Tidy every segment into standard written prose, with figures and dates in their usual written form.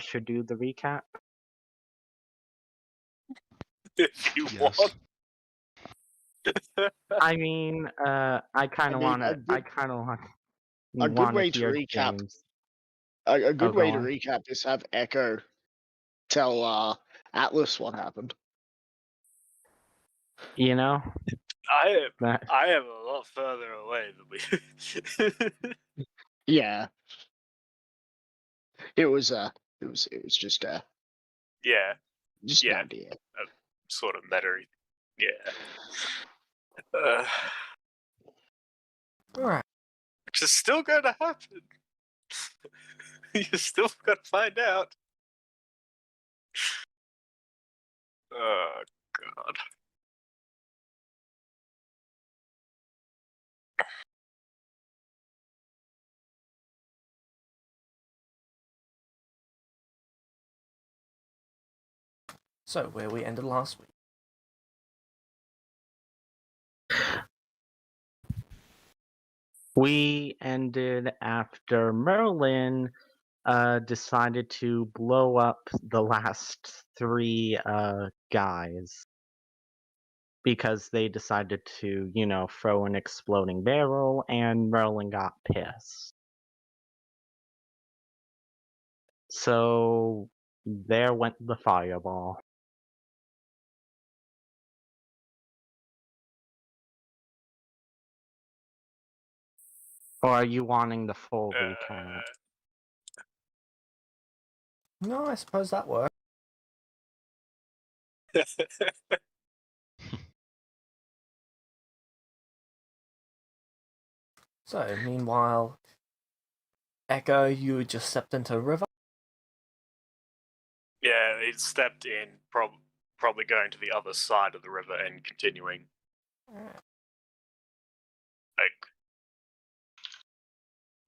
should do the recap? If you Yes. want. I mean, I kind of want to. I kind of a good want to way to hear recap. James. A good Oh, way go to on. recap is have Echo tell Atlas what happened. You know, I that am a lot further away than we. Yeah. It was just Yeah, just Yeah. an idea. sort of meta. Yeah. Alright. Which is still going to happen. You still got to find out. Oh, God. So, where we ended last week. we ended after Merlin decided to blow up the last three guys because they decided to, you know, throw an exploding barrel, and Merlin got pissed. So there went the fireball. Or are you wanting the full recap? No, I suppose that worked. So, meanwhile, Echo, you just stepped into a river. Yeah, it stepped in, probably going to the other side of the river and continuing.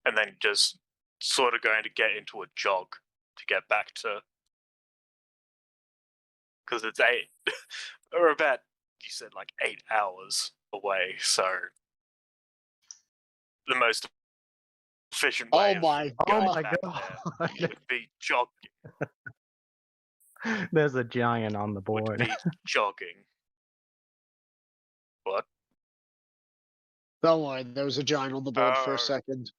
And then just sort of going to get into a jog to get back to. Because it's 8, or about, you said like 8 hours away, so. The most efficient way Oh my Oh god. my back god! there would be jogging. There's a giant on the board. Would be jogging. What? Don't worry, there was a giant on the board for Oh. a second.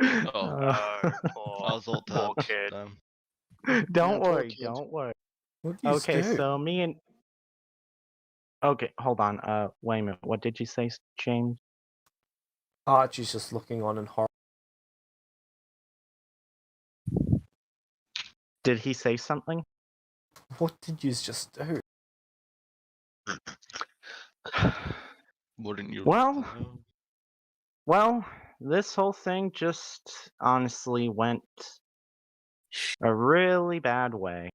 Oh, Oh, I poor, was all poor tabs. kid. Don't Yeah, poor worry, kid. don't worry. What do you Okay, do? so me and okay, hold on. Wait a minute. What did you say, James? Archie's just looking on in horror. Did he say something? What did you just do? Wouldn't you? Well, this whole thing just honestly went a really bad way.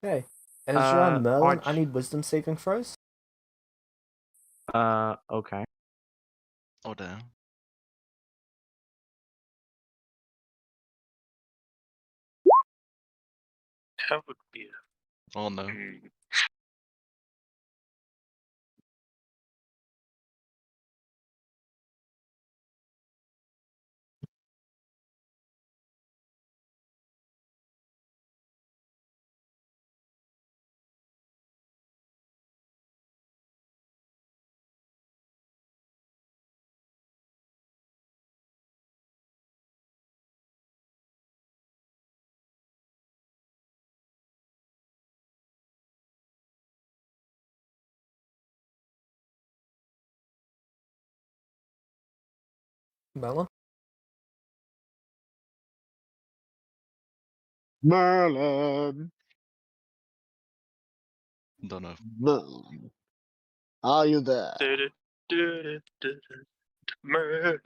Hey, Ezra and Merlin, I Arch- need wisdom saving throws. Okay. Oh damn. That would be Oh no. Merlin? Merlin. Don't know. Merlin. Are you there? Merlin.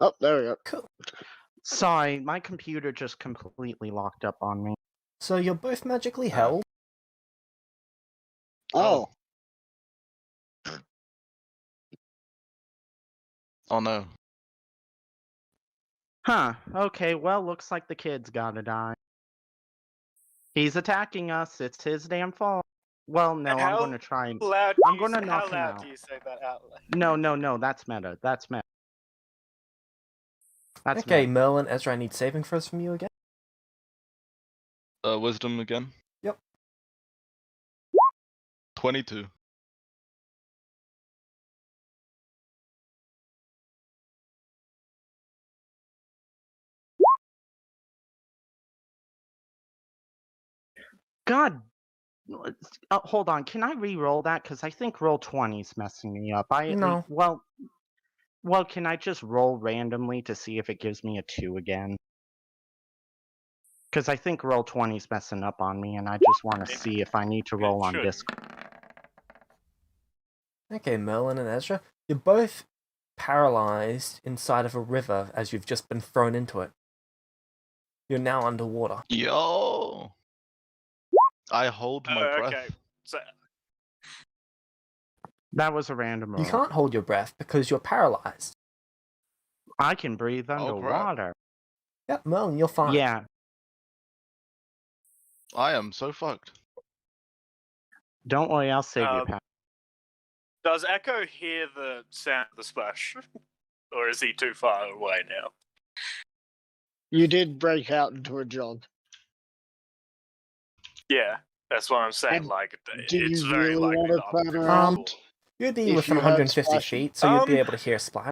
Oh, there we go. Cool. Sorry, my computer just completely locked up on me. So you're both magically held. Oh. Oh no. Huh, okay, well, looks like the kid's gotta die. He's attacking us, it's his damn fault. Well, no, I'm How going to try and. loud I'm do you gonna say- knock How him loud out. do you say that out loud? No, that's meta. That's meta. That's Okay, meta. Merlin, Ezra, I need saving throws from you again. Wisdom again. Yep. 22. God. Hold on. Can I re-roll that? Because I think roll 20 is messing me up. No. Well, can I just roll randomly to see if it gives me a 2 again? Because I think roll 20 is messing up on me, and I just want to see if I need to roll on should. Discord. Okay, Merlin and Ezra, you're both paralyzed inside of a river as you've just been thrown into it. You're now underwater. Yo! I hold my breath. Okay. So, That was a random roll. You can't hold your breath because you're paralyzed. I can breathe crap. underwater. Yep, Merlin, you're fine. Yeah. I am so fucked. Don't worry, I'll save you, Pat. does Echo hear the sound of the splash? Or is he too far away now? You did break out into a jog. Yeah, that's what I'm saying. And like, do it's you very really likely wanna that I'm turn too around? far. You'd be If within you heard 150 splashing. feet, so you'd be Um, able to hear a splash.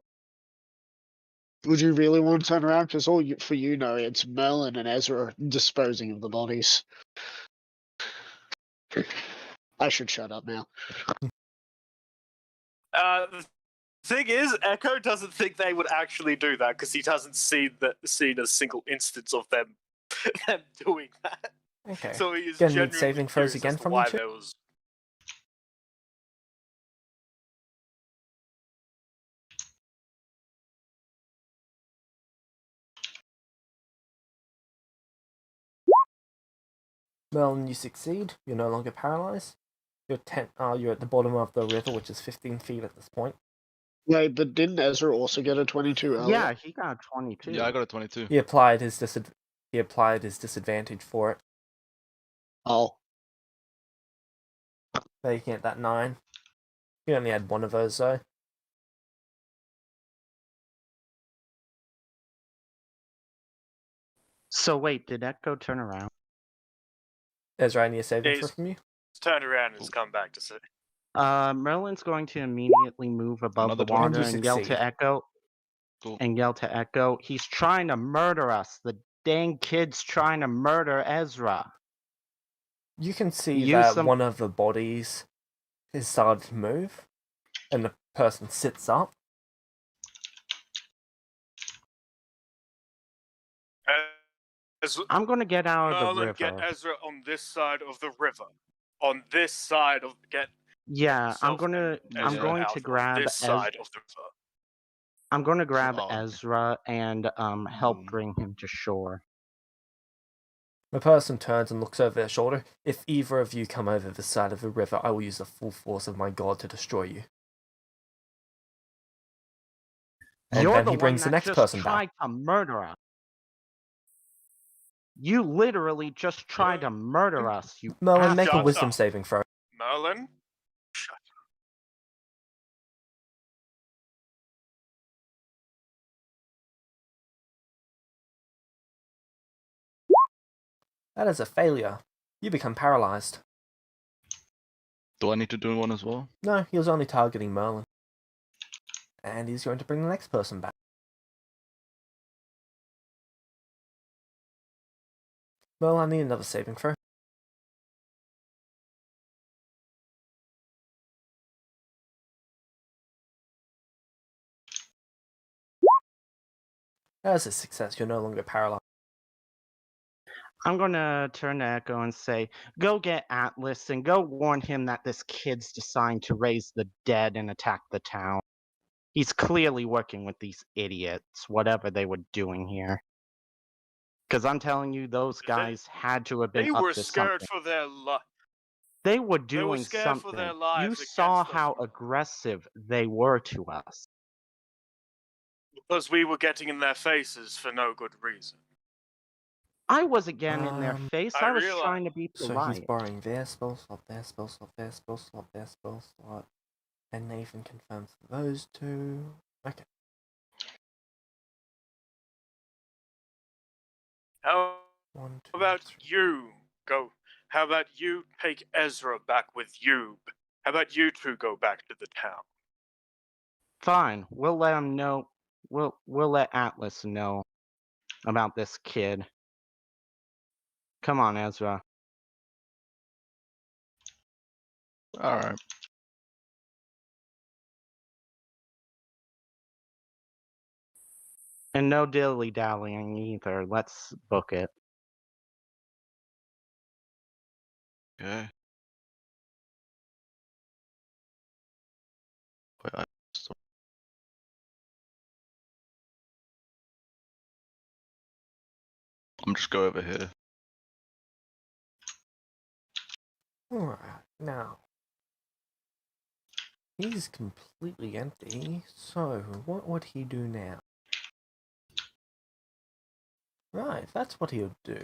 Would you really want to turn around? Because for you know, it's Merlin and Ezra disposing of the bodies. I should shut up now. The thing is, Echo doesn't think they would actually do that because he hasn't seen a single instance of them doing that. Okay. So he is Gonna need genuinely saving throws curious again as to from why you two? there was. Merlin, you succeed. You're no longer paralyzed. You're at the bottom of the river, which is 15 feet at this point. Wait, but didn't Ezra also get a 22 earlier? Yeah, he got 22. Yeah, I got a 22. He applied his disadvantage for it, Oh. making it that 9. He only had one of those though. So wait, did Echo turn around? Ezra, I need a saving He's- throw from you. He's turned around and has come back to say. Merlin's going to immediately move above Another the 20. water And you and yell succeed. to Echo. Cool. And yell to Echo. He's trying to murder us. The dang kid's trying to murder Ezra. You can see Use that some- one of the bodies has started to move, and the person sits up. I'm going to get out of the Merlin, river. get Ezra on this side of the river. On this side of Yeah, I'm yourself going to and Ezra I'm going out to on grab this side of the river. I'm going to grab Oh, okay. Ezra and help Boom. bring him to shore. The person turns and looks over their shoulder. If either of you come over the side of the river, I will use the full force of my god to destroy you. And You're then the he brings one the that next person tried back. to murder us. You literally just tried to murder us. You Merlin, make a Shut wisdom up. saving throw. Merlin, shut up. That is a failure. You become paralyzed. Do I need to do one as well? No, he was only targeting Merlin. And he's going to bring the next person back. Merlin, I need another saving throw. That is a success. You're no longer paralyzed. I'm gonna turn to Echo and say, go get Atlas and go warn him that this kid's designed to raise the dead and attack the town. He's clearly working with these idiots, whatever they were doing here. Because I'm telling you, those guys had to have been They up were to scared something. for their life. They were doing scared something. for their You lives saw against us. how aggressive they were to us. Because we were getting in their faces for no good reason. I wasn't getting in their face. I I was realize- trying to be So polite. he's borrowing their spell slot, their spell slot, their spell slot, their spell slot. And Nathan confirms for those two. Okay. How 1, 2, about 3. you go? How about you take Ezra back with you? How about you two go back to the town? Fine. We'll let him know. We'll let Atlas know about this kid. Come on, Ezra. Alright. And no dilly-dallying either. Let's book it. Okay. Wait, I'm just go over here. Alright, now. He's completely empty, so what would he do now? Right, that's what he would do.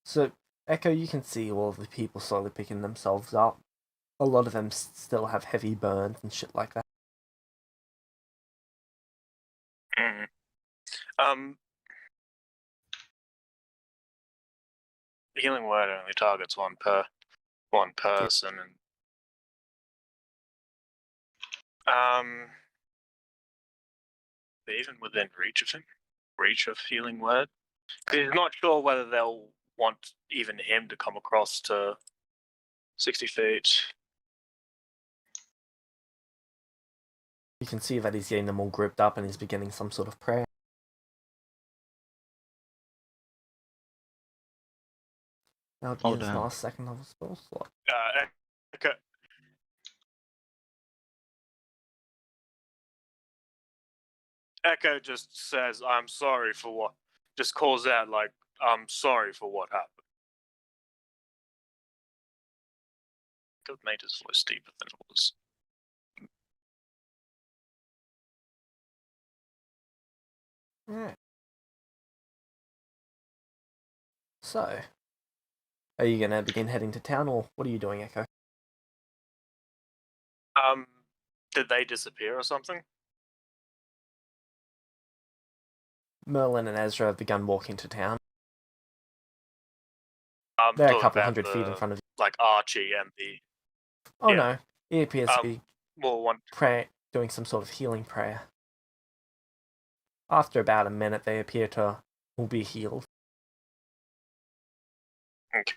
So, Echo, you can see all of the people slowly picking themselves up. A lot of them still have heavy burns and shit like that. Healing word only targets one person, and they're even within reach of healing word. He's not sure whether they'll want even him to come across to 60 feet. You can see that he's getting them all grouped up and he's beginning some sort of prayer. That'll be Oh, his damn. last second level spell slot. Okay. Echo just says, "I'm sorry for what." Just calls out like, "I'm sorry for what happened." Could have made his voice deeper than it was. Alright. So, are you gonna begin heading to town, or what are you doing, Echo? Did they disappear or something? Merlin and Ezra have begun walking to town. I'm They're a talking couple about hundred feet in front of you. like Archie and the Oh yeah. no, he appears to be one. doing some sort of healing prayer. After about a minute, they appear to all be healed. Okay.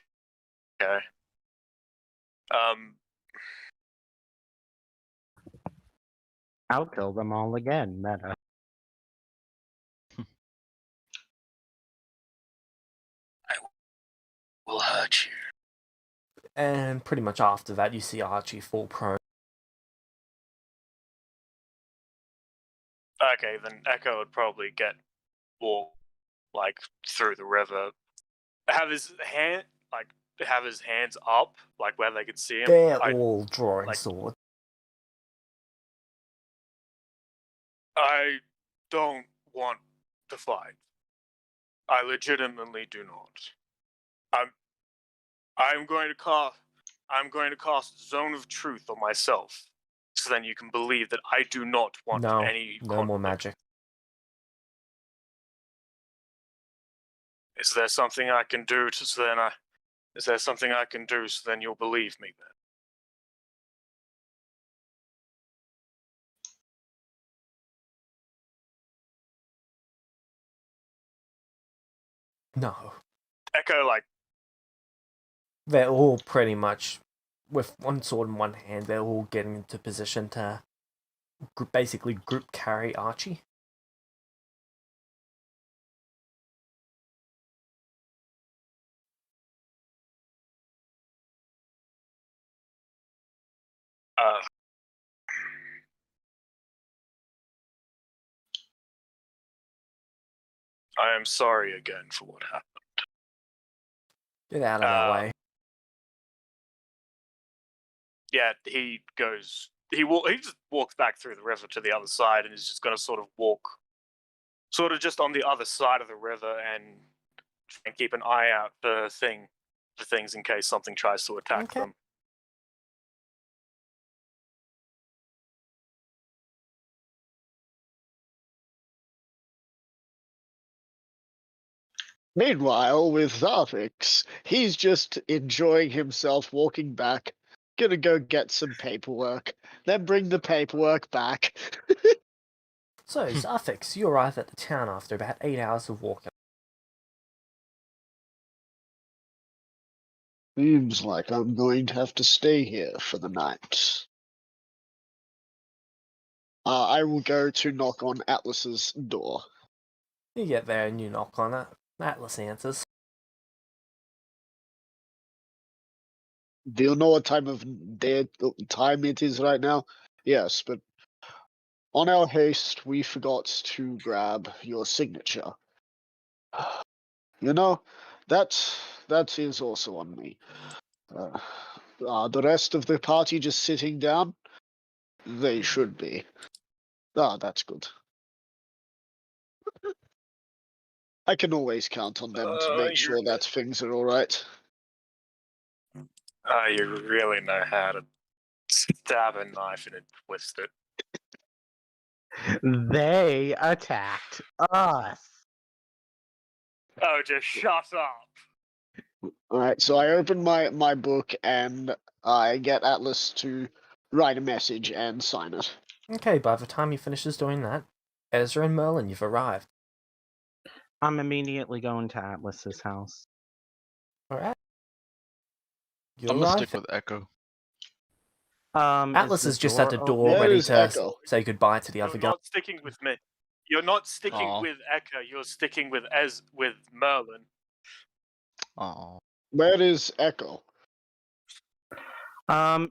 I'll kill them all again, meta. Will hurt you. And pretty much after that, you see Archie fall prone. Okay, then Echo would probably walk like through the river, have his hands up, like where they could see him. They're all drawing like- swords. I don't want to fight. I legitimately do not. I'm going to cast Zone of Truth on myself, so then you can believe that I do not want No, any no more conflict. magic. Is there something I can do is there something I can do so then you'll believe me then? No. Echo like They're all pretty much, with one sword in one hand, they're all getting into position to basically group carry Archie. I am sorry again for what happened. Get out of their way. Yeah, he just walks back through the river to the other side and is just going to sort of walk sort of just on the other side of the river and keep an eye out for things in case something tries to attack Okay. them. Meanwhile, with Zarfix, he's just enjoying himself walking back. Gonna go get some paperwork, then bring the paperwork back. So, Zarfix, you arrive at the town after about 8 hours of walking. Seems like I'm going to have to stay here for the night. I will go to knock on Atlas's door. You get there and you knock on it. Atlas answers. Do you know what time it is right now? Yes, but on our haste, we forgot to grab your signature. You know, that is also on me. The rest of the party just sitting down? They should be. That's good. I can always count on them to make sure that things are alright. You really know how to stab a knife and twist it. They attacked us. Oh, just shut up! Alright, so I open my book and I get Atlas to write a message and sign it. Okay, by the time he finishes doing that, Ezra and Merlin, you've arrived. I'm immediately going to Atlas's house. Alright. You I'm gonna arrive. stick with Echo. Atlas is just at the door Where ready is to Echo? say goodbye to the other You're guy. not sticking with me. You're not sticking Aw. with Echo. You're sticking with Merlin. Oh, Where is Echo?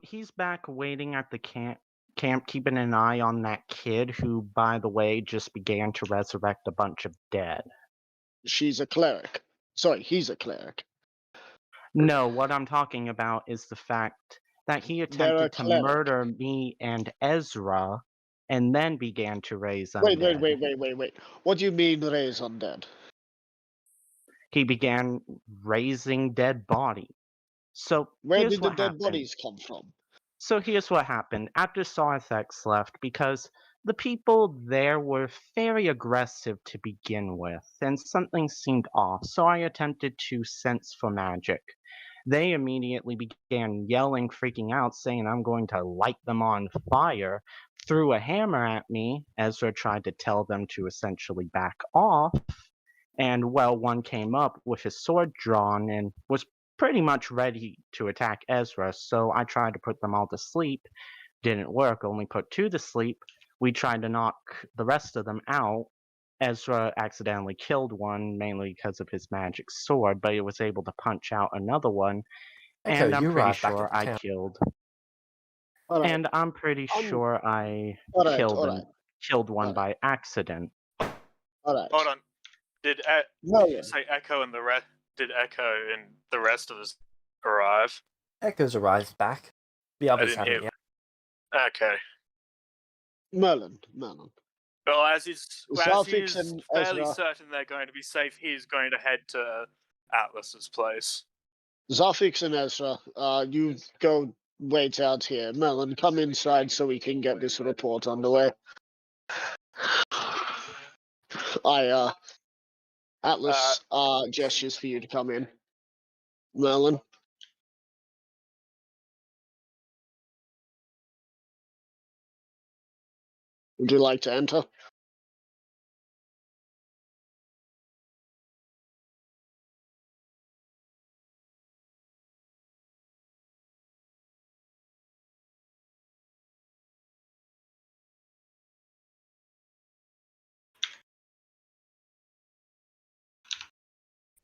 He's back waiting at the camp, keeping an eye on that kid who, by the way, just began to resurrect a bunch of dead. She's a cleric. Sorry, he's a cleric. No, what I'm talking about is the fact that he attempted to cleric. murder me and Ezra, and then began to raise Wait. undead. What do you mean raise undead? He began raising dead bodies. So Where here's did the what dead happened. bodies come from? So here's what happened. After Sarthex left, because the people there were very aggressive to begin with, and something seemed off, so I attempted to sense for magic. They immediately began yelling, freaking out, saying I'm going to light them on fire, threw a hammer at me. Ezra tried to tell them to essentially back off, and well, one came up with his sword drawn and was pretty much ready to attack Ezra, so I tried to put them all to sleep. Didn't work, only put two to sleep. We tried to knock the rest of them out. Ezra accidentally killed one, mainly because of his magic sword, but he was able to punch out another one, Echo, and I'm you pretty arrive back sure at the I town. killed. Alright, And I'm pretty sure I alright, killed one alright. by accident. alright. Hold on. Did No, you say Echo and the rest? Did Echo and the rest of us arrive? Echo's arrived back. The others didn't haven't hear- yet. Okay. Merlin. Well, as he's Zarfix and fairly Ezra. certain they're going to be safe, he's going to head to Atlas's place. Zarfix and Ezra, you go wait out here. Merlin, come inside so we can get this report underway. Atlas gestures for you to come in. Merlin. Would you like to enter?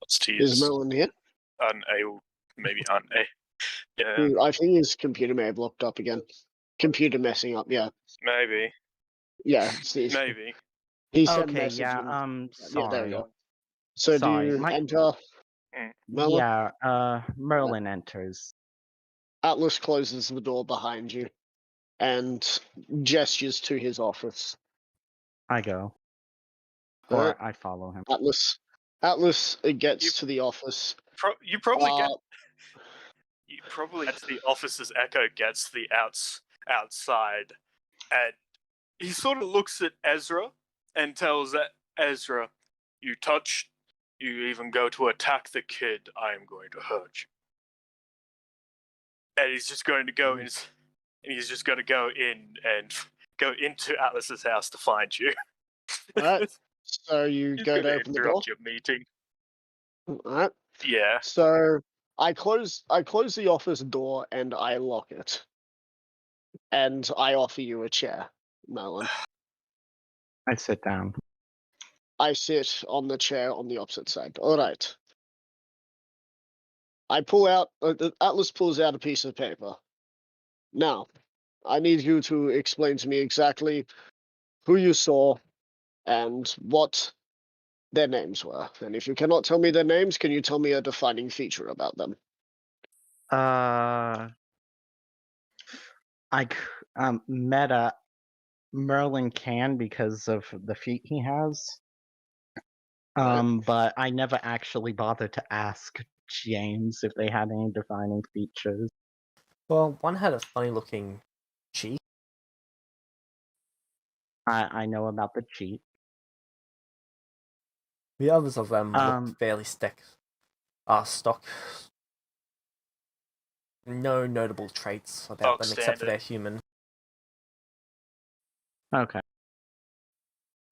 Let's Is tease Merlin here? maybe on A. Yeah, I think his computer may have locked up again. Computer messing up, yeah. maybe. Yeah, Maybe. he sent Okay, message yeah, and- sorry. Yeah, there we go. So Sorry, do you my- enter? Merlin? Yeah, Merlin enters. Atlas closes the door behind you and gestures to his office. I go. Or Alright. I follow him. Atlas gets You- to the office. You probably Uh, get to the office as Echo gets to the outside, and he sort of looks at Ezra and tells Ezra, "You even go to attack the kid, I am going to hurt you." And he's just going to go in, and he's just going to go in and go into Atlas's house to find you. Alright. So you He's go going to to open the door. interrupt your meeting. Alright. Yeah. So I close the office door and I lock it. And I offer you a chair, Melon. I sit down. I sit on the chair on the opposite side. Alright. I pull out Atlas pulls out a piece of paper. Now, I need you to explain to me exactly who you saw and what their names were. And if you cannot tell me their names, can you tell me a defining feature about them? Meta Merlin can because of the feat he has. But I never actually bothered to ask James if they had any defining features. Well, one had a funny looking cheek. I know about the cheat. The others of them looked fairly stock. No notable traits about them except for their human. Okay.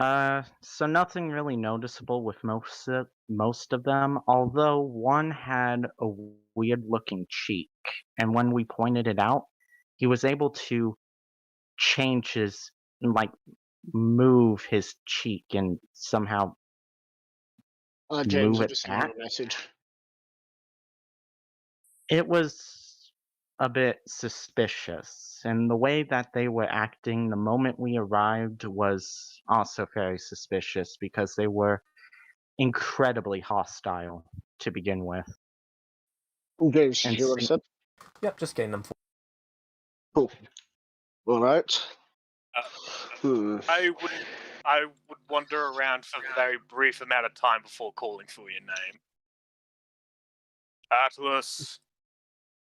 So nothing really noticeable with most of them, although one had a weird-looking cheek, and when we pointed it out, he was able to change his, move his cheek and somehow James, move I it just sent back. you a message. It was a bit suspicious, and the way that they were acting the moment we arrived was also very suspicious because they were incredibly hostile to begin with. James, did And you hear what I said? Yep, just getting them. Cool. Alright. I would wander around for a very brief amount of time before calling for your name. Atlas,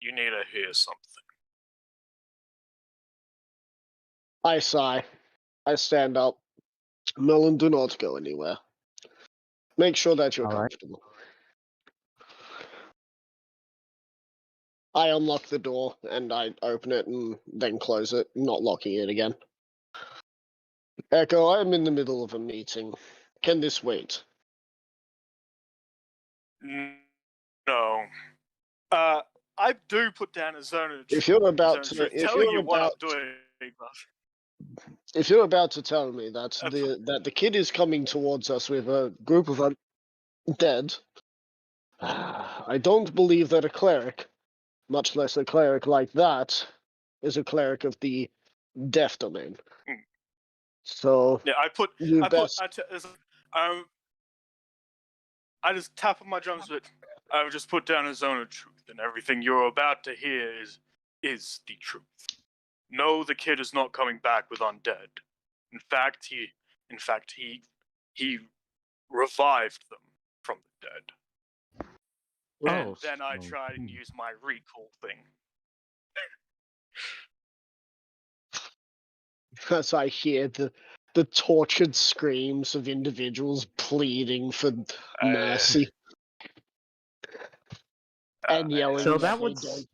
you need to hear something. I sigh. I stand up. Melon, do not go anywhere. Make sure that you're All right. comfortable. I unlock the door and I open it and then close it, not locking it again. Echo, I am in the middle of a meeting. Can this wait? No. I do put down a zone of If you're about zone to, of telling you what I'm doing. if you're about to tell me that That's- the kid is coming towards us with a group of undead, I don't believe that a cleric, much less a cleric like that, is a cleric of the death domain. So Yeah, I just tap on my drums, but I just put down a zone of truth, and everything you're about to hear is the truth. No, the kid is not coming back with undead. In fact, he revived them from the dead. And then I tried and used my recall thing. as I hear the tortured screams of individuals pleading for mercy and yelling. So that that they would don't.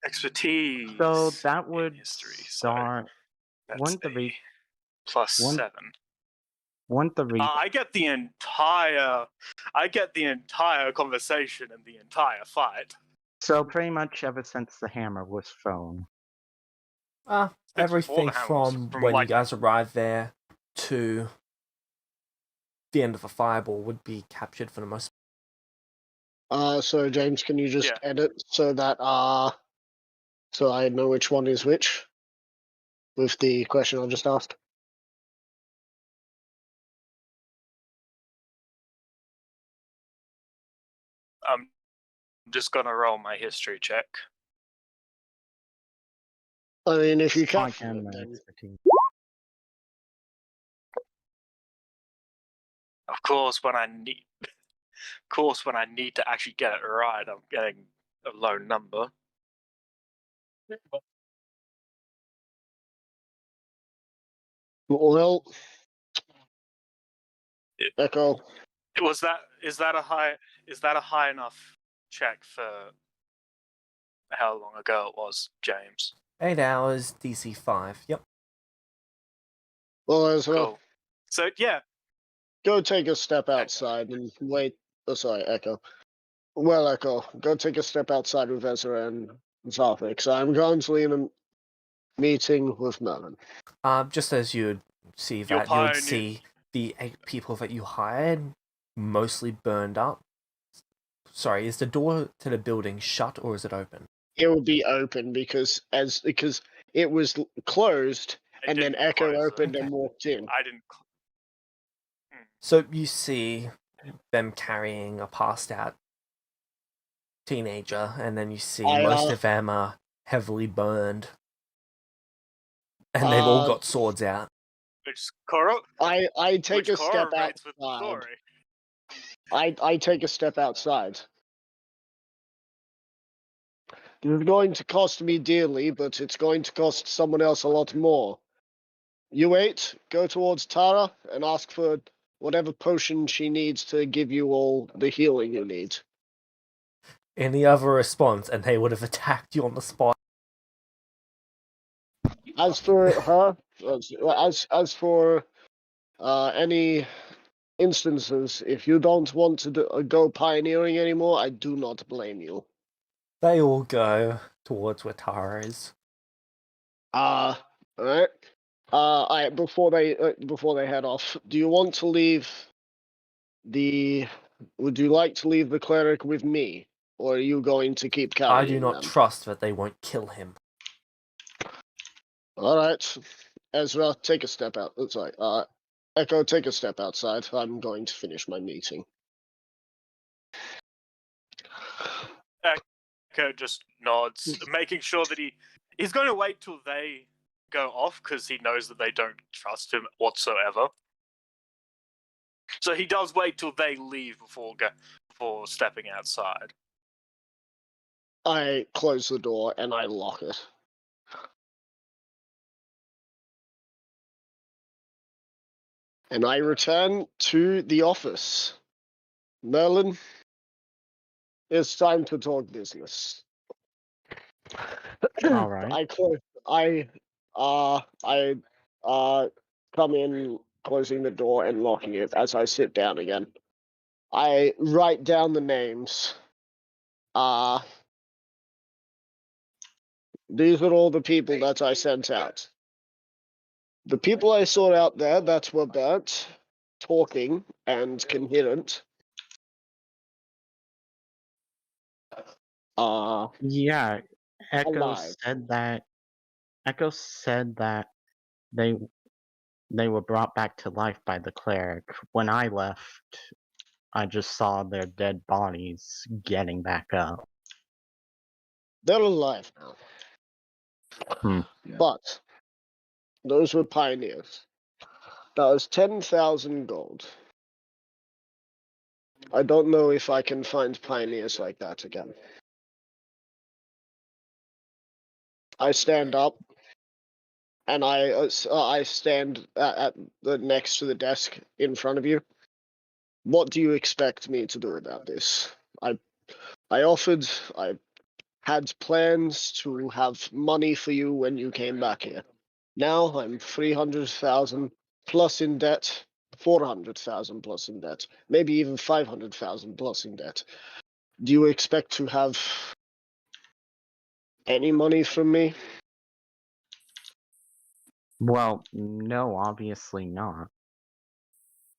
Expertise. so that in would history. start. That's Wouldn't the a plus 7. Wouldn't the I get the entire conversation and the entire fight. So pretty much ever since the hammer was thrown. Everything the hammer was from from, when you like- guys arrived there to the end of a fireball would be captured for the most. So James, can you just edit so that so I know which one is which with the question I just asked? I'm just gonna roll my history check. I mean, if you I can't, can then expertise. Of course, when I need to actually get it right, I'm getting a low number. Well, Echo. Is that a high enough check for how long ago it was, James? 8 hours, DC 5. Yep. Well, Ezra, Cool. So yeah, go take a step outside and wait. Oh, sorry, Echo. Well, Echo, go take a step outside with Ezra and Zarvix. I'm currently in a meeting with Merlin. Just as you'd see Your that, you would pioneer- see the 8 people that you hired mostly burned up. Sorry, is the door to the building shut or is it open? It will be open because it was closed, I and then didn't Echo close it. opened Okay. and walked in. I didn't. So you see them carrying a passed out teenager, and then you see most of them are heavily burned. And they've all got swords out. Which I take a step corroborates with the outside. story. I take a step outside. It's going to cost me dearly, but it's going to cost someone else a lot more. You wait, go towards Tara, and ask for whatever potion she needs to give you all the healing you need. Any other response, and they would have attacked you on the spot. As for her, as for any instances, if you don't want to go pioneering anymore, I do not blame you. They all go towards where Tara is. Alright. Before they head off, do you want to leave would you like to leave the cleric with me, or are you going to keep carrying I do not them? trust that they won't kill him. Alright. Ezra, take a step out. Sorry. Echo, take a step outside. I'm going to finish my meeting. Echo just nods, making sure that he's going to wait till they go off because he knows that they don't trust him whatsoever. So he does wait till they leave before stepping outside. I close the door and I lock it. And I return to the office. Merlin, it's time to talk business. All right. I come in, closing the door and locking it as I sit down again. I write down the names. These are all the people that I sent out. The people I saw out there that were burnt, talking, and coherent. Yeah, Echo alive. said that they were brought back to life by the cleric. When I left, I just saw their dead bodies getting back up. They're alive now. Hmm. But those were pioneers. That was 10,000 gold. I don't know if I can find pioneers like that again. I stand up, and I stand at the next to the desk in front of you. What do you expect me to do about this? I had plans to have money for you when you came back here. Now I'm 300,000 plus in debt, 400,000 plus in debt, maybe even 500,000 plus in debt. Do you expect to have any money from me? Well, no, obviously not.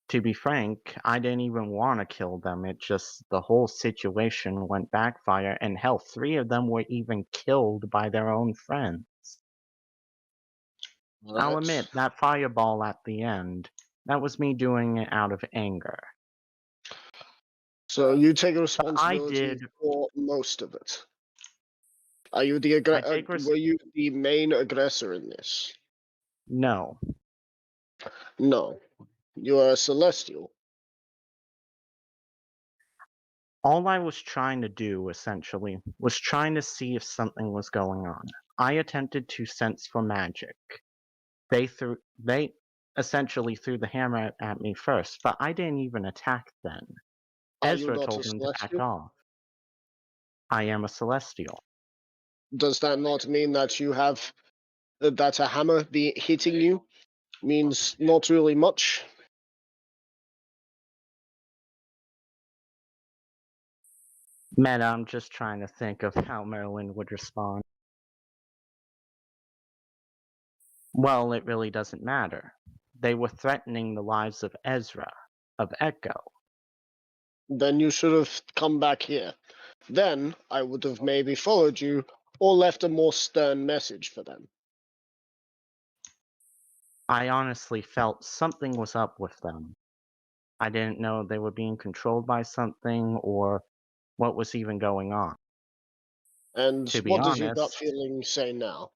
To be frank, I didn't even want to kill them. It just, the whole situation went backfire, and hell, 3 of them were even killed by their own friends. I'll admit, that fireball at the end, that was me doing it out of anger. So you take responsibility for most of it. Are you were you the main aggressor in this? No. No. You are a Celestial. All I was trying to do, essentially, was trying to see if something was going on. I attempted to sense for magic. They essentially threw the hammer at me first, but I didn't even attack then. Are you Ezra not told a them to back celestial? off. I am a celestial. Does that not mean that you have that a hammer be hitting you means not really much? Meta, I'm just trying to think of how Merlin would respond. Well, it really doesn't matter. They were threatening the lives of Ezra, of Echo. Then you should have come back here. Then I would have maybe followed you or left a more stern message for them. I honestly felt something was up with them. I didn't know they were being controlled by something or what was even going on. And To be what does your gut honest, feeling say now?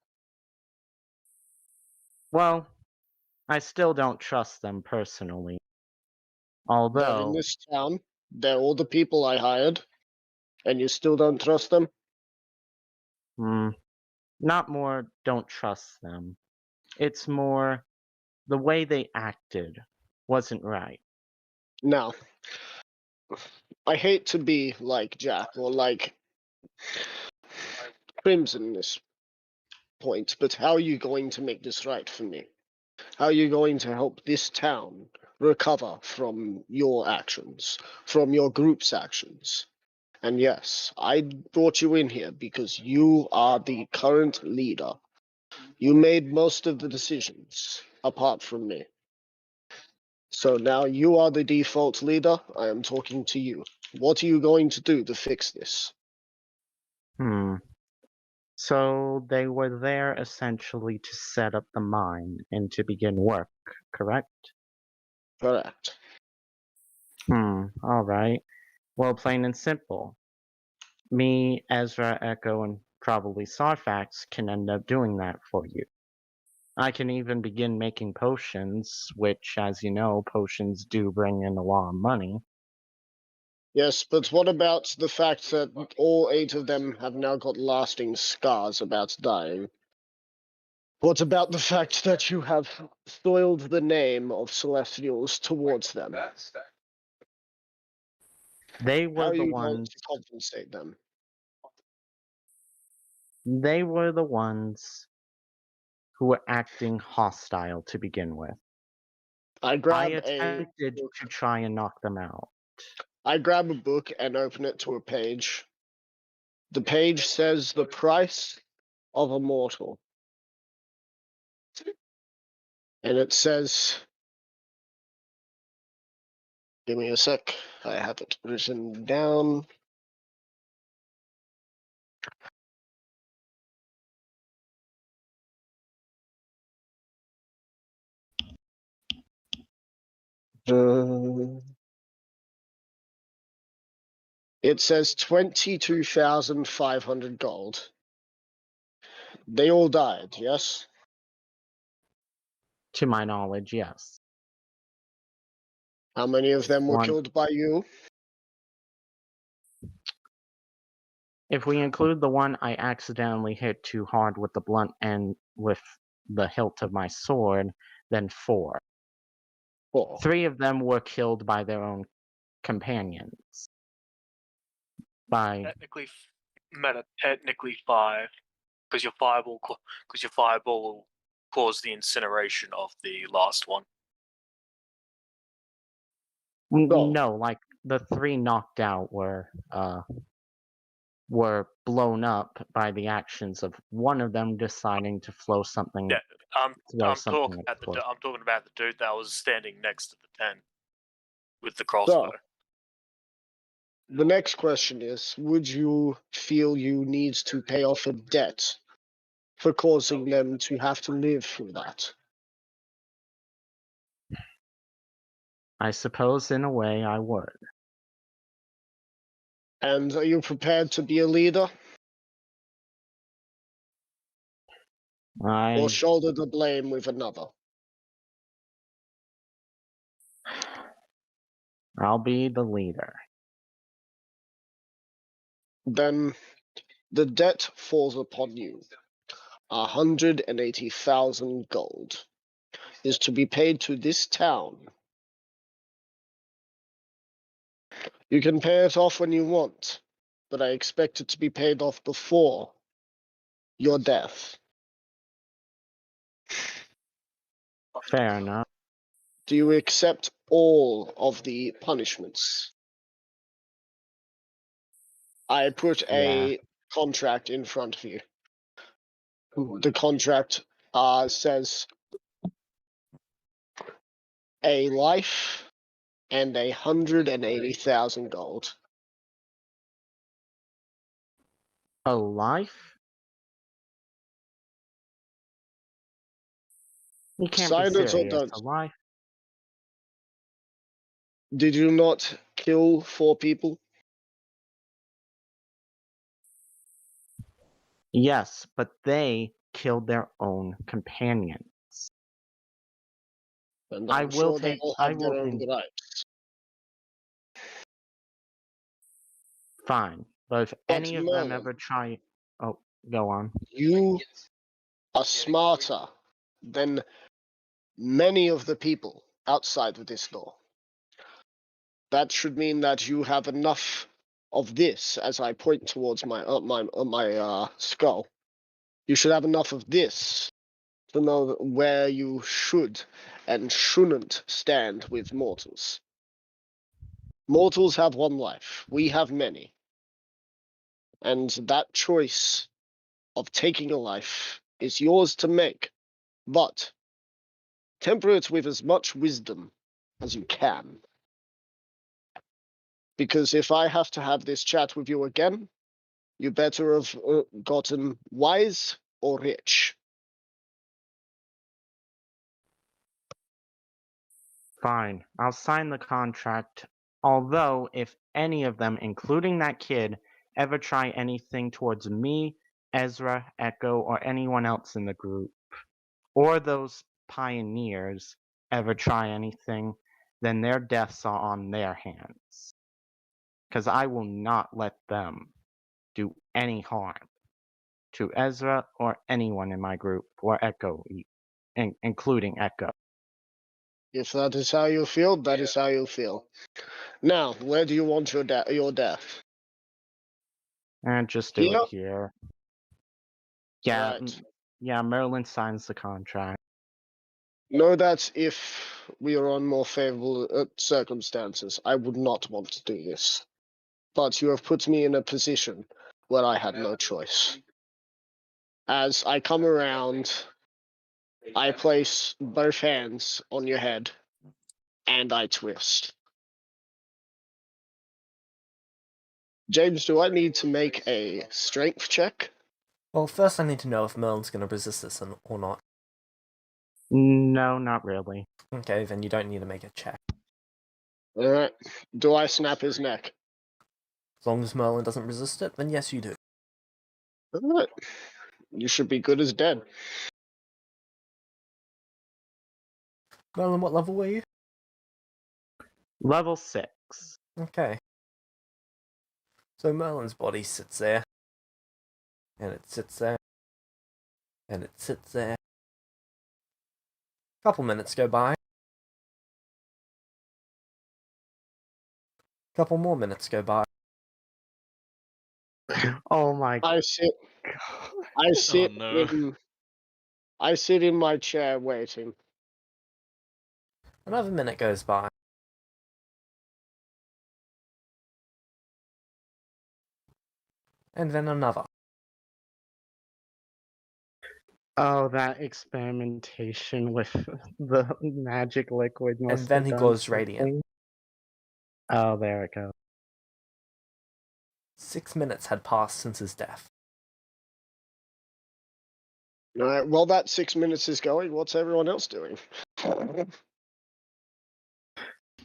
well, I still don't trust them personally. They're in Although, this town. They're all the people I hired. And you still don't trust them? not more don't trust them. It's more the way they acted wasn't right. Now, I hate to be like Jack or like Crimson in this point, but how are you going to make this right for me? How are you going to help this town recover from your actions, from your group's actions? And yes, I brought you in here because you are the current leader. You made most of the decisions, apart from me. So now you are the default leader. I am talking to you. What are you going to do to fix this? So they were there essentially to set up the mine and to begin work, correct? Correct. Alright. Well, plain and simple. Me, Ezra, Echo, and probably Sarfax can end up doing that for you. I can even begin making potions, which, as you know, potions do bring in a lot of money. Yes, but what about the fact that all 8 of them have now got lasting scars about dying? What about the fact that you have soiled the name of Celestials towards them? They How were are the you going ones. to compensate them? They were the ones who were acting hostile to begin with. I I grab attempted to try and knock them out. I grab a book and open it to a page. The page says the price of a mortal. And it says, give me a sec, I have it written down. It says 22,500 gold. They all died, yes? To my knowledge, yes. How many of them were One. killed by you? If we include the one I accidentally hit too hard with the blunt end with the hilt of my sword, then 4. 4. 3 of them were killed by their own companions. Technically 5, because your fireball will cause the incineration of the last one. No, like the 3 knocked out were blown up by the actions of one of them deciding to throw something. Yeah, I'm something talking about the dude that was standing next to the tent with the crossbow. So, the next question is, would you feel you need to pay off a debt for causing them to have to live through that? I suppose in a way I would. And are you prepared to be a leader? Or shoulder the blame with another? I'll be the leader. Then the debt falls upon you. 180,000 gold is to be paid to this town. You can pay it off when you want, but I expect it to be paid off before your death. Fair enough. Do you accept all of the punishments? I put a contract in front of you. The contract says a life and 180,000 gold. A life? You can't Sign be it or serious. don't. A life? Did you not kill 4 people? Yes, but they killed their own companion. And I I'm will sure they take. all I have their will. own gripes. Fine, but if But any of them ever try, oh, go on. You are smarter than many of the people outside of this law. That should mean that you have enough of this, as I point towards my skull. You should have enough of this to know where you should and shouldn't stand with mortals. Mortals have one life. We have many. And that choice of taking a life is yours to make. But temper it with as much wisdom as you can. Because if I have to have this chat with you again, you better have gotten wise or rich. Fine, I'll sign the contract. Although, if any of them, including that kid, ever try anything towards me, Ezra, Echo, or anyone else in the group, or those pioneers ever try anything, then their deaths are on their hands. Because I will not let them do any harm to Ezra or anyone in my group, or Echo, including Echo. If that is how you feel, that is how you feel. Now, where do you want your death? And just do Here? it here. Yeah, Right. yeah, Merlin signs the contract. Know that if we are on more favorable circumstances, I would not want to do this. But you have put me in a position where I had no choice. As I come around, I place both hands on your head, and I twist. James, do I need to make a strength check? Well, first I need to know if Merlin's going to resist this or not. No, not really. Okay, then you don't need to make a check. Alright. Do I snap his neck? As long as Merlin doesn't resist it, then yes, you do. Alright. You should be good as dead. Merlin, what level were you? Level 6. Okay. So Merlin's body sits there. And it sits there. And it sits there. Couple minutes go by. Couple more minutes go by. Oh my god. I sit no. I sit in my chair waiting. Another minute goes by. And then another. Oh, that experimentation with the magic liquid must And then have he done goes radiant. something. Oh, there it goes. 6 minutes had passed since his death. Alright, while that 6 minutes is going, what's everyone else doing?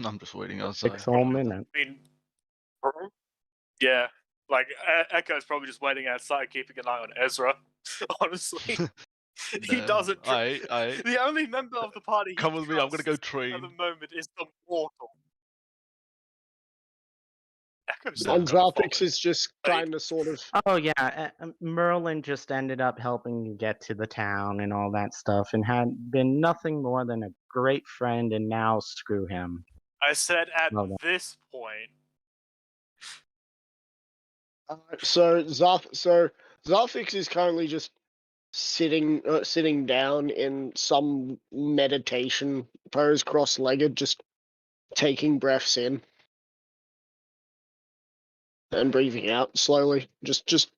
I'm just waiting outside. 6 whole minutes. I mean, yeah, like Echo's probably just waiting outside, keeping an eye on Ezra. Honestly, he doesn't. I The only member of the party. come with me. I'm gonna go trusts train. At the moment, is the mortal. Echo's And not gonna Zalfix follow. is just Right. kind of sort of. Oh yeah, Merlin just ended up helping you get to the town and all that stuff, and had been nothing more than a great friend. And now screw him. I said at Well done. this point. So Zalfix is currently just sitting down in some meditation pose, cross-legged, just taking breaths in and breathing out slowly, just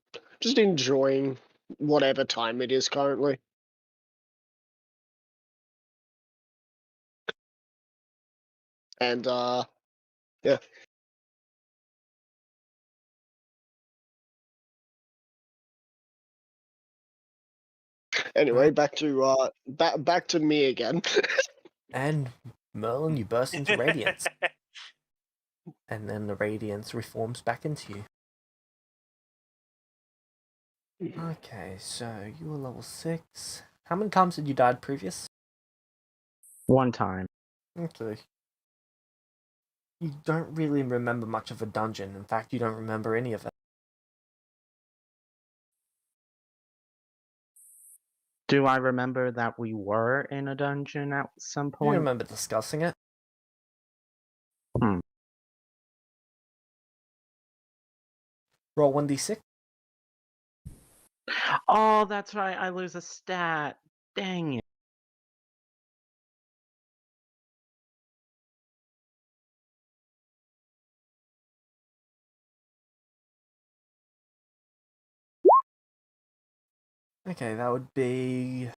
enjoying whatever time it is currently. And yeah. Anyway, back to me again. And Merlin, you burst into radiance. And then the radiance reforms back into you. Okay, so you were level 6. How many times had you died previous? One time. Okay. You don't really remember much of a dungeon. In fact, you don't remember any of it. Do I remember that we were in a dungeon at some You point? remember discussing it. Roll 1d6. Oh, that's right. I lose a stat. Dang it. Okay, that would be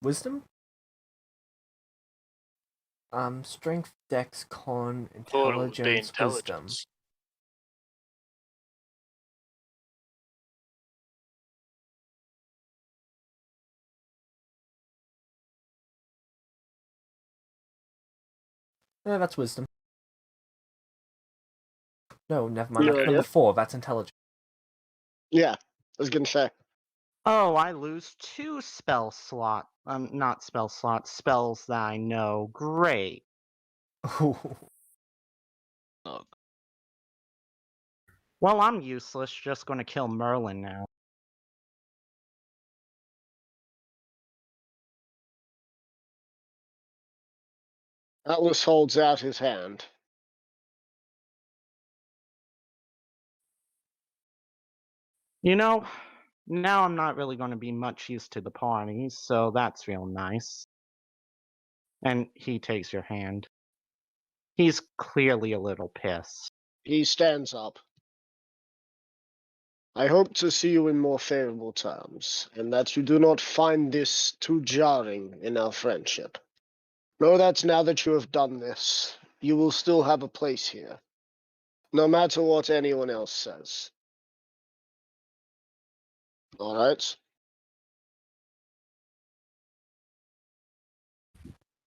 wisdom. Strength, dex, con, Thought it would be intelligence, wisdom. intelligence. No, that's wisdom. No, never mind. No That's idea. number 4. That's intelligence. Yeah, I was gonna say. Oh, I lose 2 spell slot. Not spell slots. Spells that I know. Great. Oh, Well, I'm useless. Just gonna kill Merlin now. Atlas holds out his hand. You know, now I'm not really going to be much use to the party, so that's real nice. And he takes your hand. He's clearly a little pissed. He stands up. I hope to see you in more favorable terms, and that you do not find this too jarring in our friendship. Know that now that you have done this, you will still have a place here, no matter what anyone else says. All right?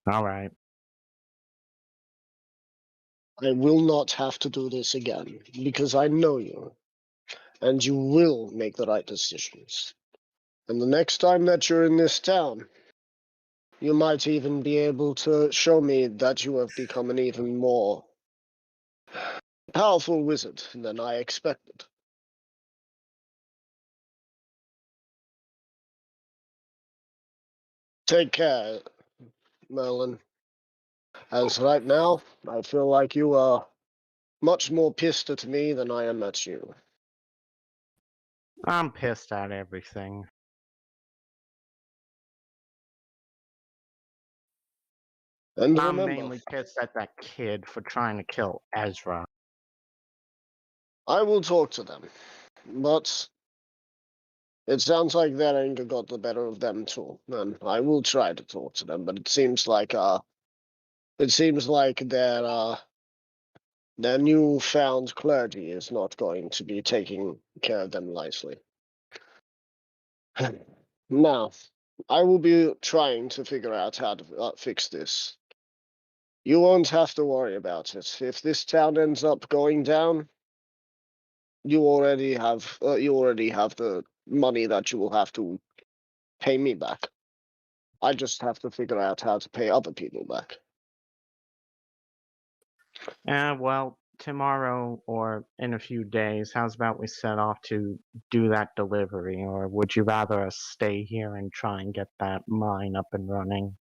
All right. I will not have to do this again, because I know you, and you will make the right decisions. And the next time that you're in this town, you might even be able to show me that you have become an even more powerful wizard than I expected. Take care, Merlin. As right now, I feel like you are much more pissed at me than I am at you. I'm pissed at everything. And I'm remember, mainly pissed at that kid for trying to kill Ezra. I will talk to them, but it sounds like their anger got the better of them too. And I will try to talk to them, but it seems like their newfound clergy is not going to be taking care of them nicely. Now, I will be trying to figure out how to fix this. You won't have to worry about it. If this town ends up going down, you already have the money that you will have to pay me back. I just have to figure out how to pay other people back. Well, tomorrow or in a few days, how's about we set off to do that delivery? Or would you rather us stay here and try and get that mine up and running?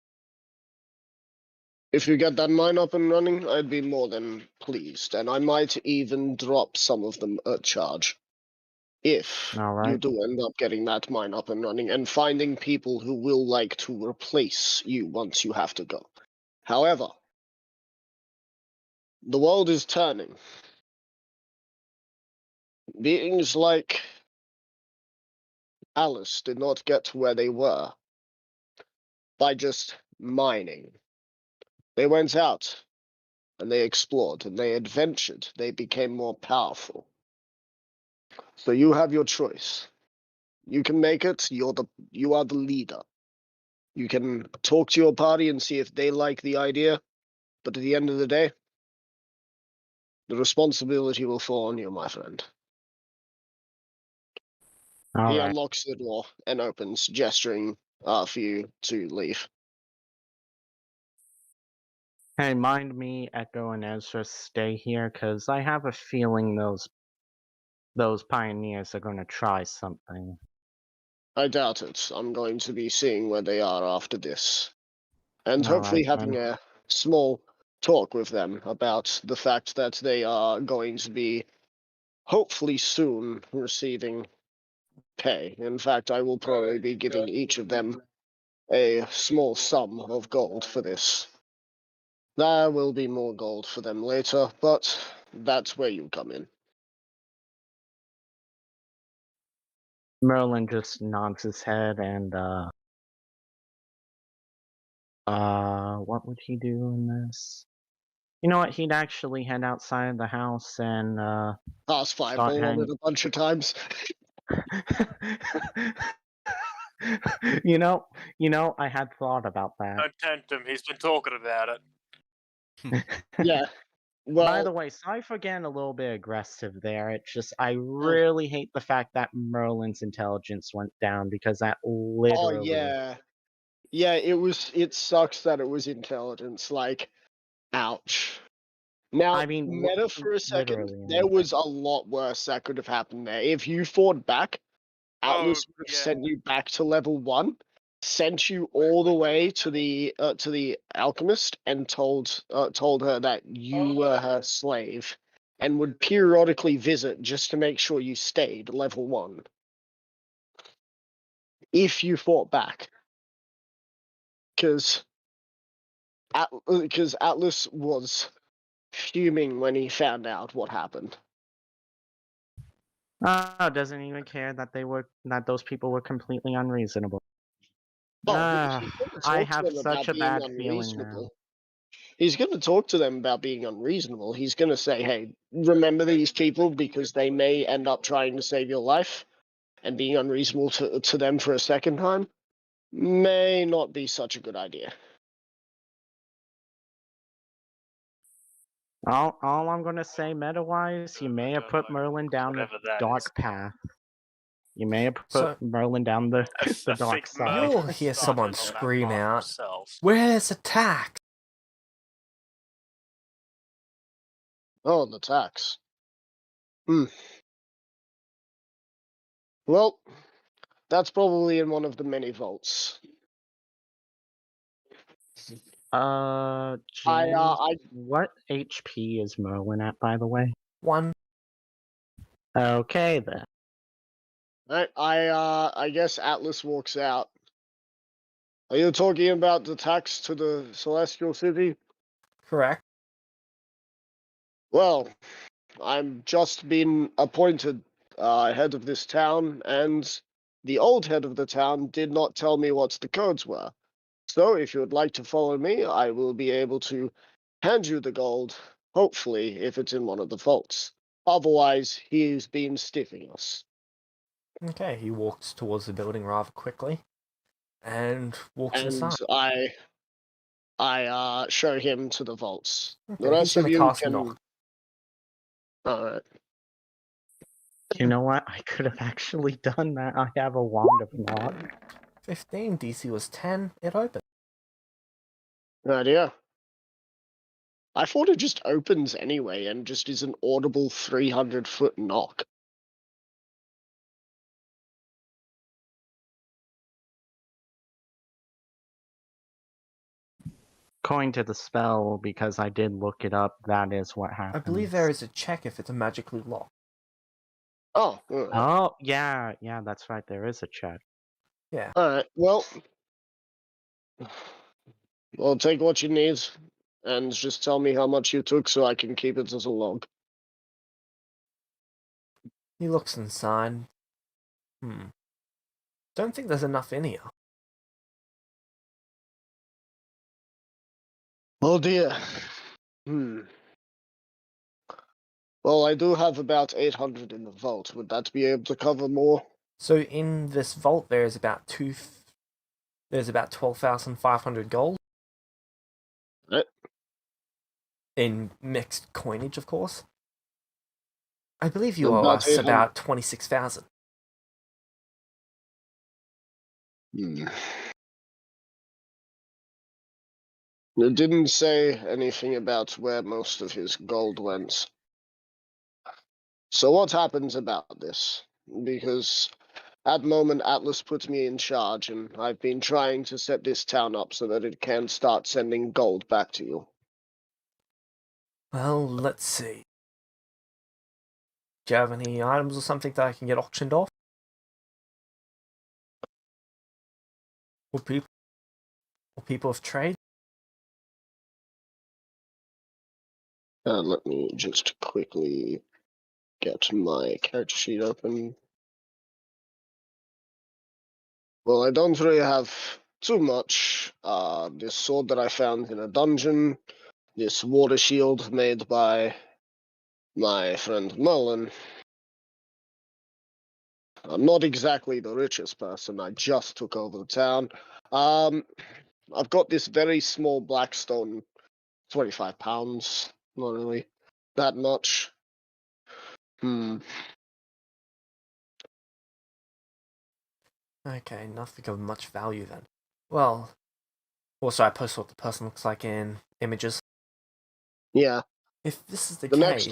If you get that mine up and running, I'd be more than pleased, and I might even drop some of them a charge. If All you right. do end up getting that mine up and running and finding people who will like to replace you once you have to go. However, the world is turning. Beings like Alice did not get to where they were by just mining. They went out and they explored and they adventured. They became more powerful. So you have your choice. You can make it. You are the leader. You can talk to your party and see if they like the idea. But at the end of the day, the responsibility will fall on you, my friend. All He right. unlocks the door and opens, gesturing for you to leave. Hey, mind me, Echo and Ezra, stay here, because I have a feeling those pioneers are going to try something. I doubt it. I'm going to be seeing where they are after this. And All hopefully right, having then. a small talk with them about the fact that they are going to be, hopefully soon, receiving pay. In fact, I will probably be giving each of them a small sum of gold for this. There will be more gold for them later, but that's where you come in. Merlin just nods his head and, what would he do in this? You know what? He'd actually head outside the house and, Pass start fireball on it hang. a bunch of times. I had thought about that. Don't tempt him. He's been talking about it. Yeah. By the Well, way, sorry for getting a little bit aggressive there. It's just I really hate the fact that Merlin's intelligence went down because that oh literally. yeah. Yeah, it sucks that it was intelligence. Like, ouch. Now, I mean, meta for a second, literally. there was a lot worse that could have happened there. If you fought back, Oh, Atlas would have yeah. sent you back to level 1, sent you all the way to the alchemist, and told her that you were her slave, and would periodically visit just to make sure you stayed level 1. If you fought back, because Atlas was fuming when he found out what happened. Doesn't even care that those people were completely unreasonable. Oh, he's going to I talk to have them such about a being bad feeling now. unreasonable. He's going to talk to them about being unreasonable. He's going to say, hey, remember these people because they may end up trying to save your life, and being unreasonable to them for a second time may not be such a good idea. All I'm gonna say, meta-wise, you may have put Merlin down the Whatever that dark is. path. You may have put So- Merlin down the the dark think side. Merlin You'll hear started someone on that scream path out, himself. "Where's attack?" Oh, the tax. Well, that's probably in one of the many vaults. James, what HP is Merlin at, by the way? 1. Okay then. I guess Atlas walks out. Are you talking about the tax to the Celestial City? Correct. Well, I'm just been appointed head of this town, and the old head of the town did not tell me what the codes were. So, if you would like to follow me, I will be able to hand you the gold, hopefully, if it's in one of the vaults. Otherwise, he's been stiffing us. Okay, he walks towards the building rather quickly and walks And inside. I show him to the vaults. The Okay, he's rest of gonna you cast can. knock. Alright. You know what? I could have actually done that. I have a wand of knock. 15, DC was 10, it opened. Good idea. I thought it just opens anyway and just is an audible 300-foot knock. According to the spell, because I did look it up, that is what I happens. believe there is a check if it's a magically locked. Oh, alright. Oh, yeah, that's right. There is a check. Yeah. Alright, well, take what you need and just tell me how much you took so I can keep it as a log. He looks inside. Don't think there's enough in here. Oh dear. Well, I do have about 800 in the vault. Would that be able to cover more? So in this vault, there's about 12,500 gold. Right. In mixed coinage, of course. I believe you owe About us 800. about 26,000. It didn't say anything about where most of his gold went. So what happens about this? Because at the moment Atlas puts me in charge and I've been trying to set this town up so that it can start sending gold back to you. Well, let's see. Do you have any items or something that I can get auctioned off? Or people of trade? Let me just quickly get my character sheet open. Well, I don't really have too much. This sword that I found in a dungeon, this water shield made by my friend Merlin. I'm not exactly the richest person. I just took over the town. I've got this very small black stone, 25 pounds. Not really that much. Okay, nothing of much value then. Well, also I post what the person looks like in images. Yeah. If this is the The case,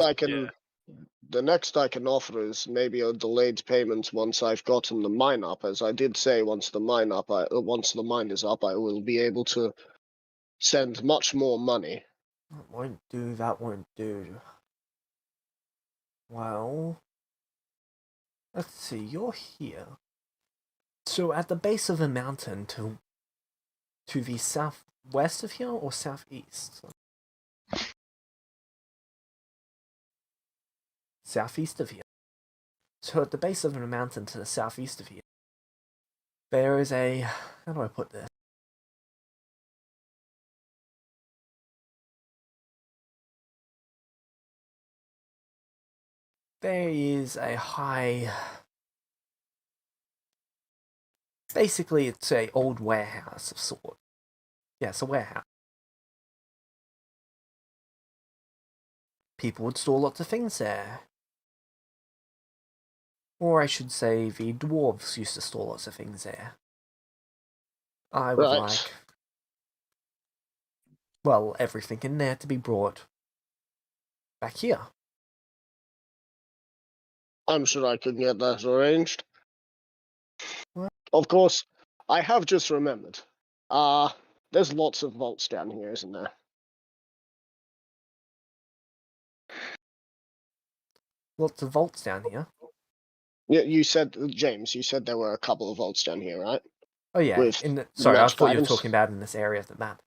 next I can offer is maybe a delayed payment once I've gotten the mine up. As I did say, once the mine is up, I will be able to send much more money. that won't do. Well, let's see, you're here. So at the base of the mountain to the southwest of here or southeast? Southeast of here. So at the base of the mountain to the southeast of here, there is a... how do I put this? There is a high... basically, it's a old warehouse of sort. Yeah, it's a warehouse. People would store lots of things there. Or I should say, the dwarves used to store lots of things there. I would like... well, everything in there to be brought back here. I'm sure I could get that arranged. What? Of course, I have just remembered. There's lots of vaults down here, isn't there? Lots of vaults down here. Yeah, you said, James, you said there were a couple of vaults down here, right? Oh yeah, With sorry, I magic thought you were items? talking about in this area of the map.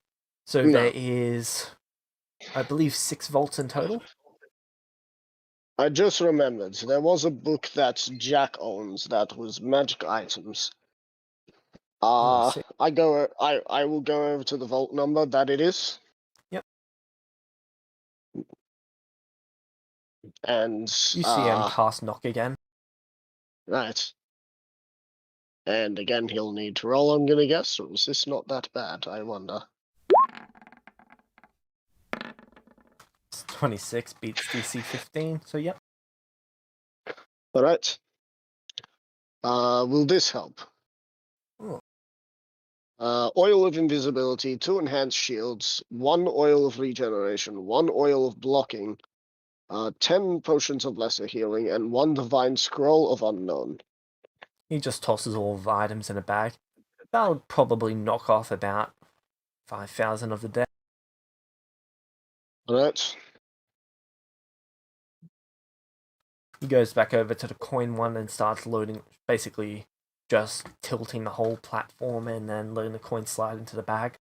So No. there is, I believe, 6 vaults in total. I just remembered there was a book that Jack owns that was magic items. Oh, sick. I will go over to the vault number that it is. Yep. And You see him cast knock again. right. And again, he'll need to roll, I'm gonna guess, or is this not that bad, I wonder? It's 26 beats DC 15, so yep. Alright. Will this help? Oh. Oil of invisibility, 2 enhanced shields, 1 oil of regeneration, 1 oil of blocking, 10 potions of lesser healing, and 1 divine scroll of unknown. He just tosses all the items in a bag. That would probably knock off about 5,000 of the day. Alright. He goes back over to the coin one and starts loading, basically just tilting the whole platform and then letting the coin slide into the bag.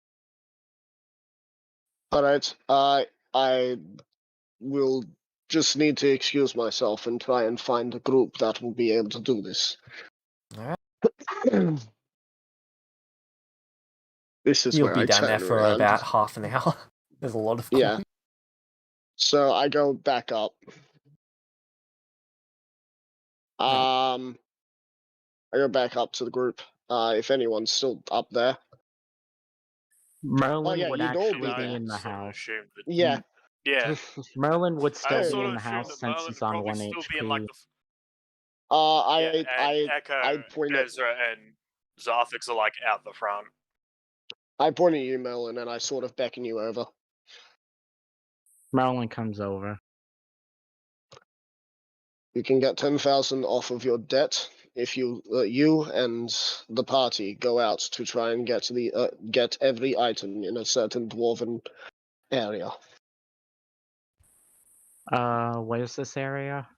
Alright. I will just need to excuse myself and try and find a group that will be able to do this. Alright. This is You'll where be I down there turn for around. about half an hour. There's a lot of coins. Yeah. So I go back up. I go back up to the group. If anyone's still up there. Merlin yeah, would you'd all actually be be there. in the sort of house. assumed that, Yeah. yeah. Merlin would I still be sort in of the assumed house that since Merlin he's would on probably 1 still be in like HP. the I Echo, point at Ezra, and Zarthix are like out the front. I point at you, Merlin, and I sort of beckon you over. Merlin comes over. You can get 10,000 off of your debt if you and the party go out to try and get every item in a certain dwarven area. Where's this area?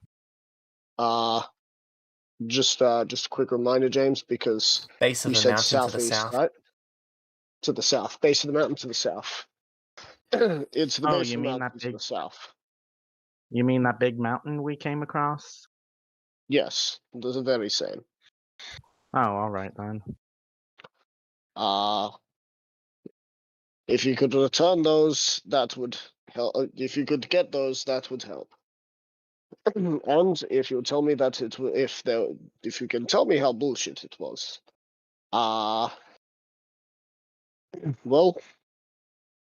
Just a quick reminder, James, because Base of you the said mountain to the southeast, south. right? To the south, base of the mountain to the south. It's the Oh, base you of the mean mountain that to big? the south. You mean that big mountain we came across? Yes, the very same. Oh, all right then. If you could return those, that would help. If you could get those, that would help. And if you tell me that if you can tell me how bullshit it was, well,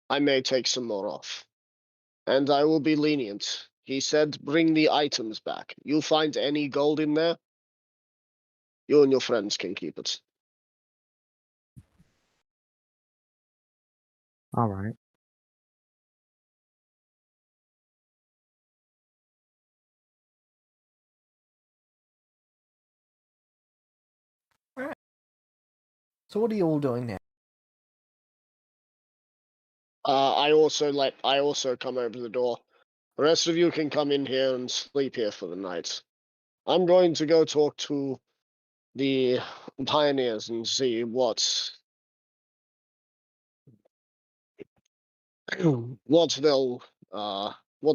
I may take some more off, and I will be lenient. He said, bring the items back. You'll find any gold in there. You and your friends can keep it. All right. So what are you all doing now? I also come over the door. The rest of you can come in here and sleep here for the night. I'm going to go talk to the pioneers and see what what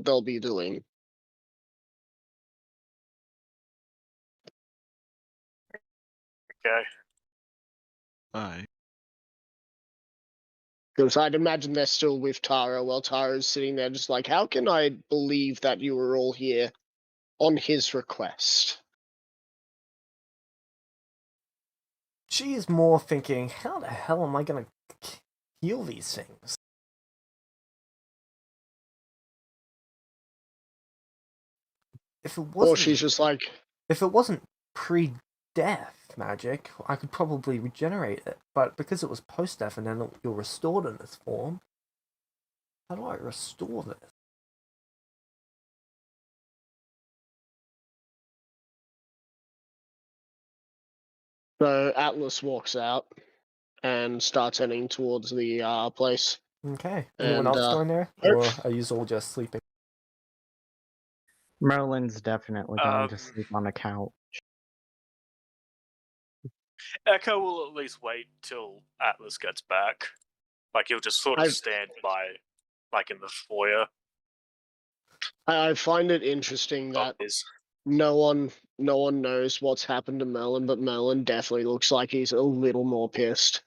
they'll be doing. Okay. Aye. Because I'd imagine they're still with Tara while Tara's sitting there just like, how can I believe that you were all here on his request? She is more thinking, how the hell am I going to heal these things? If it Or wasn't, she's just like, if it wasn't pre-death magic, I could probably regenerate it. But because it was post-death and then you're restored in this form, how do I restore this? so Atlas walks out and starts heading towards the place. Okay. Anyone And, else going there? Or are you all just sleeping? Merlin's definitely going to sleep on a couch. Echo will at least wait till Atlas gets back. Like he'll just sort of stand by, like in the foyer. I find it interesting that no one knows what's happened to Merlin, but Merlin definitely looks like he's a little more pissed.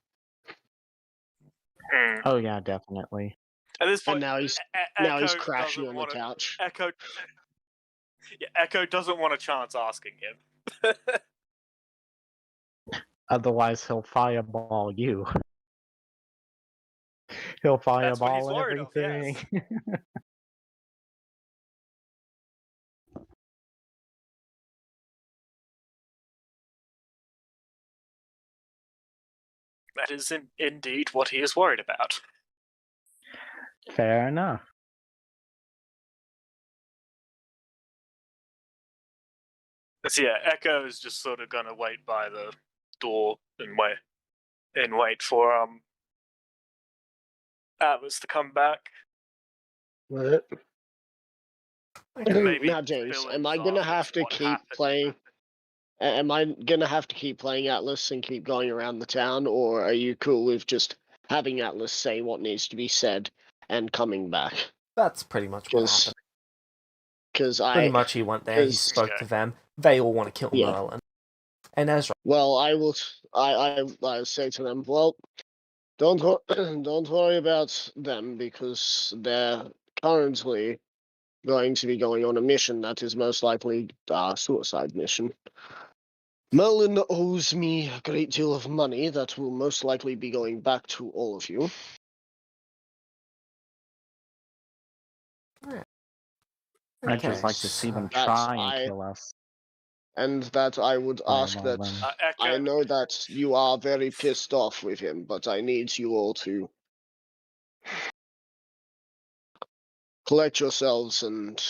Oh yeah, definitely. At this point, And now he's crashing on the couch. Echo doesn't want a chance asking him. Otherwise, he'll fireball you. He'll That's what he's fireball worried of, everything. yes. That is indeed what he is worried about. Fair enough. So yeah, Echo is just sort of gonna wait by the door and wait for Atlas to come back. Right. Maybe Now, James, fill am in I for gonna Atlas have to what keep happened. playing? Am I gonna have to keep playing Atlas and keep going around the town, or are you cool with just having Atlas say what needs to be said and coming back? That's pretty much what happened. Because Pretty much he went there, he spoke Okay. to them. They all want to kill Yeah. Merlin. And Ezra. Well, I will. I say to them, well, don't don't worry about them because they're currently going to be going on a mission that is most likely a suicide mission. Merlin owes me a great deal of money that will most likely be going back to all of you. I'd Okay, just like to see them That's try and kill us. And that I would ask Fireball that them. Echo, I know that you are very pissed off with him, but I need you all to collect yourselves and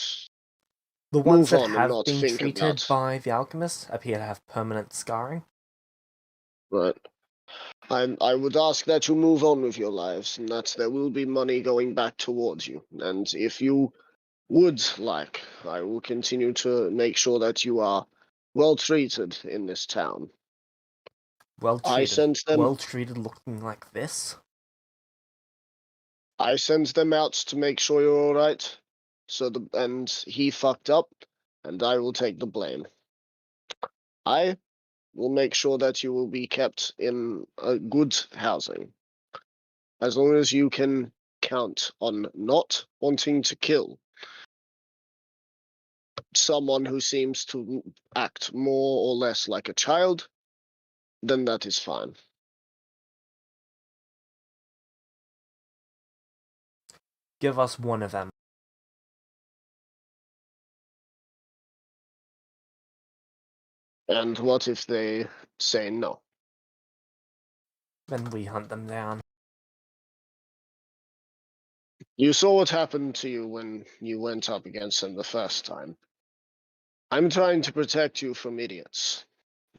the ones move that on and have not been think treated about. by the alchemist appear to have permanent scarring. Right. I would ask that you move on with your lives, and that there will be money going back towards you. And if you would like, I will continue to make sure that you are well treated in this town. Well I treated. sent them. Well treated looking like this. I sent them out to make sure you're all right. And he fucked up, and I will take the blame. I will make sure that you will be kept in a good housing. As long as you can count on not wanting to kill someone who seems to act more or less like a child, then that is fine. Give us one of them. And what if they say no? Then we hunt them down. You saw what happened to you when you went up against them the first time. I'm trying to protect you from idiots.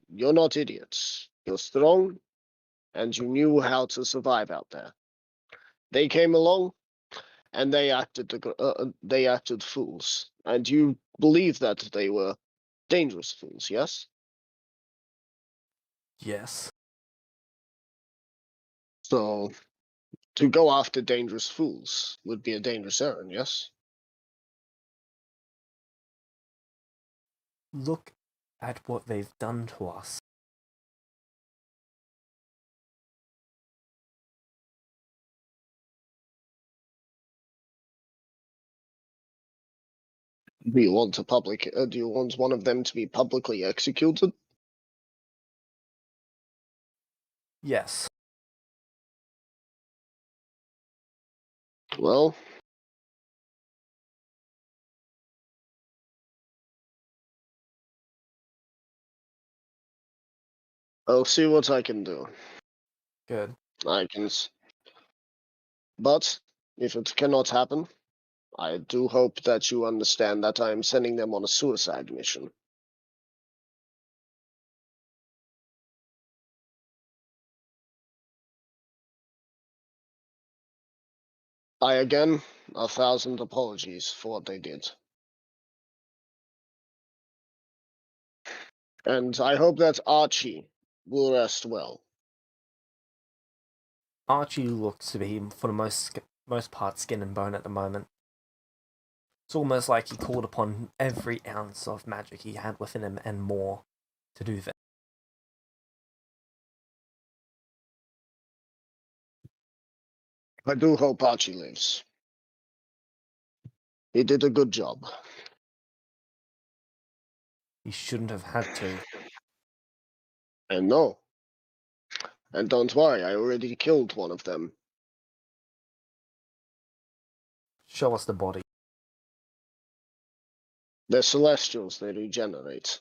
You're not idiots. You're strong, and you knew how to survive out there. They came along, and they acted fools, and you believe that they were dangerous fools, yes? Yes. So, to go after dangerous fools would be a dangerous errand, yes? Look at what they've done to us. Do you want do you want one of them to be publicly executed? Yes. Well, I'll see what I can do. Good. But if it cannot happen, I do hope that you understand that I am sending them on a suicide mission. I again, 1,000 apologies for what they did. And I hope that Archie will rest well. Archie looks to be, for the most part, skin and bone at the moment. It's almost like he called upon every ounce of magic he had within him and more to do this. I do hope Archie lives. He did a good job. He shouldn't have had to. And no. And don't worry, I already killed one of them. Show us the body. They're Celestials, they regenerate.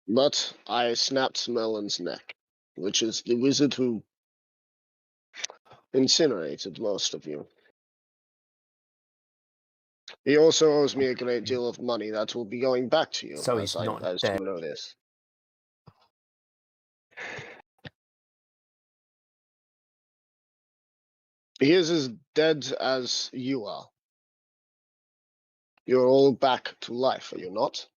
But I snapped Merlin's neck, which is the wizard who incinerated most of you. He also owes me a great deal of money that will be going back to you, So he's not as dead. you know this. He is as dead as you are. You're all back to life, are you not?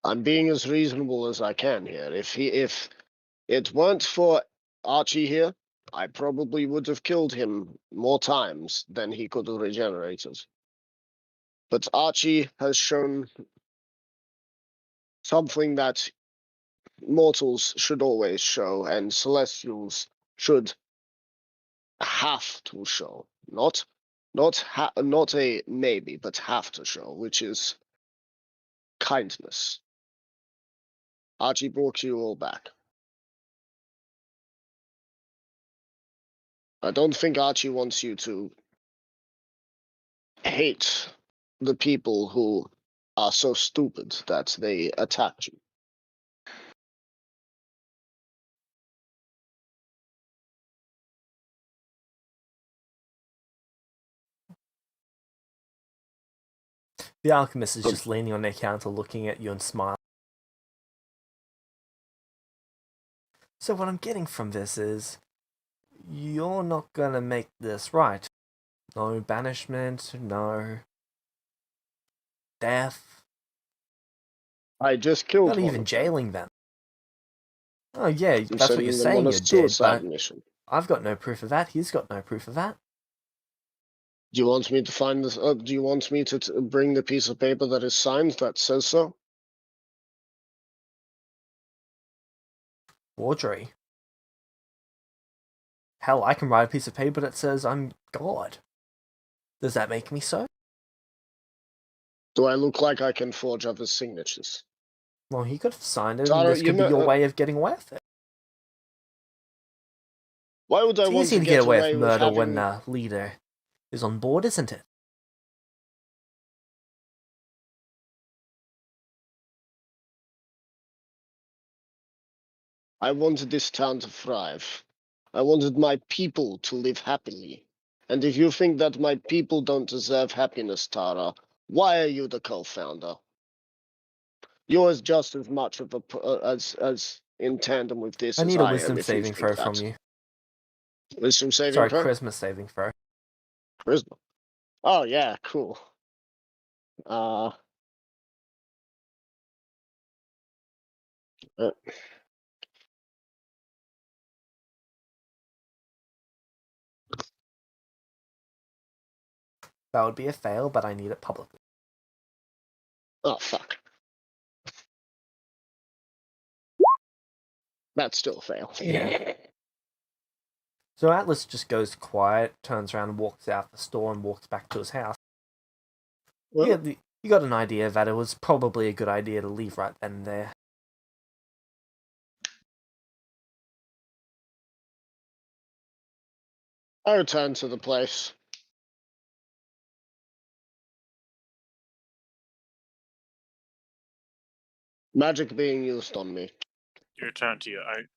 I'm being as reasonable as I can here. If it weren't for Archie here, I probably would have killed him more times than he could have regenerated. But Archie has shown something that mortals should always show, and celestials should have to show. Not a maybe, but have to show, which is kindness. Archie brought you all back. I don't think Archie wants you to hate the people who are so stupid that they attacked you. The alchemist is just leaning on their counter, looking at you and smiling. So what I'm getting from this is, you're not gonna make this right. No banishment, no death, I just killed not one even of them. jailing them. Oh yeah, I'm that's what you're sending them saying on a you did, suicide but mission. I've got no proof of that. He's got no proof of that. Do you want me to find this? Do you want me to bring the piece of paper that is signed that says so? Forgery. Hell, I can write a piece of paper that says I'm God. Does that make me so? Do I look like I can forge others' signatures? Well, he could have signed it, Tara, and this you could be know- your way of getting away with it. Why would I It's want easy to to get away away with with murder having... when the leader is on board, isn't it? I wanted this town to thrive. I wanted my people to live happily. And if you think that my people don't deserve happiness, Tara, why are you the co-founder? You're just as much of as in tandem with this I as need a I am. wisdom If you saving think throw that. from you. Wisdom saving Sorry, throw? charisma saving throw. Charisma. Oh yeah, cool. Uh, That would be a fail, but I need it publicly. oh fuck. That's still a fail. So Atlas just goes quiet, turns around, walks out the store, and walks back to his house. Well, You got an idea that it was probably a good idea to leave right then and there. I return to the place. Magic being used on me. You return to your own.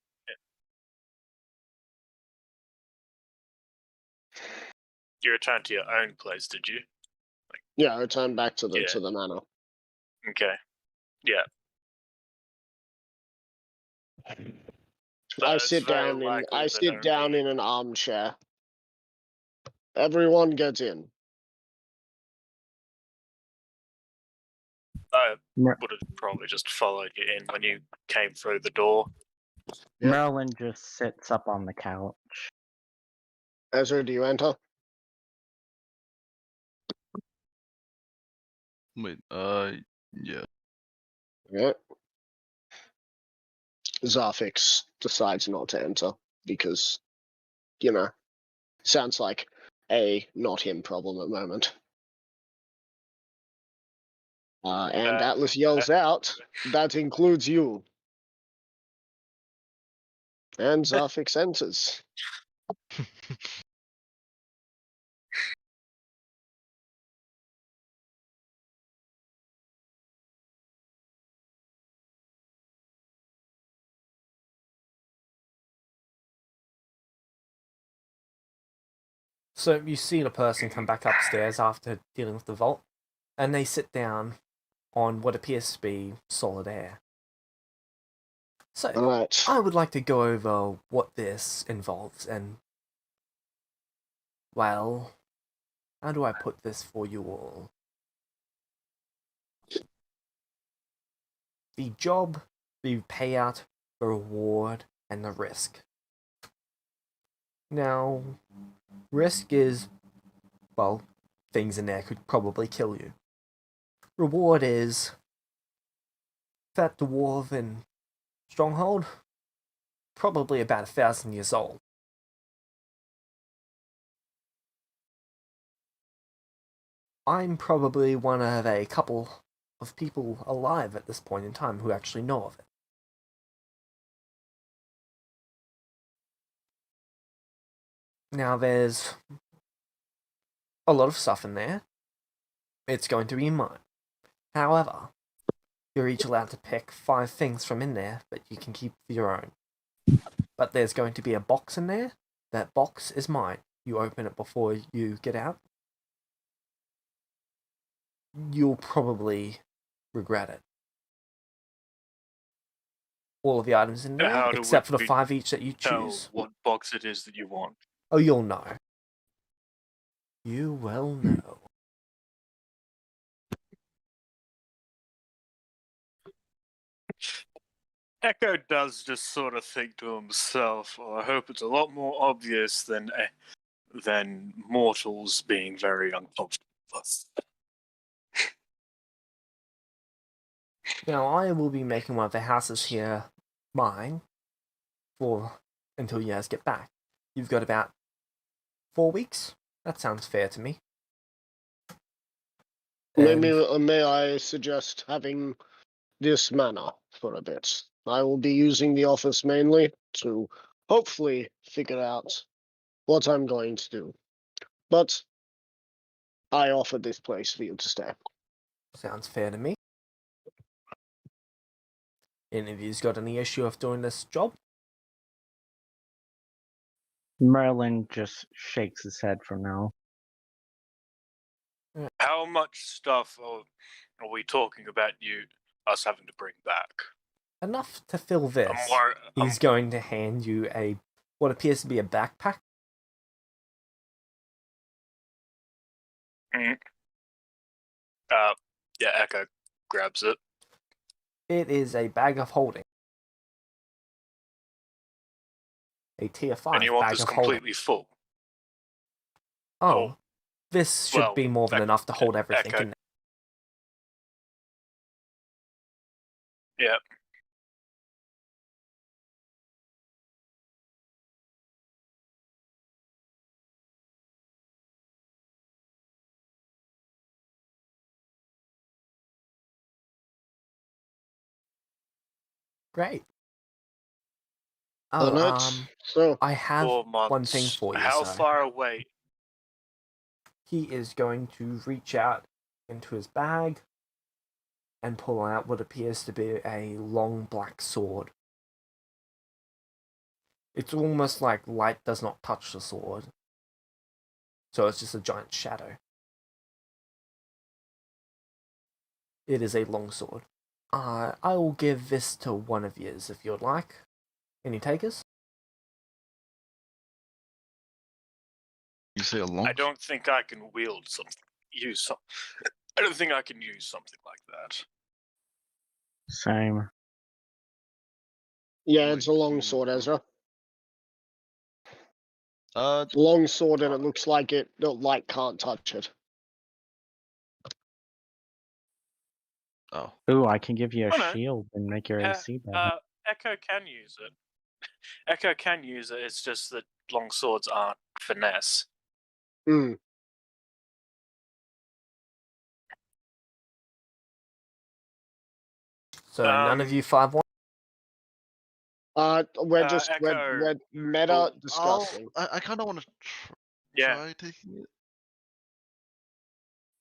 You returned to your own place, did you? Yeah, I return back to Yeah. the manor. Okay. Yeah. I it's sit very down likely that in an armchair. Everyone get in. I Mer- would have probably just followed you in when you came through the door. Yep. Merlin just sits up on the couch. Ezra, do you enter? Wait, yeah. Yeah. Zarfix decides not to enter because, sounds like a not him problem at the moment. And Atlas yells out, that includes you. And Zafix enters. So you see the person come back upstairs after dealing with the vault, and they sit down on what appears to be solid air. So, Alright. I would like to go over what this involves and, well, how do I put this for you all? The job, the payout, the reward, and the risk. Now, risk is, well, things in there could probably kill you. Reward is that dwarven stronghold, probably about 1,000 years old. I'm probably one of a couple of people alive at this point in time who actually know of it. Now there's a lot of stuff in there. It's going to be mine. However, you're each allowed to pick 5 things from in there, but you can keep your own. But there's going to be a box in there. That box is mine. You open it before you get out. You'll probably regret it. All of the items in there, How do except for the we 5 each that you Tell choose. what box it is that you want. Oh, you'll know. You will know. Echo does just sort of think to himself, "Oh, I hope it's a lot more obvious than mortals being very uncomfortable with us." Now, I will be making one of the houses here mine for until you guys get back. You've got about 4 weeks. That sounds fair to me. And May I suggest having this manor for a bit? I will be using the office mainly to hopefully figure out what I'm going to do. But I offered this place for you to stay. sounds fair to me. Any of you's got any issue of doing this job? Merlin just shakes his head for now. How much stuff are we talking about us having to bring back? Enough to fill this. He's going to hand you what appears to be a backpack. Yeah, Echo grabs it. It is a bag of holding. A tier 5 And you want bag this of holding. completely full? Oh, this should be more than enough to hold everything Echo. in there. Yeah. Great. All Oh, right. So I have 4 months. one thing for you, How sir. far away? He is going to reach out into his bag and pull out what appears to be a long black sword. It's almost like light does not touch the sword, so it's just a giant shadow. It is a long sword. I will give this to one of yous if you'd like. Any takers? You say a long? I don't think I can wield something. I don't think I can use something like that. Same. yeah, it's a long sword, Ezra. Uh, Long sword, and it looks like the light can't touch it. oh. Ooh, I can give you a Oh, no. shield and make your AC better. Echo can use it. Echo can use it. It's just that long swords aren't finesse. Hmm. So none of you 5-1? We're just we're Echo. meta discussing. I kind of want to Yeah. try taking it.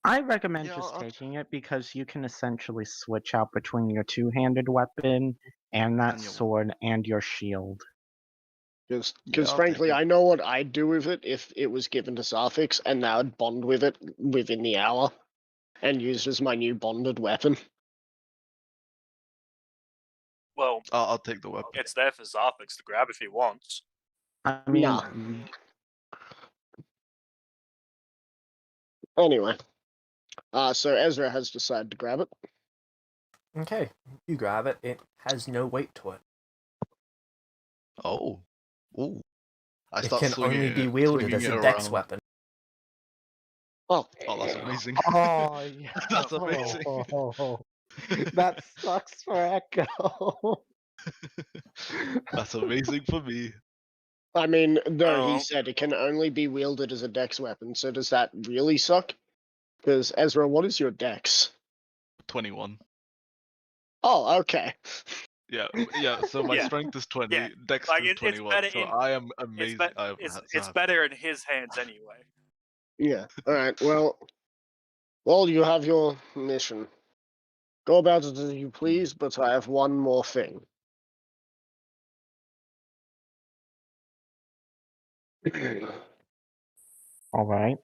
I recommend Yeah, just I'll taking it because you can essentially switch out between your two-handed weapon and that And your sword and your shield. Because Yeah, I'll frankly, take it. I know what I'd do with it if it was given to Zarfix, and now I'd bond with it within the hour, and use it as my new bonded weapon. Well, I'll take the weapon. it's there for Zarfix to grab if he wants. I mean, Nah. Anyway, so Ezra has decided to grab it. Okay, you grab it. It has no weight to it. Oh. Ooh. I It start can swinging only be it, wielded swinging as it a dex around. weapon. Oh, Oh, that's amazing. oh, yeah. That's amazing. That sucks for Echo. That's amazing for me. I mean, no, he Oh. said it can only be wielded as a dex weapon, so does that really suck? Because, Ezra, what is your dex? 21. Oh, okay. Yeah. So my Yeah. strength is 20, Yeah. dex Like, is it's 21. better So in- I am amazing. It's better in his hands anyway. Yeah, alright, well, you have your mission. Go about it as you please, but I have one more thing. All right.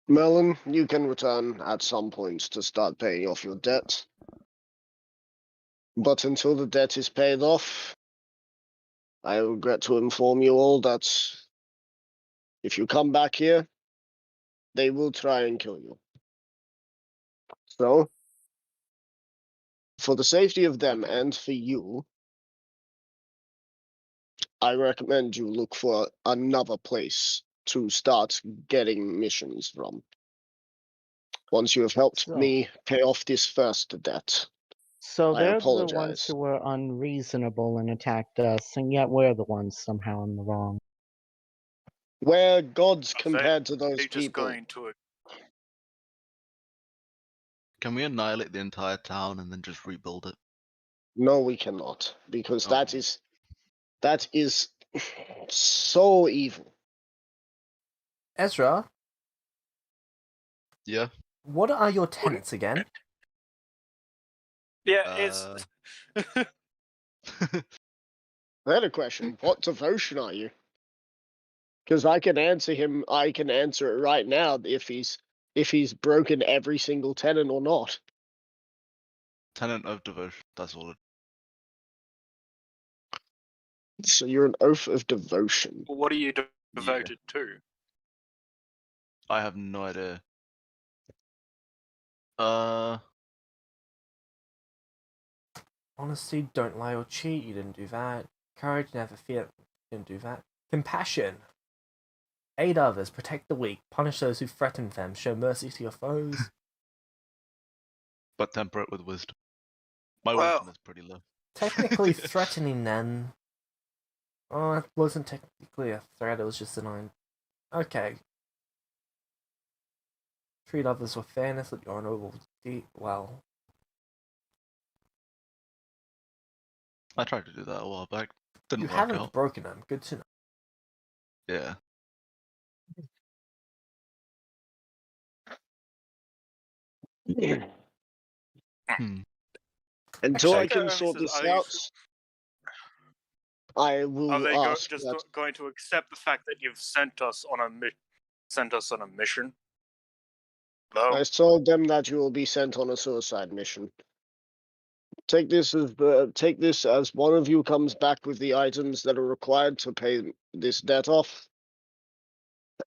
Merlin, you can return at some point to start paying off your debt. But until the debt is paid off, I regret to inform you all that if you come back here, they will try and kill you. So, for the safety of them Okay. and for you, I recommend you look for another place to start getting missions from. Once you have helped So- me pay off this first debt. So I they're the ones apologize. who were unreasonable and attacked us, and yet we're the ones somehow in the wrong. We're gods Are they- compared to those They're just people. going to. Can we annihilate the entire town and then just rebuild it? No, we cannot, because Oh. that is so evil. Ezra, Yeah. what are your tenets again? Yeah, it's. I had a question. What devotion are you? Because I can answer him. I can answer it right now if he's broken every single tenet or not. Tenant of devotion. That's all. So you're an oath of devotion. What are you devoted to? I have no idea. Honesty, don't lie or cheat. You didn't do that. Courage, never fear. You didn't do that. Compassion. Aid others, protect the weak, punish those who threaten them, show mercy to your foes. But temper it with wisdom. My Well- wisdom is pretty low. Technically threatening them. Oh, it wasn't technically a threat, it was just an Okay. Treat others with fairness, let your honorable deed. Well, I tried to do that a while back. Didn't you work haven't out. broken them. Good to know. Yeah. Hmm. Until I Actually, can the sort officers, this are you- out, I will Are they ask just that. going to accept the fact that you've sent us on a mission? No. I told them that you will be sent on a suicide mission. Take this as one of you comes back with the items that are required to pay this debt off.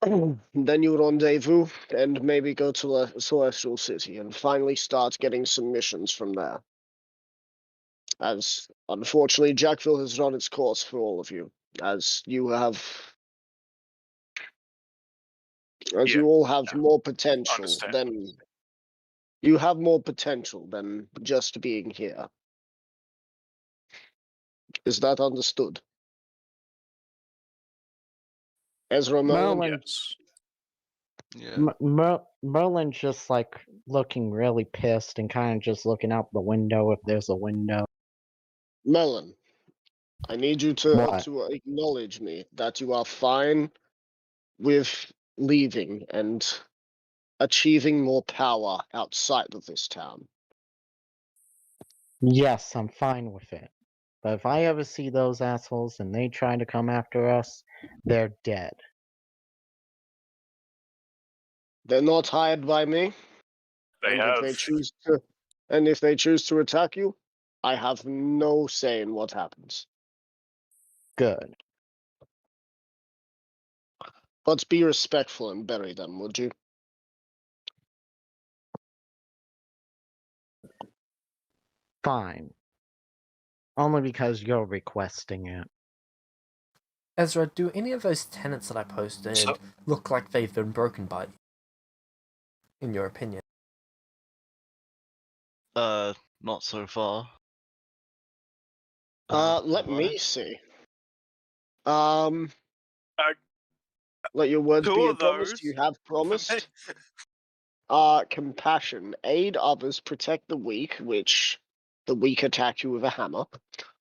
Then you rendezvous and maybe go to a Celestial City and finally start getting some missions from there. As unfortunately Jackville has run its course for all of you, as you have, as you all have more potential Understand. than you have more potential than just being here. Is that understood? Ezra Merlin? Merlin, Yes. Yeah. Merlin's just like looking really pissed and kind of just looking out the window if there's a window. Melon, I need you to What? acknowledge me that you are fine with leaving and achieving more power outside of this town. Yes, I'm fine with it. But if I ever see those assholes and they try to come after us, they're dead. They're not hired by me. They and have. if they choose to attack you, I have no say in what happens. Good. But be respectful and bury them, would you? Fine. Only because you're requesting it. Ezra, do any of those tenants that I posted So- look like they've been broken by you? In your opinion? Not so far. Let if I'm me honest. see. Uh, Let your words Two be of a promise. those. You have promised. Compassion. Aid others, protect the weak, which the weak attack you with a hammer.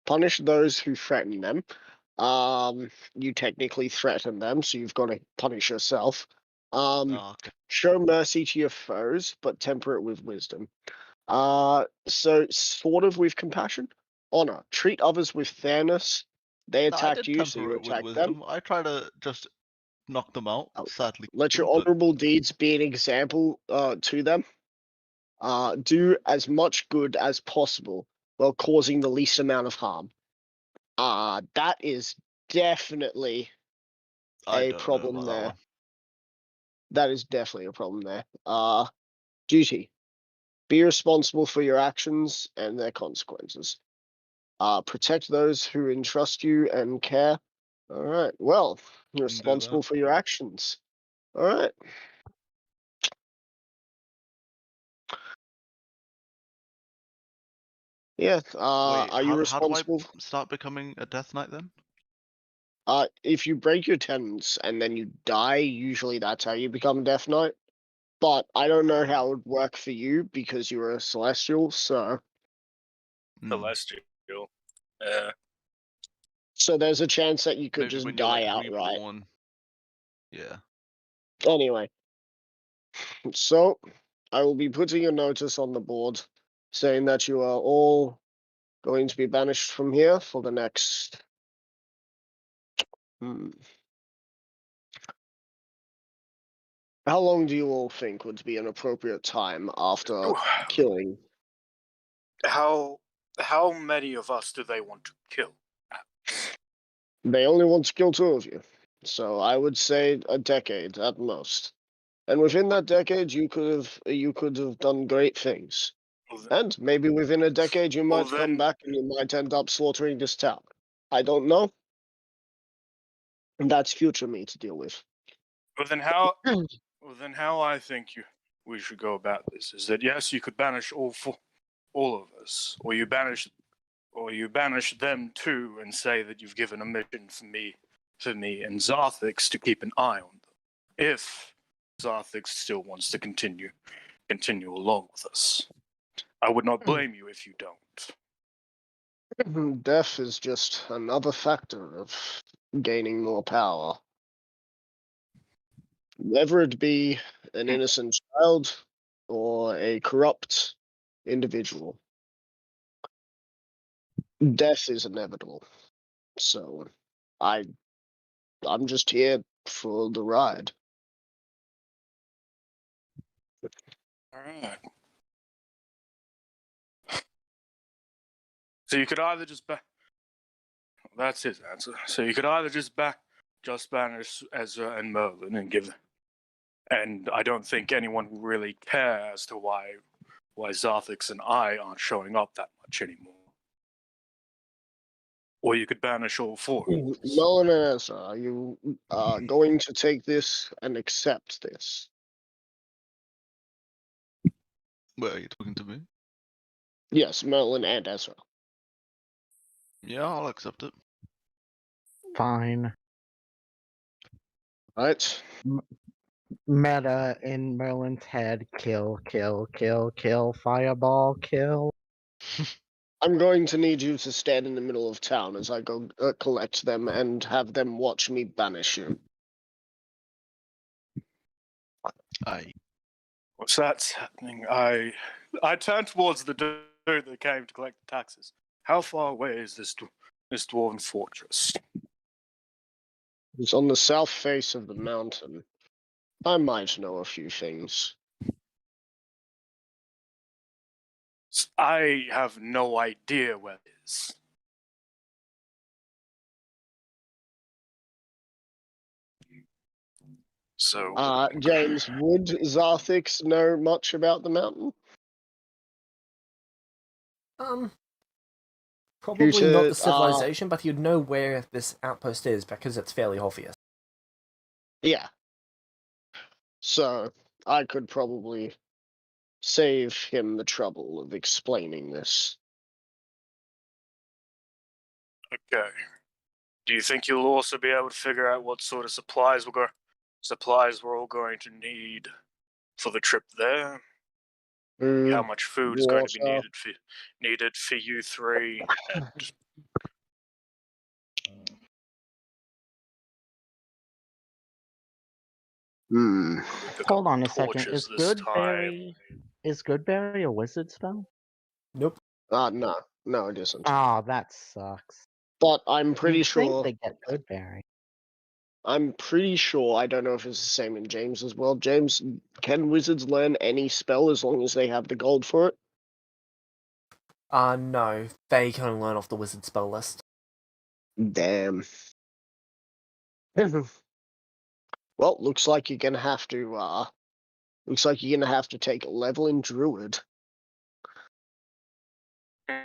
Punish those who threaten them. You technically threaten them, so you've got to punish yourself. Oh, okay. Show mercy to your foes, but temper it with wisdom. So sort of with compassion. Honor. Treat others with fairness. They No, I attacked did you, so temper you it with attack them. wisdom. I try to just knock them out. Oh, Sadly, Let your but honorable deeds be an example to them. Do as much good as possible while causing the least amount of harm. That is definitely I a don't know problem about that there. one. That is definitely a problem there. Duty. Be responsible for your actions and their consequences. Protect those who entrust you and care. All right. Well, you're Can do responsible that. for your actions. All right. Yeah. Wait, Are you how do I responsible? start becoming a Death Knight then? If you break your tenets and then you die, usually that's how you become Death Knight. But I don't know how it would work for you because you're a Celestial, so Celestia. so there's a chance that you could Maybe just when you're like die outright. reborn. Yeah. Anyway, so I will be putting a notice on the board saying that you are all going to be banished from here for the next. How long do you all think would be an appropriate time after killing? How many of us do they want to kill? They only want to kill 2 of you, so I would say a decade at most. And within that decade, you could have done great things. And maybe within a decade, you Well, might come then- back and you might end up slaughtering this town. I don't know. And that's future me to deal with. Well, then how? Well, then how I think we should go about this is that yes, you could banish all of us, or you banish them too, and say that you've given a mission for me and Zarthix to keep an eye on them. If Zarthix still wants to continue along with us, I would not blame you if you don't. Death is just another factor of gaining more power. Whether it be an innocent child or a corrupt individual, death is inevitable. So I'm just here for the ride. All right. So you could either just that's his answer. So you could either just banish Ezra and Merlin and give. And I don't think anyone will really care as to why Zarthix and I aren't showing up that much anymore. Or you could banish all 4 of us. Nolan and Ezra, are you going to take this and accept this? Wait, are you talking to me? Yes, Merlin and Ezra. Yeah, I'll accept it. Fine. Right? Meta in Merlin's head. Kill, kill, kill, kill. Fireball, kill. I'm going to need you to stand in the middle of town as I go collect them and have them watch me banish you. Aye. What's that's happening? I turn towards the dude that came to collect the taxes. How far away is this dwarven fortress? It's on the south face of the mountain. I might know a few things. I have no idea where it is. So, James, would Zarthix know much about the mountain? Probably not to, the civilization, but you'd know where this outpost is because it's fairly obvious. Yeah. So, I could probably save him the trouble of explaining this. okay. Do you think you'll also be able to figure out what sort of supplies we're all going to need for the trip there? How much food is going to be water. needed for you three? And pick Hold up on a second. torches this time. Is Goodberry a wizard spell? Nope. No, it isn't. Oh, that sucks. But I'm pretty You'd think sure. they get Goodberry. I'm pretty sure. I don't know if it's the same in James as well. James, can wizards learn any spell as long as they have the gold for it? No. They can only learn off the wizard spell list. Damn. Well, looks like you're gonna have to. Looks like you're gonna have to take a level in druid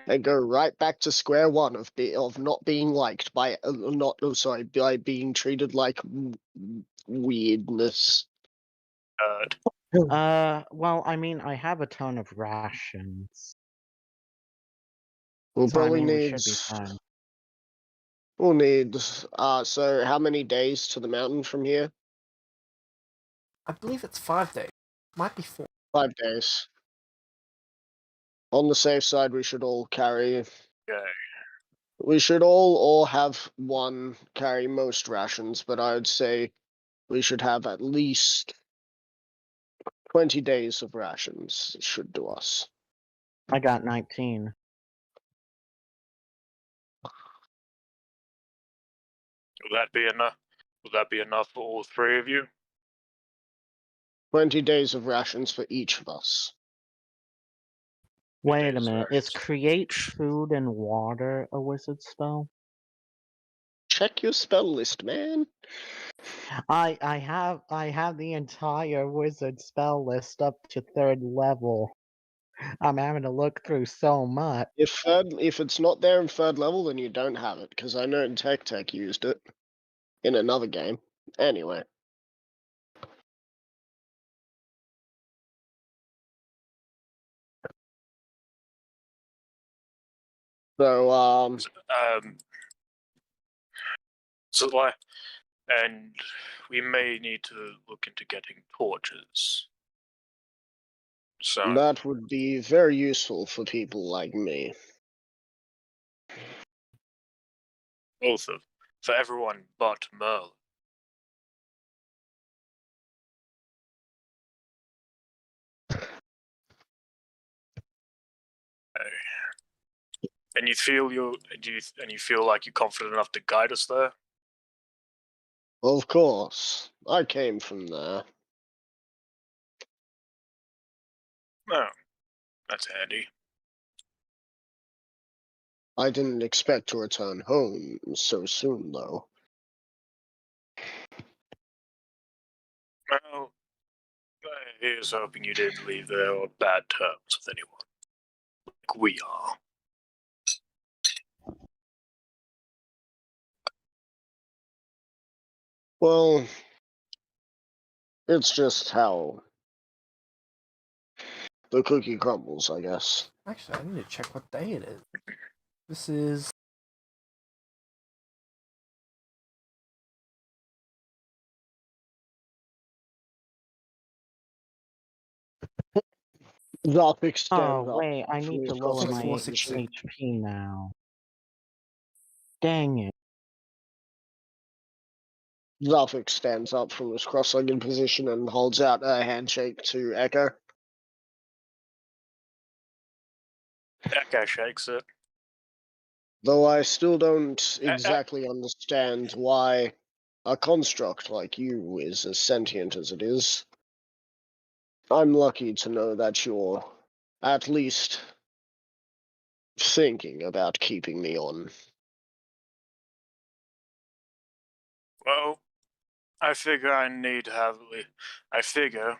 and go right back to square one of not being liked by by being treated like weirdness. Well, I mean, I have a ton of rations. We'll So, I probably mean, we need. should be fine. We'll need. So how many days to the mountain from here? I believe it's 5 days. Might be 4. 5 days. On the safe side, we should all carry. Okay. We should all have one carry most rations, but I would say we should have at least 20 days of rations. It should do us. I got 19. Will that be enough? Will that be enough for all three of you? 20 days of rations for each of us. Wait a days minute. Is rations. create food and water a wizard spell? Check your spell list, man. I have the entire wizard spell list up to 3rd level. I'm having to look through so much. If it's not there in 3rd level, then you don't have it, because I know Tech used it in another game. Anyway. So, So like, and we may need to look into getting torches. So that would be very useful for people like me. for everyone but Merle. And you feel like you're confident enough to guide us there? Of course. I came from there. Oh, that's handy. I didn't expect to return home so soon, though. Well, here's hoping you didn't leave there on bad terms with anyone. Like we are. Well, it's just how the cookie crumbles, I guess. Actually, I need to check what day it is. This is... Zarthik stands Oh, up wait, I from need to his lower cross-legged my 6460. position. HP now. Dang it. Zarthik stands up from his cross-legged position and holds out a handshake to Echo. Echo shakes it. Though I still don't Eh, exactly understand why a construct like you is as sentient as it is. I'm lucky to know that you're at least thinking about keeping me on. Well, I figure I need to have. I figure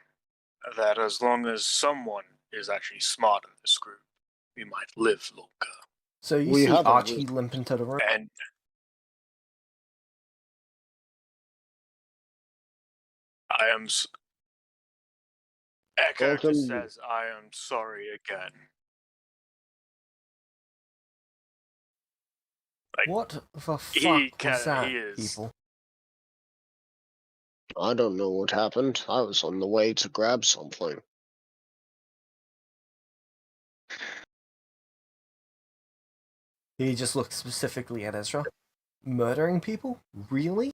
that as long as someone is actually smart in this group, we might live longer. So you We see have a Archie wizard. limp into the room. And I am. Echo Welcome. just says, "I am sorry again." Like, What the he fuck was that, is. people? I don't know what happened. I was on the way to grab something. He just looked specifically at Ezra. Murdering people? Really?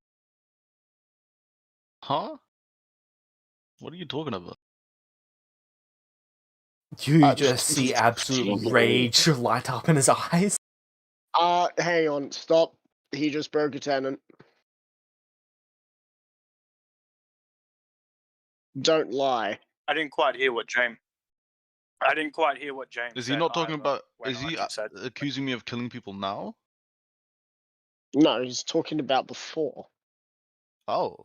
Huh? What are you talking about? You just see absolute rage light up in his eyes. Hang on, stop. He just broke a tenant. Don't lie. I didn't quite hear what James. I didn't quite hear what James Is said. he not talking either, about? when Is he Archie said, accusing me of killing people now? No, he's talking about before. Oh,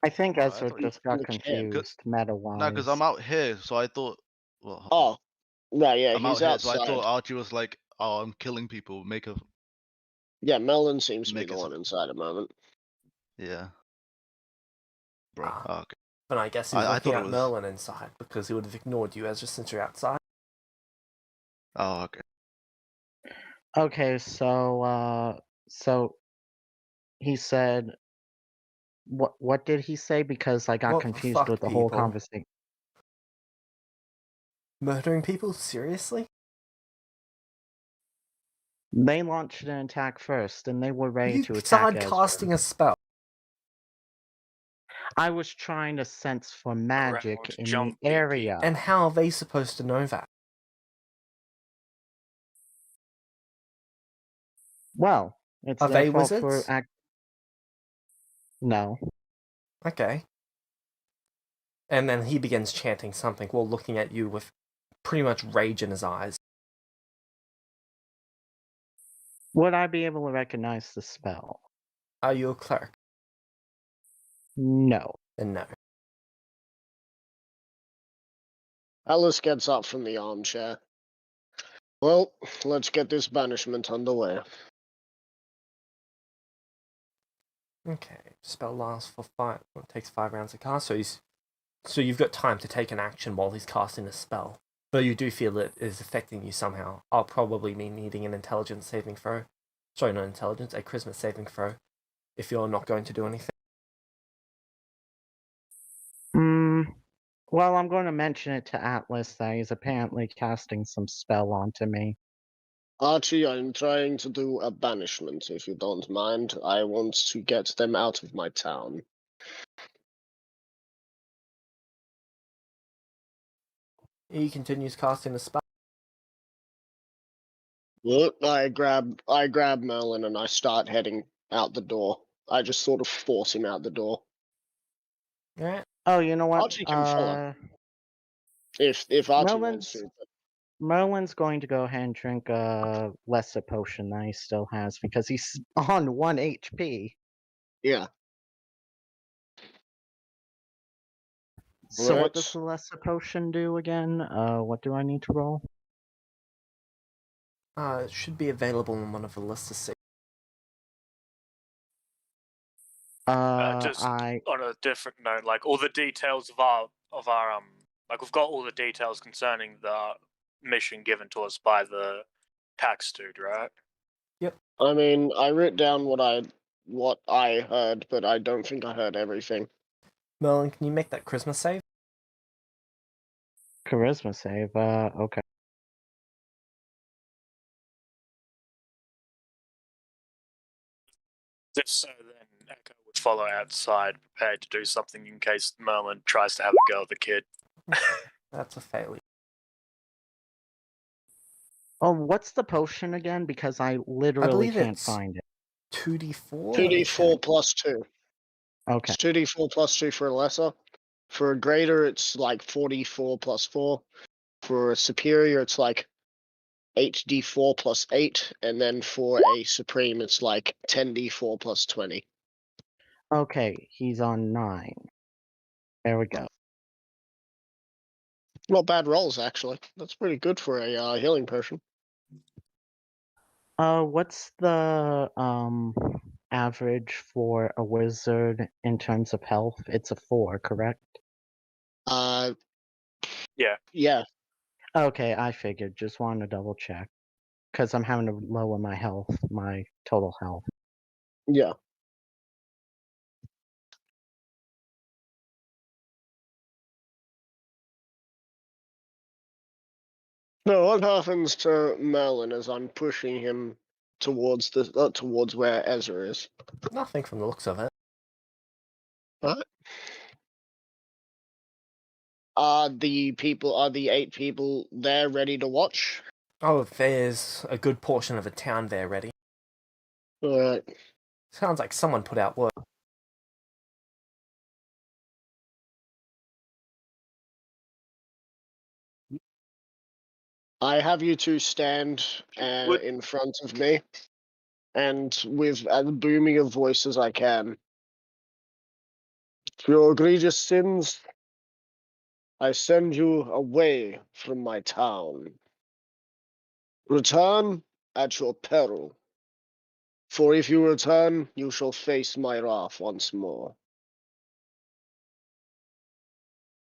I think I Ezra thought just in got the camp. confused meta-wise. no, because I'm out here, so I thought. Well, Oh, no, yeah, I'm out he's here, so I outside. thought Archie was like, "Oh, I'm killing people. Make a Yeah, Melon seems to be make the it one inside at the moment. yeah." Bro, Ah. oh, okay. But I guess he was I looking thought it at was. Merlin inside because he would have ignored you Ezra since you're outside. Oh, okay. Okay, so he said, what did he say? Because I got What the confused fuck, with the whole people? conversation. Murdering people? Seriously? They launched an attack first, and they were ready You to attack started Ezra. casting a spell. I was trying to sense for magic Ground in the jump BP. area. And how are they supposed to know that? Well, it's Are their they fault wizards? for No. Okay. And then he begins chanting something while looking at you with pretty much rage in his eyes. Would I be able to recognize the spell? Are you a cleric? No. Then no. Alice gets up from the armchair. Well, let's get this banishment underway. Okay. Spell lasts for 5. Well, it takes 5 rounds to cast, so you've got time to take an action while he's casting a spell. Though you do feel it is affecting you somehow. I'll probably be needing an intelligence saving throw. Sorry, not intelligence, a charisma saving throw. If you're not going to do anything. Well, I'm going to mention it to Atlas that he's apparently casting some spell onto me. Archie, I'm trying to do a banishment, if you don't mind. I want to get them out of my town. He continues casting a spell. Look, I grab Merlin and I start heading out the door. I just sort of force him out the door. Alright. Oh, you know what? Archie can follow. If Archie wants to. But Merlin's going to go ahead and drink a lesser potion that he still has because he's on 1 HP. yeah. So what Right. does the lesser potion do again? What do I need to roll? It should be available in one of the lists to see. Just on a different note, like all the details of our like we've got all the details concerning the mission given to us by the tax dude, right? I mean, I wrote down what I heard, but I don't think I heard everything. Merlin, can you make that charisma save? Charisma save. Okay. If so, then Echo would follow outside, prepared to do something in case Merlin tries to have a go at the kid. That's a failure. Oh, what's the potion again? Because I literally believe can't it's find it. 2d4? 2d4 plus 2. Okay. It's 2d4 plus 2 for a lesser. For a greater, it's like 44 plus 4. For a superior, it's like 8d4 plus 8. And then for a supreme, it's like 10d4 plus 20. Okay, he's on 9. There we go. Not bad rolls, actually. That's pretty good for a healing potion. What's the average for a wizard in terms of health? It's a 4, correct? Yeah. Yeah. Okay, I figured. Just wanted to double check. Because I'm having to lower my health, my total health. Yeah. So what happens to Merlin as I'm pushing him towards towards where Ezra is? Nothing from the looks of it. What? Are the 8 people there ready to watch? Oh, there's a good portion of a town there ready. Alright. Sounds like someone put out work. I have you two stand in front of me, and with as booming a voice as I can. For your egregious sins, I send you away from my town. Return at your peril, for if you return, you shall face my wrath once more.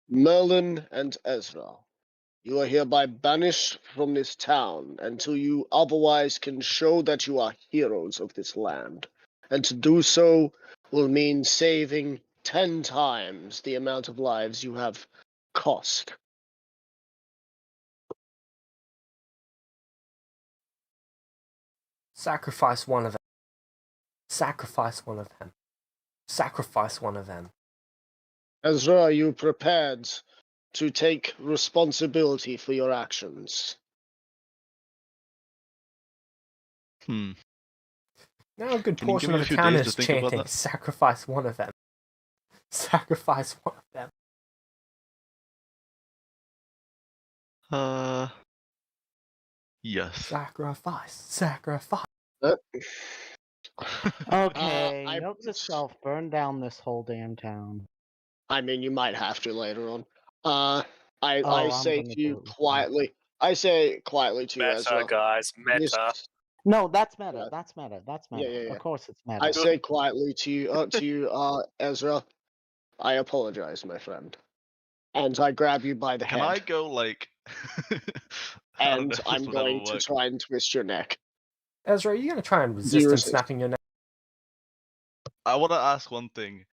Merlin and Ezra, you are hereby banished from this town until you otherwise can show that you are heroes of this land. And to do so will mean saving 10 times the amount of lives you have cost. Sacrifice one of them. Sacrifice one of them. Sacrifice one of them. Ezra, are you prepared to take responsibility for your actions? Hmm. Now a good Can you give portion me of a a few town days to is think about chanting, that? sacrifice one of them. Sacrifice one of them. Yes. Sacrifice. Sacrifice. Okay, I- note to self, burn down this whole damn town. I mean, you might have to later on. I I'm say gonna to you do it. quietly. I say quietly to you, Meta, Ezra. guys. This, Meta. No, that's meta. Yeah. That's meta. That's meta. Yeah. Of course it's meta. I say quietly to you, Ezra. I apologize, my friend. And I grab you by the Can head, I go like? I don't and know if I'm this would ever going to work. try and twist your neck. Ezra, are you going to try and Do resist you him resist? snapping your neck? I want to ask one thing.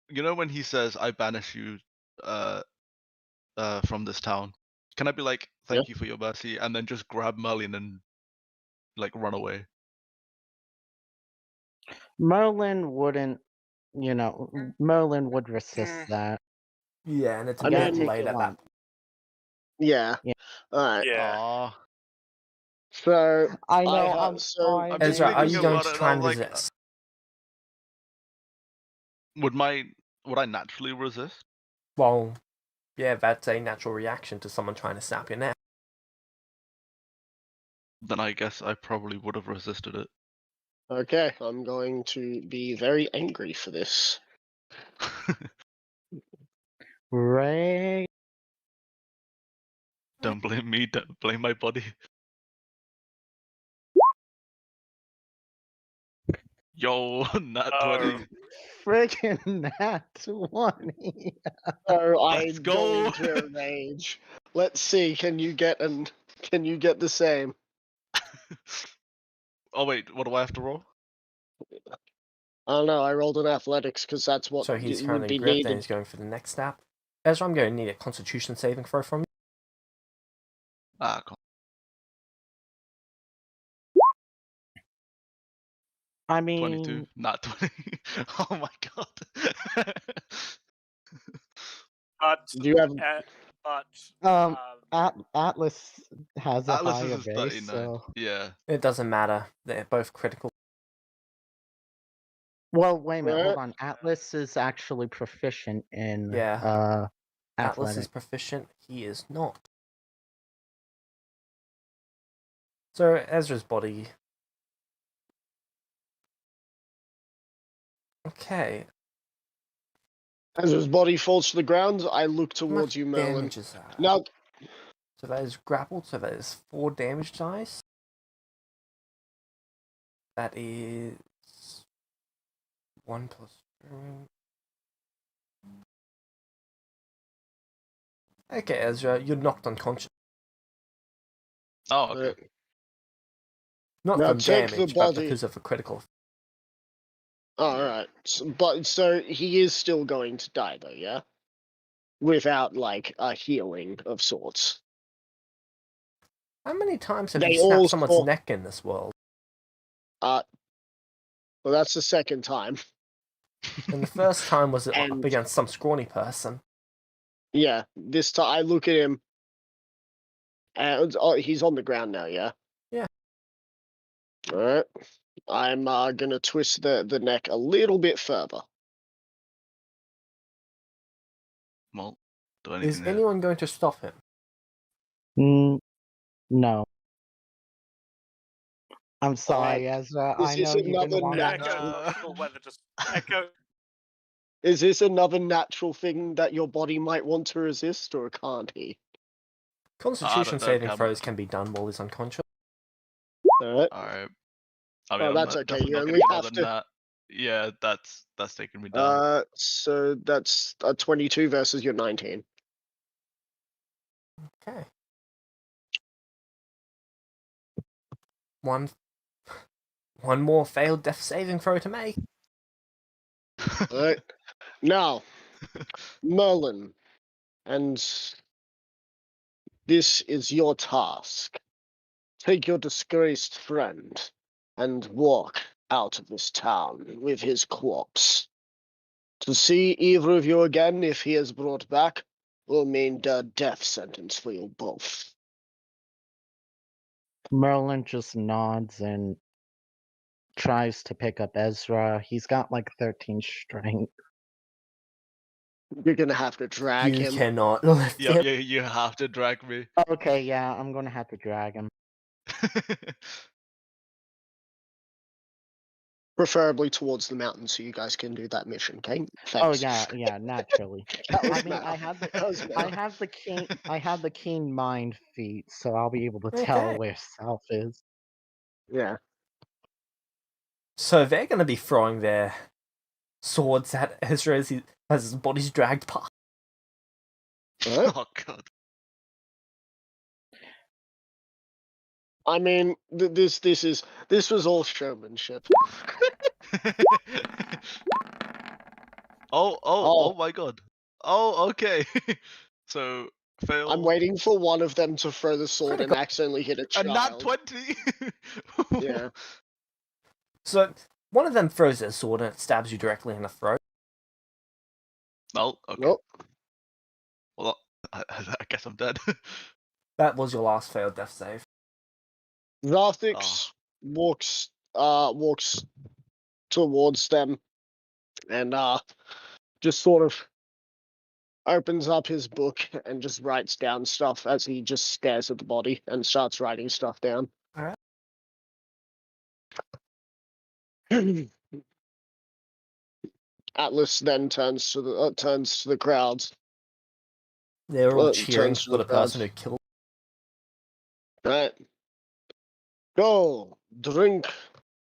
You know when he says, "I banish you, from this town." Can I be like, "Thank you for your mercy," and then just grab Merlin and like run away? Merlin wouldn't, Merlin would resist that. Yeah, and it's a I bit mean- late at that point. Yeah. Yeah. Alright. Yeah. Aw. So I know, have- I'm so- sorry. I'm just Ezra, are thinking you going about to it, try and and I was like, resist? Would I naturally resist? Well, yeah, that's a natural reaction to someone trying to snap your neck. Then I guess I probably would have resisted it. Okay, I'm going to be very angry for this. Right? Don't blame me. Don't blame my body. Yo, nat 20. Freaking nat 20. So Let's I'm go. going to rage. Let's see, can you get the same? Oh wait, what do I have to roll? I don't know, I rolled an athletics because that's what So he's would currently be gripped and needed. he's going for the next snap. Ezra, I'm going to need a constitution saving throw from you. Ah, come I on. 22, mean, not 20. Oh my god. But Do you have but Atlas has a Atlas higher is base, 39. so. Yeah. It doesn't matter. They're both critical. Well, wait a minute, hold Alright. on. Atlas is actually proficient in Yeah. Atlas is athletic. proficient. He is not. So Ezra's body. Okay. as his body falls to the ground, I look How towards much you, Merlin. damage is that? Now, So that is grappled. So that is 4 damage dice. That is 1 plus. Okay, Ezra, you're knocked unconscious. Oh, okay. Not Now from take the damage, but body. because of a critical. Alright. So he is still going to die though, yeah? Without like a healing of sorts. How many times have They you snapped all someone's saw- neck in this world? Well, that's the second time. And the first time was it up And- against some scrawny person. Yeah, this time I look at him, and he's on the ground now. Yeah. Yeah. All right. I'm gonna twist the neck a little bit further. Well, do Is anything there. anyone going to stop him? No. I'm sorry, Alright. Ezra. Is I this know you another didn't want yeah, to. Echo, not sure whether just Echo. Is this another natural thing that your body might want to resist, or can't he? Constitution that saving can- throws can be done while he's unconscious. All right. Alright. I mean, Oh, I'm that's not, okay. definitely You not only gonna get have more than to. that. Yeah, that's taking me down. So that's a 22 versus your 19. Okay. One more failed death saving throw to make. All right. Now, Merlin, and this is your task. Take your disgraced friend and walk out of this town with his corpse. To see either of you again, if he is brought back, will mean the death sentence for you both. Merlin just nods and tries to pick up Ezra. He's got like 13 strength. You're gonna have to drag You him. cannot lift Yeah, him. you have to drag me. Okay, yeah, I'm gonna have to drag him. Preferably towards the mountain so you guys can do that mission, okay? Oh Thanks. yeah, naturally. That was I mean, math. That was I math. have the keen mind feat, so I'll be able to tell Okay. where South is. Yeah. So they're going to be throwing their swords at Ezra as his body's dragged past. Alright. Oh god. I mean, this was all showmanship. Oh my god. Oh, okay. So fail. I'm waiting for one of them to throw the sword and Critical. accidentally hit a And not child. 20. Yeah. So one of them throws their sword and it stabs you directly in the throat. No. Okay. Nope. Well, I guess I'm dead. That was your last failed death save. Zarthix walks towards them and just sort of opens up his book and just writes down stuff as he just stares at the body and starts writing stuff down. Alright. Atlas then turns to the crowds. They're all Turns cheering to for the the person crowd. who killed. Right. Go, drink,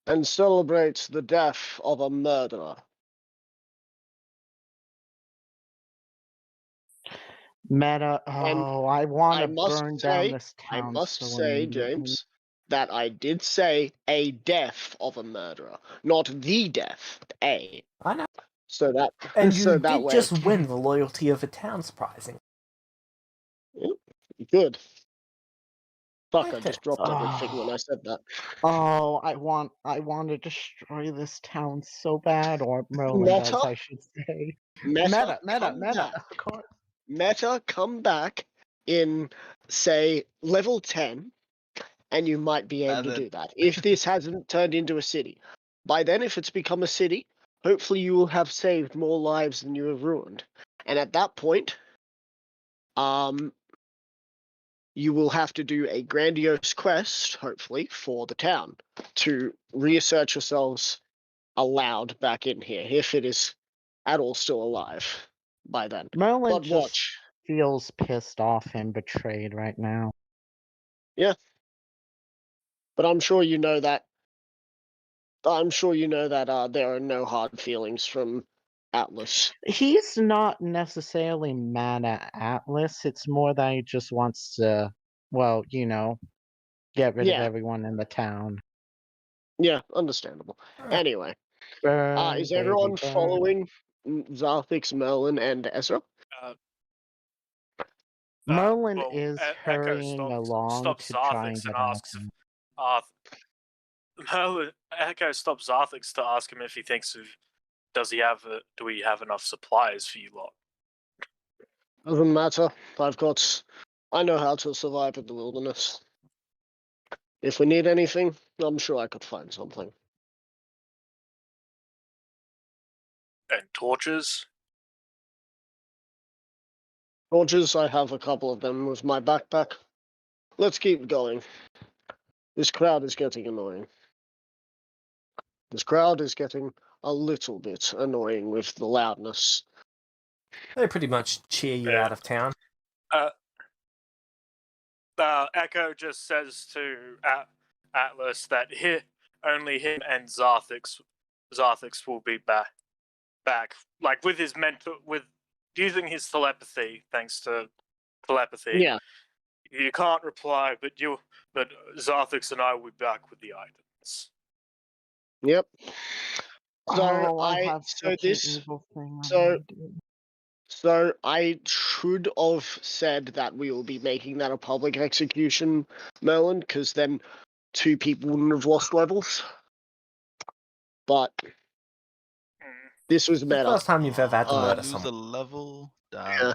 and celebrate the death of a murderer. Meta, And I want I to must burn say- down this I town. must so say, immediately. James, that I did say a death of a murderer, not the death. A. I know. So that And you so that did way. just win the loyalty of the town, surprising. Good. Fuck, I just dropped everything when Oh. I said that. Oh, I want to destroy this town so bad, or Merlin does, Meta? I should say. Meta, Meta, come back. of course. Meta, come back in, say, level 10, and you might be able And to then- do that. If this hasn't turned into a city. By then, if it's become a city, hopefully you will have saved more lives than you have ruined. And at that point, you will have to do a grandiose quest, hopefully, for the town to reassert yourselves allowed back in here, if it is at all still alive by then. Merlin But just watch. feels pissed off and betrayed right now. But I'm sure you know that. There are no hard feelings from Atlas. He's not necessarily mad at Atlas. It's more that he just wants to, well, get rid of Yeah. everyone in the town. Yeah, understandable. Anyway, Burn, is baby, everyone burn. following Zarthix, Merlin, and Ezra? Merlin well, is Echo hurrying along stops to try and Zarthix get and out. asks if Echo stops Zarthix to ask him if he thinks do we have enough supplies for you lot? Doesn't matter. I know how to survive in the wilderness. If we need anything, I'm sure I could find something. And torches? Torches, I have a couple of them with my backpack. Let's keep going. This crowd is getting annoying. This crowd is getting a little bit annoying with the loudness. They pretty much cheer you out of town. Echo just says to Atlas that only him and Zarthix will be back, like with using his telepathy, thanks to telepathy. Yeah. You can't reply, but Zarthix and I will be back with the items. Yep. Oh, I have such an this. evil thing. So I should have said that we will be making that a public execution, Merlin, because then 2 people wouldn't have lost levels. But this was The better. first time you've ever had to I murder lose someone. a level. Damn. Yeah.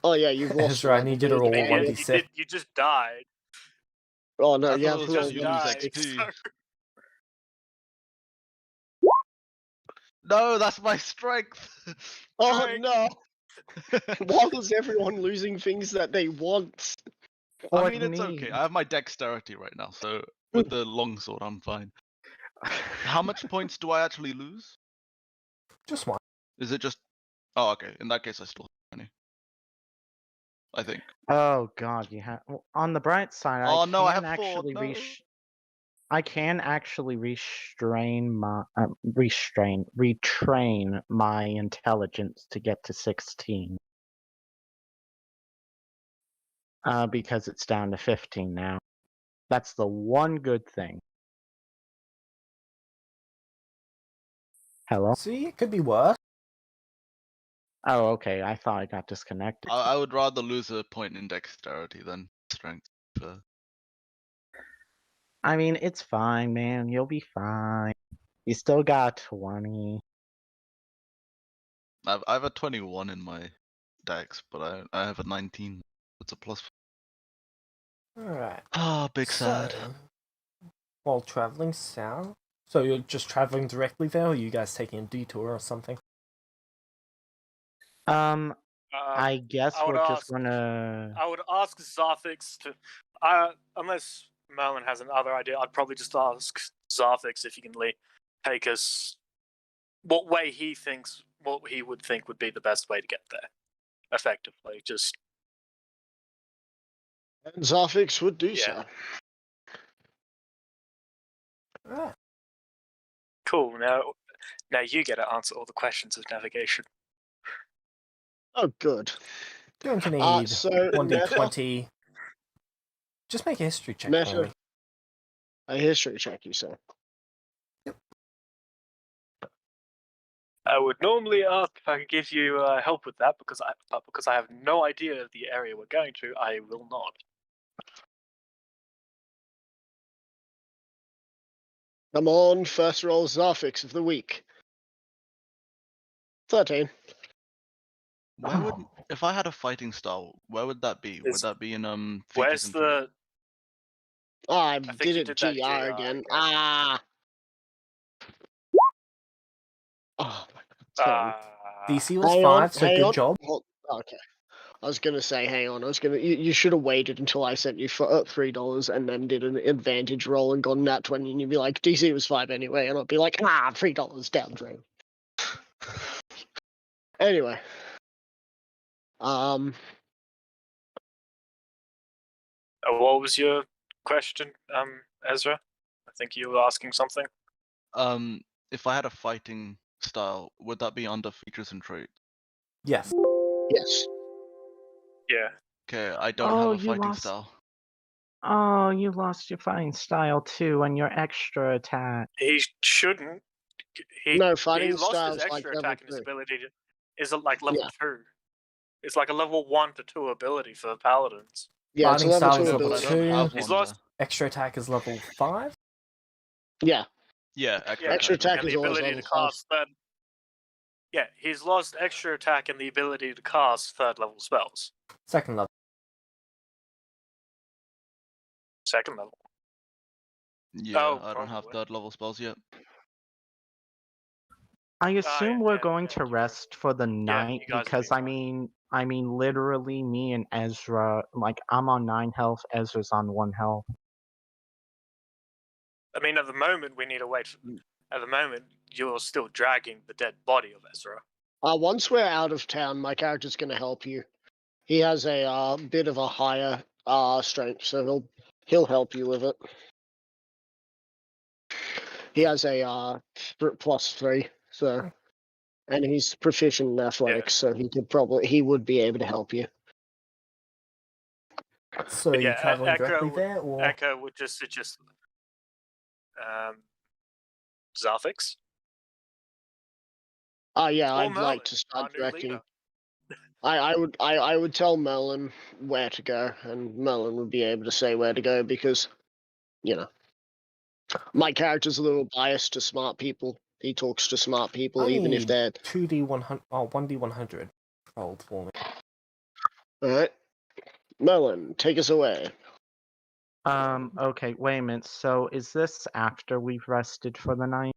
Oh yeah, you've lost. Ezra, I need you to roll Maybe 1d6. you just died. Oh no, I you thought have it to was roll just died, 1d6. so- No, that's my strength. Oh Right. no! Why was everyone losing things that they want? I Or mean, it's okay. need. I have my dexterity right now, so with the longsword, I'm fine. How much points do I actually lose? Just one. Is it just? Oh, okay. In that case, I still have 20. I think. Oh god, you have. Well, on the bright side, Oh I no, I can have 4. actually No. I can actually retrain my intelligence to get to 16. Because it's down to 15 now. That's the one good thing. Hello? See, it could be worse. Oh, okay. I thought I got disconnected. I would rather lose a point in dexterity than strength. I mean, it's fine, man. You'll be fine. You still got 20. I have a 21 in my dex, but I have a 19. It's a plus. Alright. Ah, big sad. So, while traveling south, so you're just traveling directly there, or are you guys taking a detour or something? I guess I would we're just ask- gonna. I would ask Zarthix to, unless Merlin has another idea, I'd probably just ask Zarthix if he can take us what he would think would be the best way to get there, effectively. Just And Zarthix would do Yeah. so. Alright. cool. Now you get to answer all the questions of navigation. Oh, good. Going to need So 1d20. Just make a history check for Meta. me. A history check, you say? I would normally ask if I could give you help with that, because I have no idea of the area we're going to. I will not. Come on, first roll Zarfix of the week. 13. Where would if I had a fighting style? Where would that be? Would Is- that be in features Where's and traits? the? Oh, I think did you it did that GR GR again. again. Ah. Oh my god. 10. DC was Hang 5, so hang good on. job. Okay. I was gonna say, hang on. You should have waited until I sent you for $3 and then did an advantage roll and gone nat 20, and you'd be like, DC was 5 anyway, and I'd be like, $3 down drain. Anyway, What was your question, Ezra? I think you were asking something. If I had a fighting style, would that be under features and traits? Yes. yes. Yeah. Okay, I don't Oh, have a you fighting lost. style. Oh, you lost your fighting style too, and your extra attack. He shouldn't. No, fighting he lost his styles like extra level attack and his 3. ability is like level Yeah. 2. It's like a level 1 to 2 ability for paladins. Yeah, it's a Fighting level style 2 is No, level but I ability. don't 2. have He's one. lost. Extra attack is level 5. Yeah. Yeah, Yeah, Extra attack. attack and is the always ability to level 5. cast third. Yeah, he's lost extra attack and the ability to cast third level spells. Second level. Second level. Yeah, Oh, I don't have probably. third level spells yet. I assume yeah, we're yeah, going yeah, to you guys- rest for the night you guys are because doing I mean, literally, me and Ezra, like, I'm on 9 health, Ezra's on 1 health. I mean, at the moment, we need to wait. At the moment, you're still dragging the dead body of Ezra. Once we're out of town, my character's going to help you. He has a bit of a higher strength, so he'll help you with it. He has a +3, so, and he's proficient in athletics, so he would be able to help you. So But you're yeah, traveling Echo directly would, there, or Echo would just suggest Zarfix. Yeah, Or I'd Merlin, like to our start new directing. leader. I would tell Merlin where to go, and Merlin would be able to say where to go because, my character's a little biased to smart people. He talks to smart people, I even if need they're 2d100 or 1d100 rolled for me. all right. Merlin, take us away. Okay, wait a minute. So is this after we've rested for the night?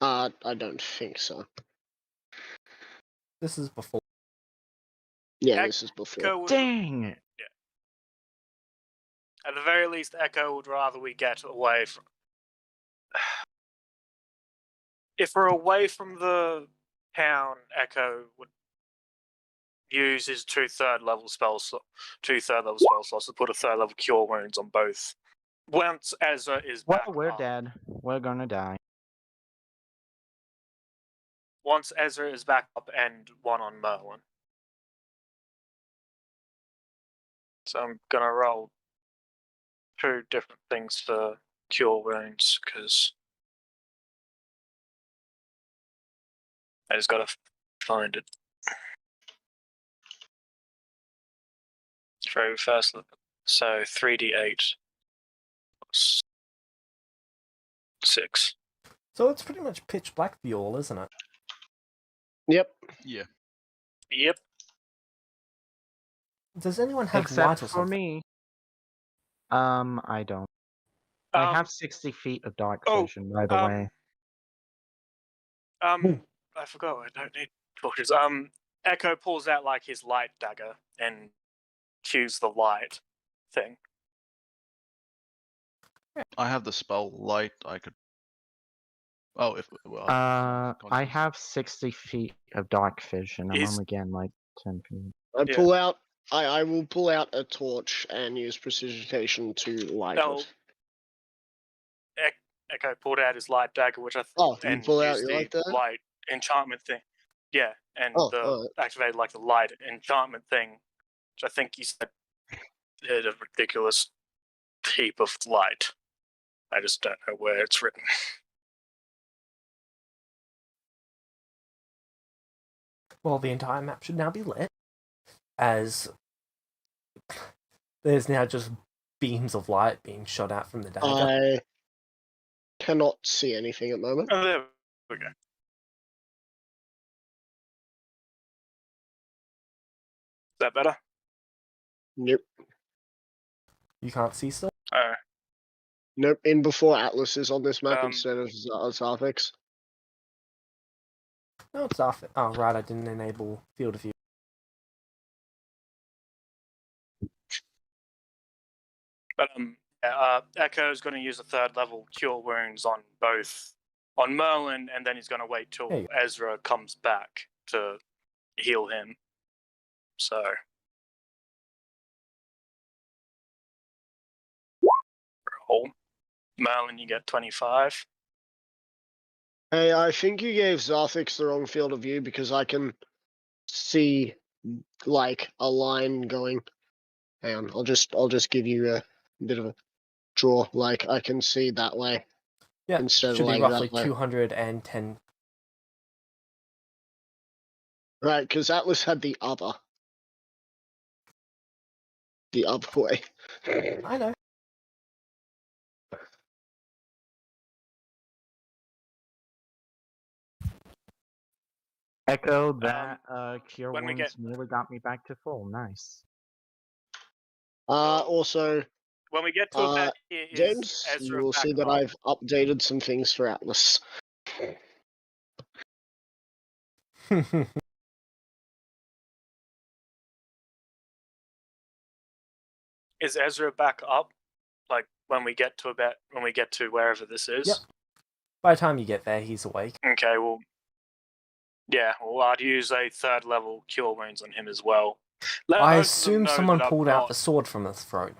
I don't think so. This is before. Yeah, this is before. Echo would, Dang it! at the very least, Echo would rather we get away from. If we're away from the town, Echo would use his 2 third-level spell slots to put a third-level cure wounds on both. Once Ezra is Well, back we're up, dead. We're gonna die. once Ezra is back up and 1 on Merlin. So I'm gonna roll 2 different things for cure wounds because I just gotta find it. Very first look. So 3d8 plus 6. So it's pretty much pitch black for you all, isn't it? Yep. Yeah. Yep. Does anyone have Except light or for something? me. I don't. I have 60 feet of dark vision, by the way. I forgot. I don't need torches. Echo pulls out like his light dagger and cues the light thing. I have the spell light. I could. Oh, if well. I have 60 feet of dark vision. I'm Is- only getting like 10 feet. I will pull out a torch and use precipitation to light it. Echo pulled out his light dagger, which I You and pull out used your the light dagger? light enchantment thing. Yeah, and alright. activated like the light enchantment thing, which I think you said had a ridiculous heap of light. I just don't know where it's written. Well, the entire map should now be lit, as there's now just beams of light being shot out from the dagger. cannot see anything at the moment. Oh, there we go. Is that better? Nope. You can't see still? Oh, Nope. In before Atlas is on this map Um, instead of Zarfix. No, it's off. Oh, right, I didn't enable field of view. but Echo is going to use a 3rd level cure wounds on Merlin, and then he's going to wait till There you Ezra comes back to heal him. So roll. Merlin, you get 25. Hey, I think you gave Zarfix the wrong field of view because I can see like a line going. Hang on, I'll just give you a bit of a draw. Like I can see that way. Yeah, Instead should of be like roughly that way. 210. Right, because Atlas had the other way. I know. Echo, that cure when we wounds nearly got me back to full. Nice. Also, When we get to that, is James, Ezra you will back see that up? I've updated some things for Atlas. Is Ezra back up? Like when we get to wherever this is? Yep. By the time you get there, he's awake. Okay, well, yeah, well, I'd use a 3rd level cure wounds on him as well. Let I both of them assume know someone that I'm pulled out not- the sword from his throat.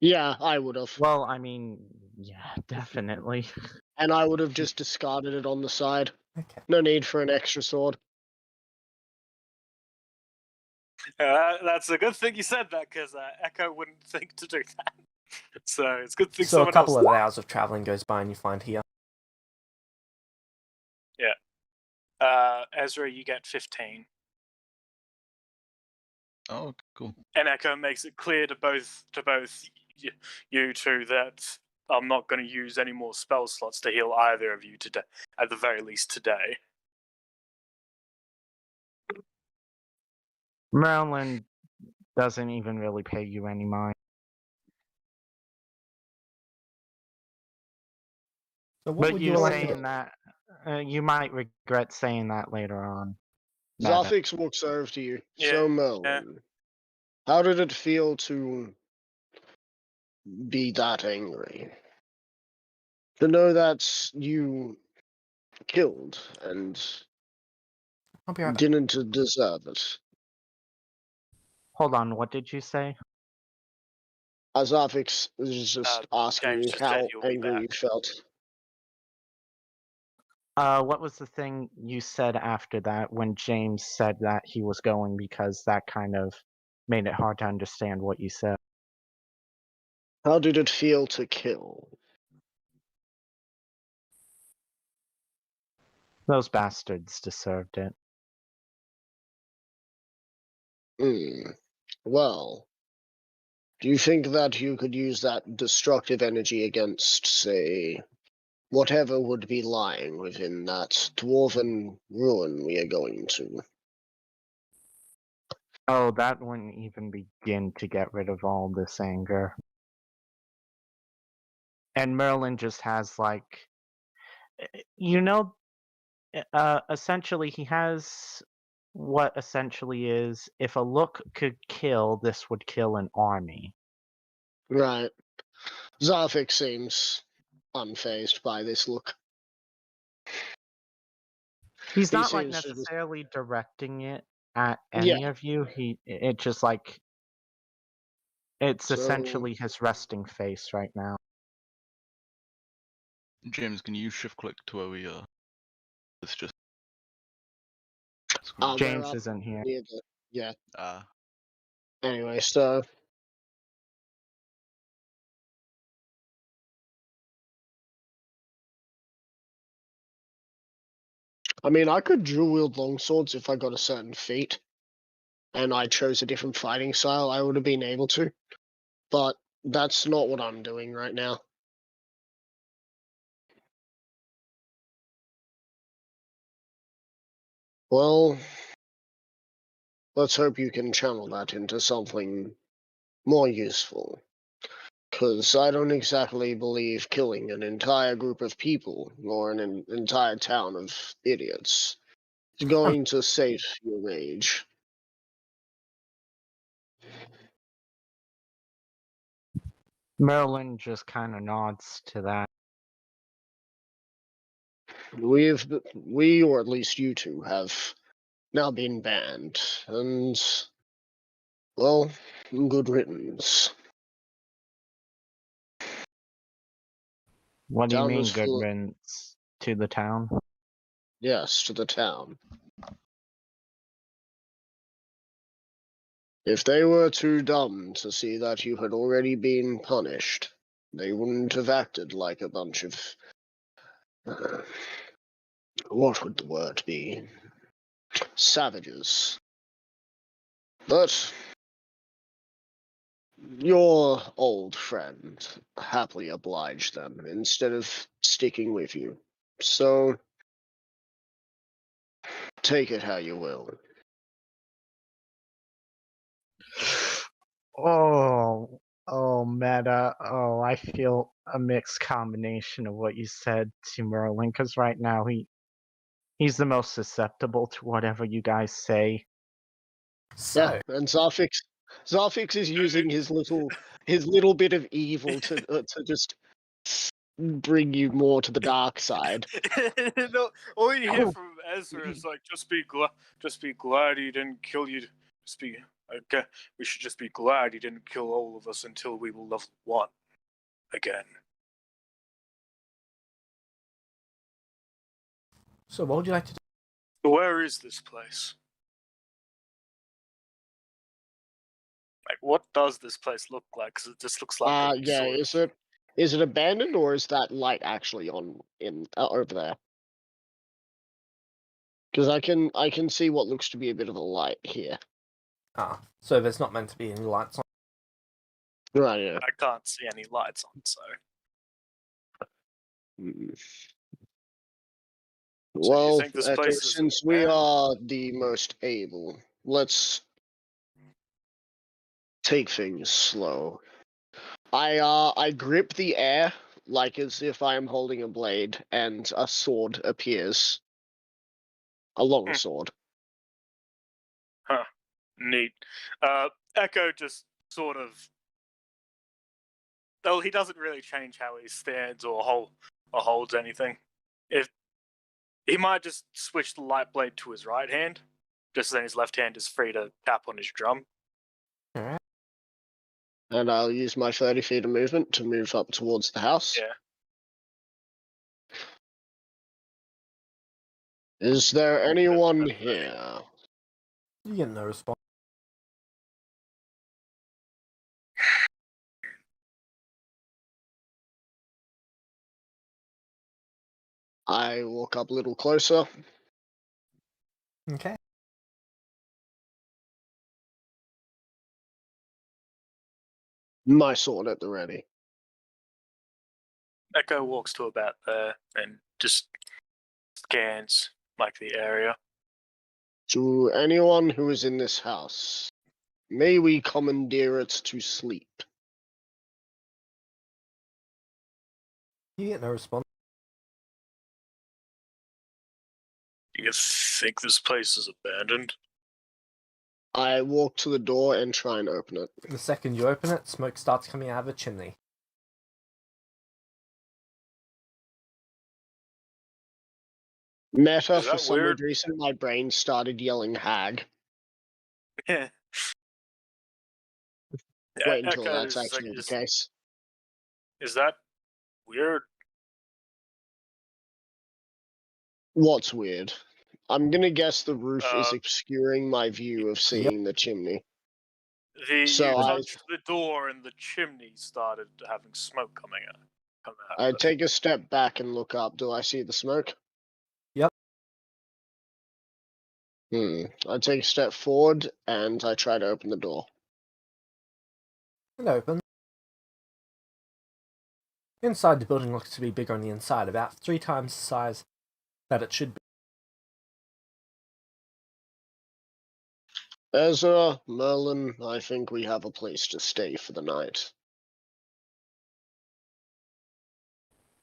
Yeah, I would have. Well, I mean, yeah, definitely. And I would have just discarded it on the side. Okay. No need for an extra sword. That's a good thing you said that, because Echo wouldn't think to do that. So it's a good thing So someone a couple else. of hours of traveling goes by and you find here. Ezra, you get 15. Oh, cool. And Echo makes it clear to both you two that I'm not going to use any more spell slots to heal either of you today, at the very least today. Maryland doesn't even really pay you any mind. So what But would you you like to saying do? that, you might regret saying that later on. Zarfix walks over to you. Yeah, So, Merlin, how did it feel to be that angry? To know that you killed and I'll be right back. didn't deserve it. Hold on, what did you say? Zarfix is just asking James you just said how he'll be angry you back. felt. What was the thing you said after that when James said that he was going, because that kind of made it hard to understand what you said? How did it feel to kill? Those bastards deserved it. Well, do you think that you could use that destructive energy against, say, whatever would be lying within that dwarven ruin we are going to? Oh, that wouldn't even begin to get rid of all this anger. And Merlin just has like, essentially he has what essentially is, if a look could kill, this would kill an army. Right. Zarfix seems unfazed by this look. He's He not like seems to just- necessarily directing it at any of you. It just like, it's So- essentially his resting face right now. James, can you shift click to where we are? It's just. we're James up isn't here. near the- Yeah. Ah. Anyway, so I mean, I could dual wield longswords if I got a certain feat, and I chose a different fighting style. I would have been able to, but that's not what I'm doing right now. Well, let's hope you can channel that into something more useful. Because I don't exactly believe killing an entire group of people or an entire town of idiots is going to sate your rage. Merlin just kind of nods to that. We, or at least you two, have now been banned, and, well, good riddance. What do you Town mean, was good full. riddance to the town? Yes, to the town. If they were too dumb to see that you had already been punished, they wouldn't have acted like a bunch of. What would the word be? Savages. But your old friend happily obliged them instead of sticking with you. So, take it how you will. Oh, meta. Oh, I feel a mixed combination of what you said to Merlin, because right now he's the most susceptible to whatever you guys say. So, Yeah, and Zarfix is using his little bit of evil to just bring you more to the dark side. No, all you hear from Ezra is like, just be glad he didn't kill you. Okay, we should just be glad he didn't kill all of us until we were level 1 again. so what would you like to do? So where is this place? Like, what does this place look like? Because it just looks like a Yeah, sort is it abandoned, or is that light actually on in over there? Because I can see what looks to be a bit of a light here. Ah, so there's not meant to be any lights on. Right, yeah. I can't see any lights on, so. Well, think this Echo, place is since we abandoned? are the most able, let's take things slow. I grip the air like as if I am holding a blade, and a sword appears. A long sword. Huh. Neat. Echo just sort of. Though he doesn't really change how he stands or holds anything. If he might just switch the light blade to his right hand, just then his left hand is free to tap on his drum. Alright. And I'll use my 30 feet of movement to move up towards the house. Yeah. Is there anyone here? You get no response. I walk up a little closer. Okay. My sword at the ready. Echo walks to about there and just scans like the area. To anyone who is in this house, may we commandeer it to sleep. You get no response. Do you think this place is abandoned? I walk to the door and try and open it. The second you open it, smoke starts coming out of the chimney. Meta, Is for that some weird? reason, my brain started yelling hag. Yeah. Wait until Echo that's is like, actually the case. is that weird? What's weird? I'm gonna guess the roof is obscuring my view of seeing the chimney. So You I touched the door and the chimney started having smoke coming out. I take a step back and look up. Do I see the smoke? Yep. I take a step forward and I try to open the door. It opens. Inside, the building looks to be bigger on the inside, about 3 times the size that it should be. Ezra, Merlin, I think we have a place to stay for the night.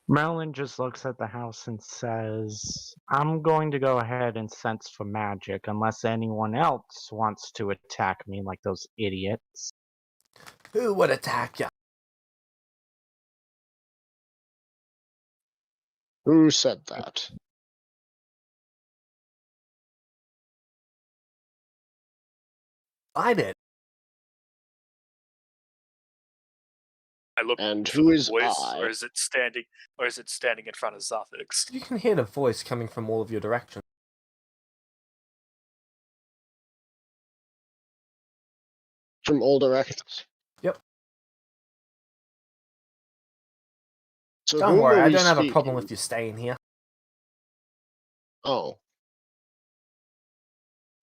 Merlin just looks at the house and says, I'm going to go ahead and sense for magic unless anyone else wants to attack me like those idiots. Who would attack you? Who said that? I did. I look And for who the is voice, I? or is it standing in front of Zathix? You can hear the voice coming from all of your directions. From all directions? Yep. So Don't whom worry, are I we don't have a problem speaking? with you staying here. Oh.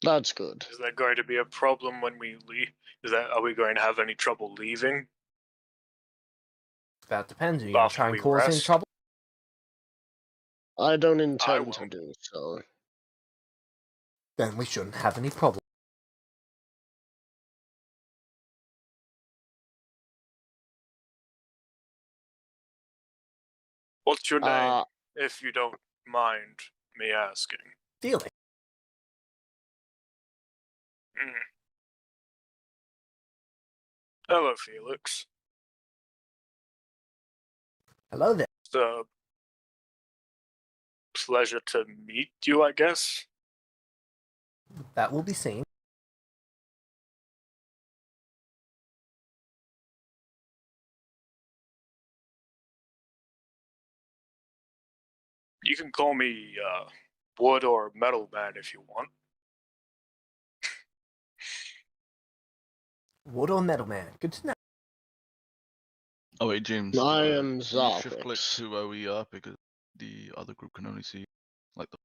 That's good. Is that going to be a problem when we leave? Are we going to have any trouble leaving That depends. Are you going to after try and we cause any rest? trouble? I don't intend will. to do so. Then we shouldn't have any problem. What's your name, if you don't mind me asking? Felix. Mm. Hello, Felix. Hello there. It's a pleasure to meet you, I guess. That will be seen. You can call me Wood or Metal Man if you want. Wood or metal man? Good to know. Oh wait, James. I am can you shift click Zarthix. to where we are because the other group can only see like the.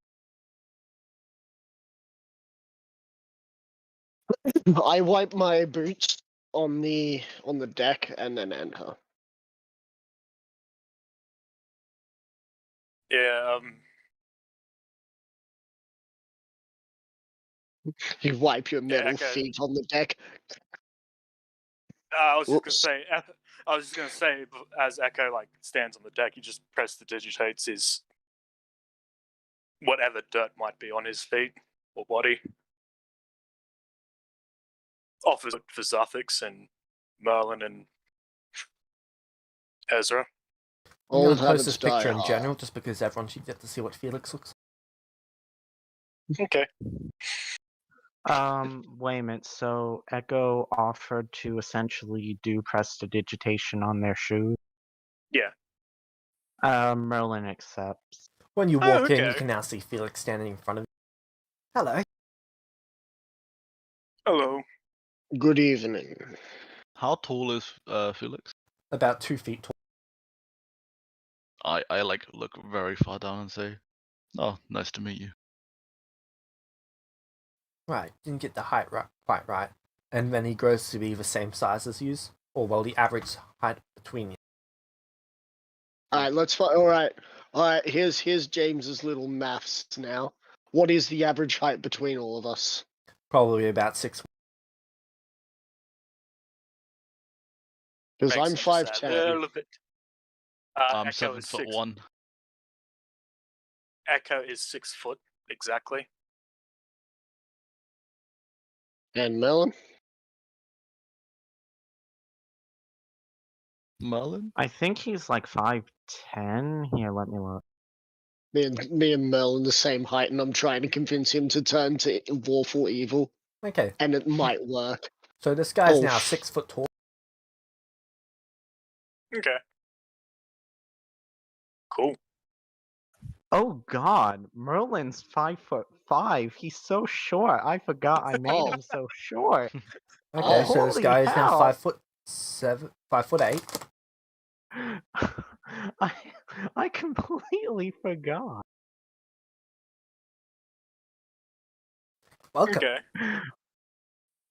I wipe my boots on the deck and then enter. Yeah, You wipe your metal okay. feet on the deck. I was Whoops. just gonna say, as Echo stands on the deck, he just prestidigitates his whatever dirt might be on his feet or body. Offers it for Zathix and Merlin and Ezra. I'm going Old to post this habits die picture in hard. general just because everyone should get to see what Felix looks like. Okay. Wait a minute. So Echo offered to essentially do prestidigitation on their shoes. Yeah. Merlin accepts. When you Oh, walk in, you okay. can now see Felix standing in front of you. Hello. Hello. Good evening. How tall is Felix? About 2 feet tall. I like look very far down and say, "Oh, nice to meet you." Right, didn't get the height quite right. And then he grows to be the same size as you, or well, the average height between you. Alright, let's find. Alright, here's James's little maths now. What is the average height between all of us? Probably about 6. Because Makes I'm it just a 5'10". little bit. I'm Echo is 7'1". Echo is 6 foot exactly. And Melon? Merlin? I think he's like 5'10". Here, let me look. Me and Melon the same height, and I'm trying to convince him to turn to lawful evil, Okay, and it might work. so this guy's Oh, now 6 foot tall. Okay. Cool. Oh God, Merlin's 5'5". He's so short. I forgot I made Oh. him so short. Okay, Oh, so this holy guy is now hell. 5'7", 5'8". I completely forgot. Welcome. Okay.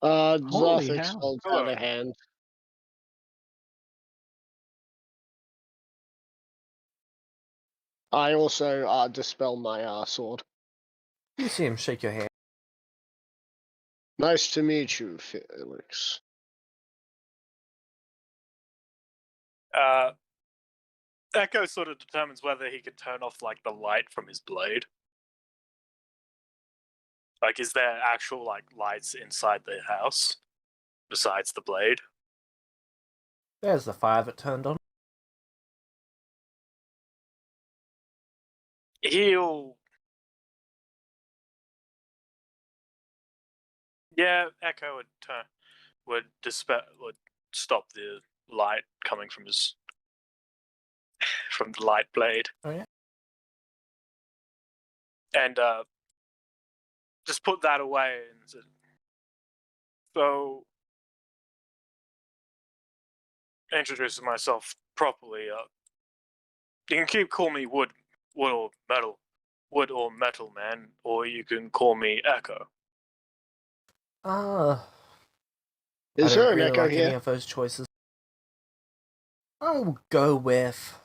Holy Zarthix hell. holds Hello. out a hand. I also dispel my sword. You see him shake your hand. Nice to meet you, Felix. Echo sort of determines whether he can turn off like the light from his blade. Like, is there actual like lights inside the house besides the blade? There's the fire that turned on. He'll. Yeah, Echo would stop the light coming from his from the light blade. Oh, yeah? And just put that away and so introducing myself properly. You can keep calling me wood or metal man, or you can call me Echo. I Is don't there an really echo like any here? of those choices. I will go with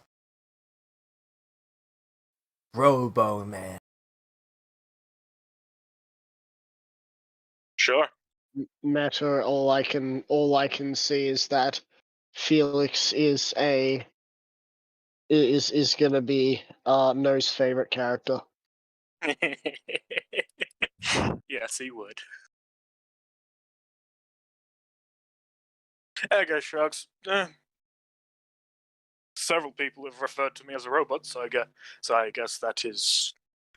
Robo Man. Sure. Matter. All I can see is that Felix is gonna be No's favorite character. Yes, he would. Echo shrugs. Several people have referred to me as a robot, so I guess that is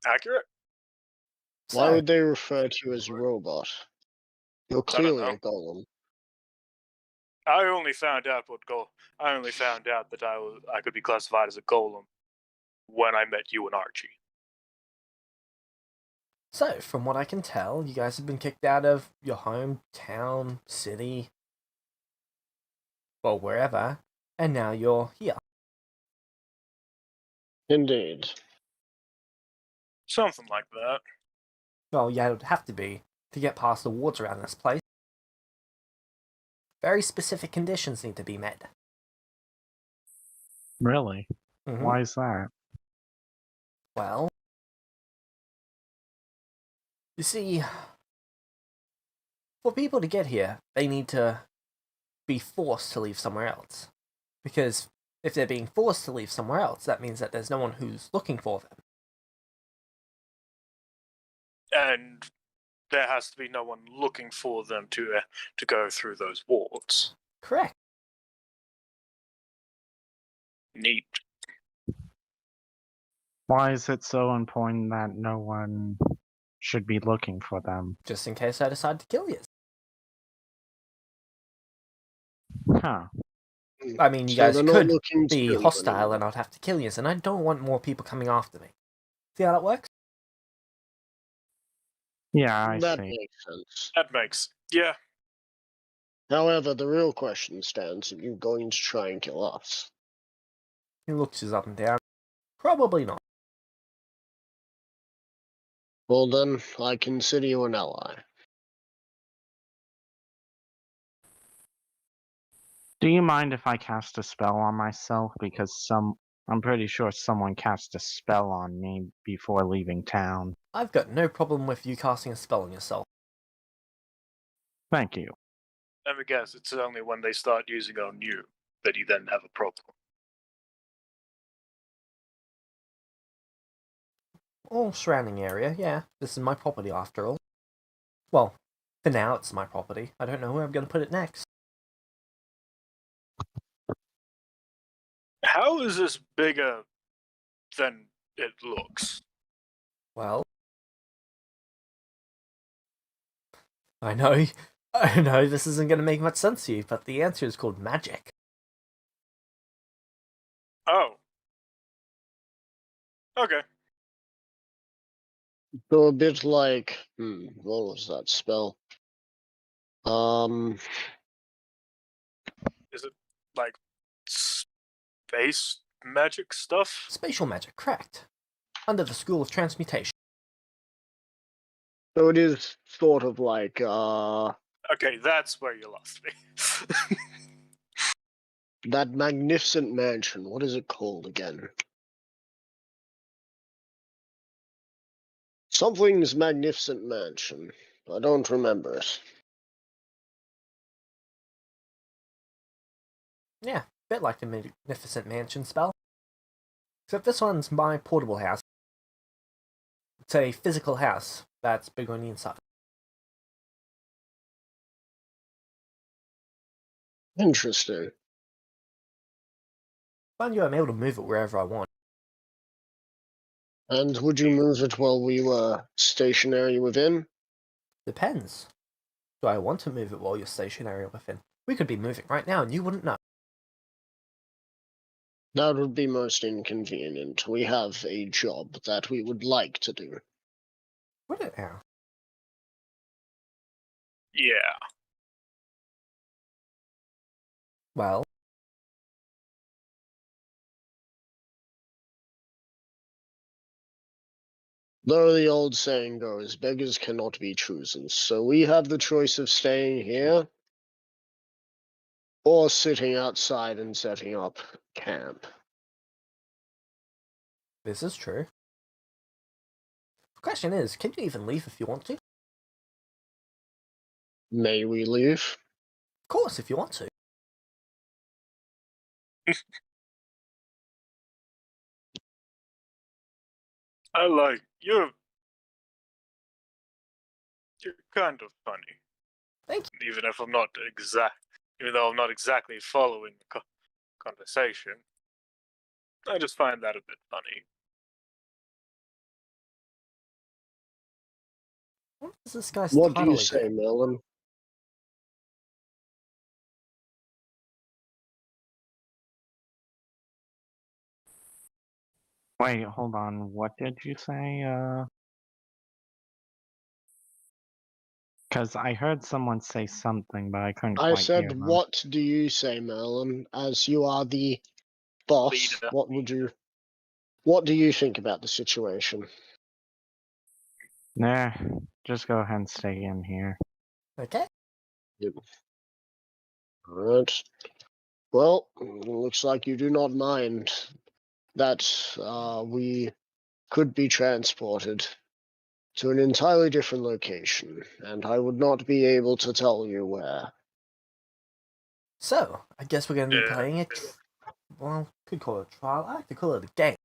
accurate. Why So, would they refer to you as a robot? You're I don't clearly know. a golem. I only found out that I could be classified as a golem when I met you and Archie. So, from what I can tell, you guys have been kicked out of your home, town, city, well, wherever, and now you're here. Indeed. Something like that. Well, yeah, it would have to be to get past the wards around this place. Very specific conditions need to be met. Really? Mhm. Why is that? Well, you see, for people to get here, they need to be forced to leave somewhere else. Because if they're being forced to leave somewhere else, that means that there's no one who's looking for them. And there has to be no one looking for them to go through those wards. Correct. Neat. Why is it so important that no one should be looking for them? Just in case I decide to kill you. Huh. I mean, you So guys they're not could looking to be kill you hostile anymore. and I'd have to kill you, and I don't want more people coming after me. See how that works? Yeah, I That see. makes sense. That makes. Yeah. However, the real question stands: Are you going to try and kill us? He looks us up and down. Probably not. Well, then, I consider you an ally. Do you mind if I cast a spell on myself? Because I'm pretty sure someone cast a spell on me before leaving town. I've got no problem with you casting a spell on yourself. Thank you. Let me guess. It's only when they start using on you that you then have a problem. All surrounding area, yeah. This is my property after all. Well, for now it's my property. I don't know where I'm going to put it next. How is this bigger than it looks? Well, I know this isn't going to make much sense to you, but the answer is called magic. Oh. Okay. So a bit like, what was that spell? Is it like space magic stuff? Spatial magic, correct. Under the School of Transmutation. So it is sort of like, Okay, that's where you lost me. that magnificent mansion. What is it called again? Something's magnificent mansion. I don't remember it. Yeah, bit like the Magnificent Mansion spell. Except this one's my portable house. It's a physical house that's big on the inside. Interesting. Mind you, I'm able to move it wherever I want. And would you move it while we were stationary within? Depends. Do I want to move it while you're stationary within? We could be moving right now and you wouldn't know. That would be most inconvenient. We have a job that we would like to do. Would it now? Yeah. Well, Though the old saying goes, beggars cannot be choosers. So we have the choice of staying here or sitting outside and setting up camp. this is true. The question is, can you even leave if you want to? Of May we leave? course, if you want to. I like you're kind of funny. Thank you. Even if I'm not even though I'm not exactly following the conversation, I just find that a bit funny. What is this guy's What do title you say, again? Merlin? Wait, hold on. What did you say? Because I heard someone say something, but I couldn't I quite hear said, them. what do you say, Merlin? As you are the boss, Leader. what do you think about the situation? Nah, just go ahead and stay in here. Okay. Alright. Well, looks like you do not mind that we could be transported to an entirely different location, and I would not be able to tell you where. So, I guess we're going to be Yeah. playing it. Well, could call it a trial. I like to call it a game.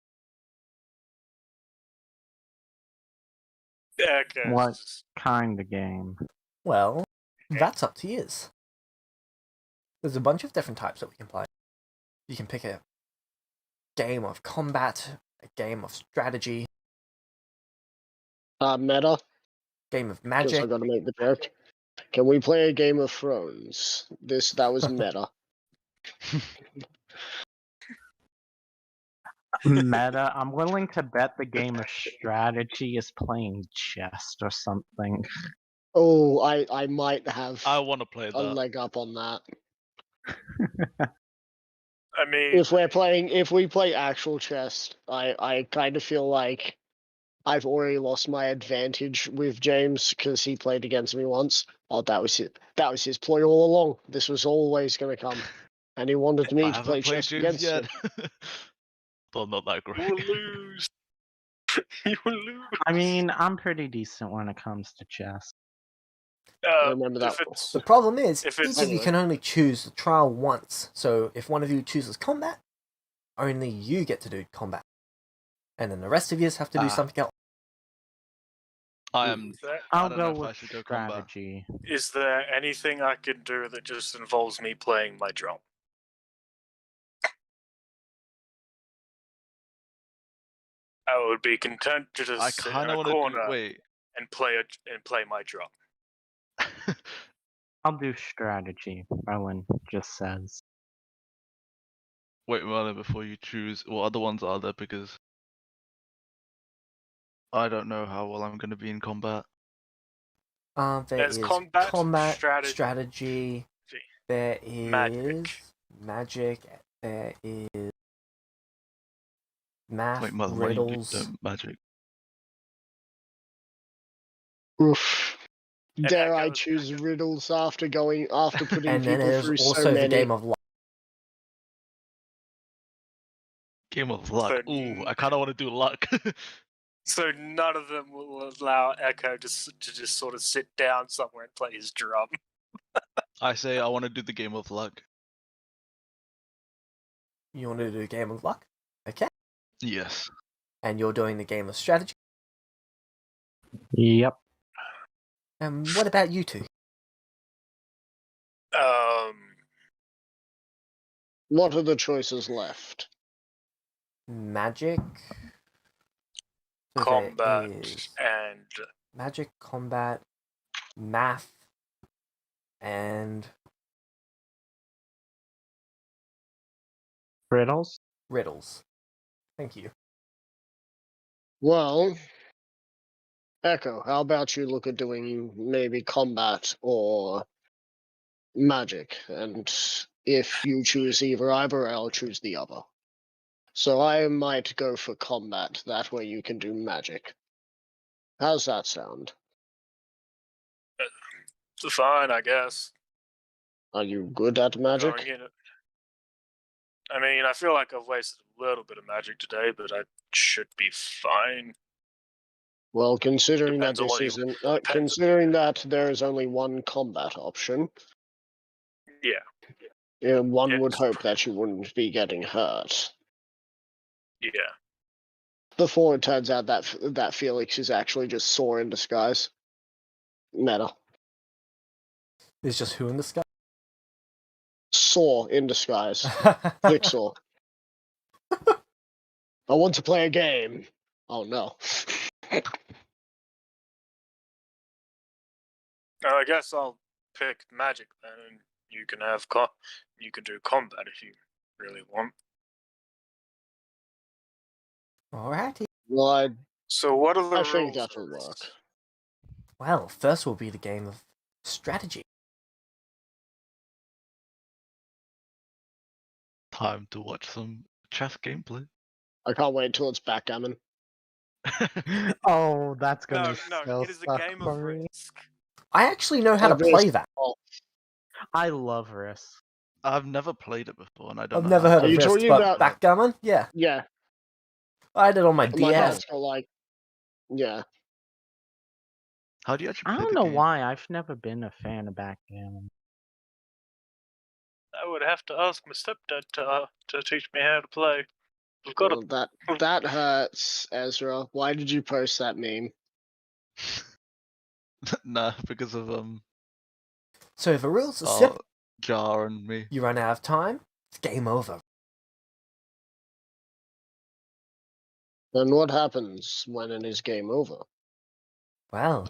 Yeah, okay. What kind of game? Well, that's up to you. There's a bunch of different types that we can play. You can pick a game of combat, a game of strategy, Meta? game of Because I magic. gotta make the joke. Can we play a Game of Thrones? That was meta. Meta, I'm willing to bet the game of strategy is playing chess or something. Oh, I might have I want to play a that. leg up on that. I mean, If we play actual chess, I kind of feel like I've already lost my advantage with James because he played against me once. Oh, that was his ploy all along. This was always going to come, and he wanted me I to haven't play played chess James against yet. him. Well, not that you great. will lose. You will lose. I mean, I'm pretty decent when it comes to chess. I remember that. If it's The problem is, If each it's- of you Anyway. can only choose the trial once. So if one of you chooses combat, only you get to do combat. And then the rest of you have to do Ah. something else. I am. I I'll don't go know if I with should go combat. strategy. Is there anything I can do that just involves me playing my drum? I would be content to just I sit in kind of a want to do. corner Wait. and play my drum. I'll do strategy, Rowan just says. Wait, Merlin, before you choose, what other ones are there? Because I don't know how well I'm going to be in combat. There There's is combat, strategy, strategy. There is magic. There is math, Wait, Merlin, why do you riddles. do magic? Oof. And Dare I echoes. choose riddles after putting And then people there's through also so the many? game of luck. Game of luck. So- Ooh, I kind of want to do luck. So none of them will allow Echo to just sort of sit down somewhere and play his drum. I say I want to do the game of luck. You want to do a game of luck? Okay. Yes. And you're doing the game of strategy. Yep. And what about you two? What are the choices left? Magic. So there Combat is and magic, combat, math, and Riddles? riddles. Thank you. Well, Echo, how about you look at doing maybe combat or magic? And if you choose either, I'll choose the other. So I might go for combat. That way you can do magic. How's that sound? it's fine, I guess. Are you good at magic? Going in it. I mean, I feel like I've wasted a little bit of magic today, but I should be fine. Well, considering Depends that on this what you- isn't, depends- considering that there is only one combat option, Yeah, one would Yes. hope that you wouldn't be getting hurt. yeah. Before it turns out that Felix is actually just sore in disguise. Meta. There's just who in the sky? Sore in disguise. Jigsaw. I want to play a game. Oh no. I guess I'll pick magic then, and you can have you can do combat if you really want. Alrighty. Well, So what are the I rules? think that for will this? work. Well, first will be the game of strategy. Time to watch some chess gameplay. I can't wait till it's backgammon. Oh, that's gonna No, so it is a suck game for of me. risk. I actually know how to Risk. play that. I love Risk. I've never played it before, and I don't I've know. never how heard to Are of you play it. Risk, talking but about- backgammon? Yeah. Yeah, I had it on my my DS. dad's got like, yeah. How do you actually I play don't the know game? why. I've never been a fan of backgammon. I would have to ask my stepdad to teach me how to play. We've got Well, that hurts, Ezra. Why did you post that meme? Nah, because of So the rules are simple. Jar and me. You run out of time, it's game over. And what happens when it is game over? Well,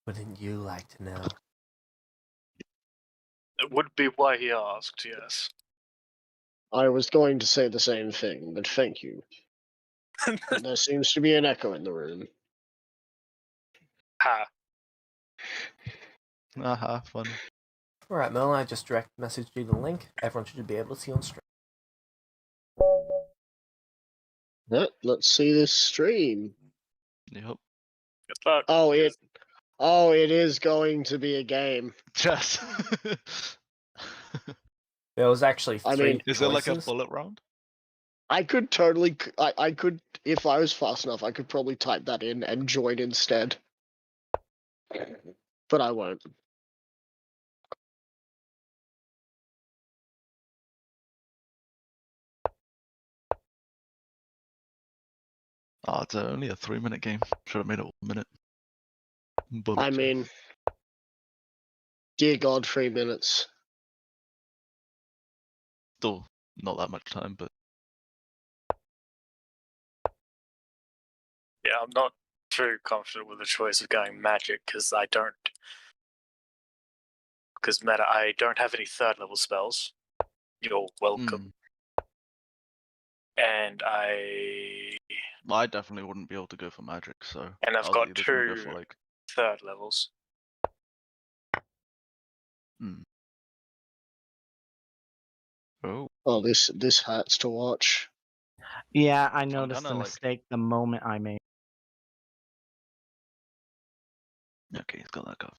wouldn't you like to know? It would be why he asked. Yes. I was going to say the same thing, but thank you. There seems to be an echo in the room. Ha. Haha, funny. Alright, Mel, I just direct messaged you the link. Everyone should be able to see on stream. Let's see this stream. Yep. Good luck. Oh, it is going to be a game. Chess. There was actually I three mean, Is it like a choices. bullet round? I could totally, I could, if I was fast enough, I could probably type that in and join instead. But I won't. Oh, it's only a 3-minute game. Should have made it 1 minute. Bullet I chess. mean, dear God, 3 minutes. Still not that much time, but Yeah, I'm not too confident with the choice of going magic because I don't. Because meta, I don't have any third level spells. You're welcome. And I I definitely wouldn't be able to go for magic. So And I've I was got either gonna go two- for like. third levels. Oh, Oh, this hurts to watch. Yeah, I noticed kinda the like- mistake the moment I made. okay, he's got that covered.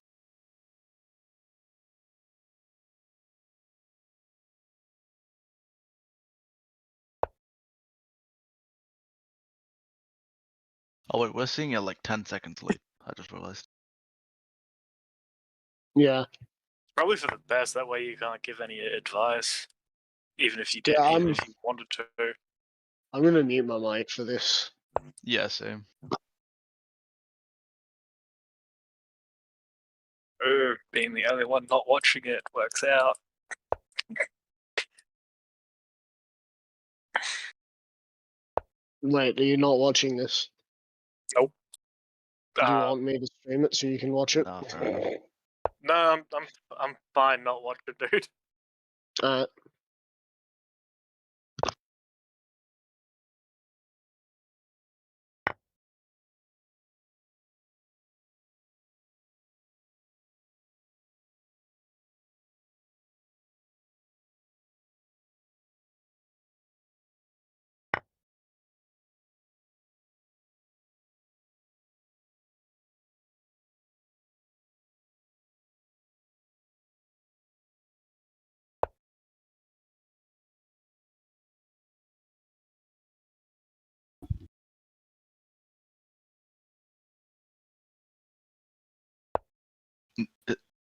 Oh wait, we're seeing it like 10 seconds late. I just realized. Yeah. Probably for the best. That way you can't give any advice, even if you did, Yeah, even if you wanted to. I'm gonna mute my mic for this. Yeah, same. Being the only one not watching it works out. Wait, are you not watching this? Nope. Do you want me to stream it so you can watch it? Nah, fair enough. No, I'm fine not watching, dude. Uh,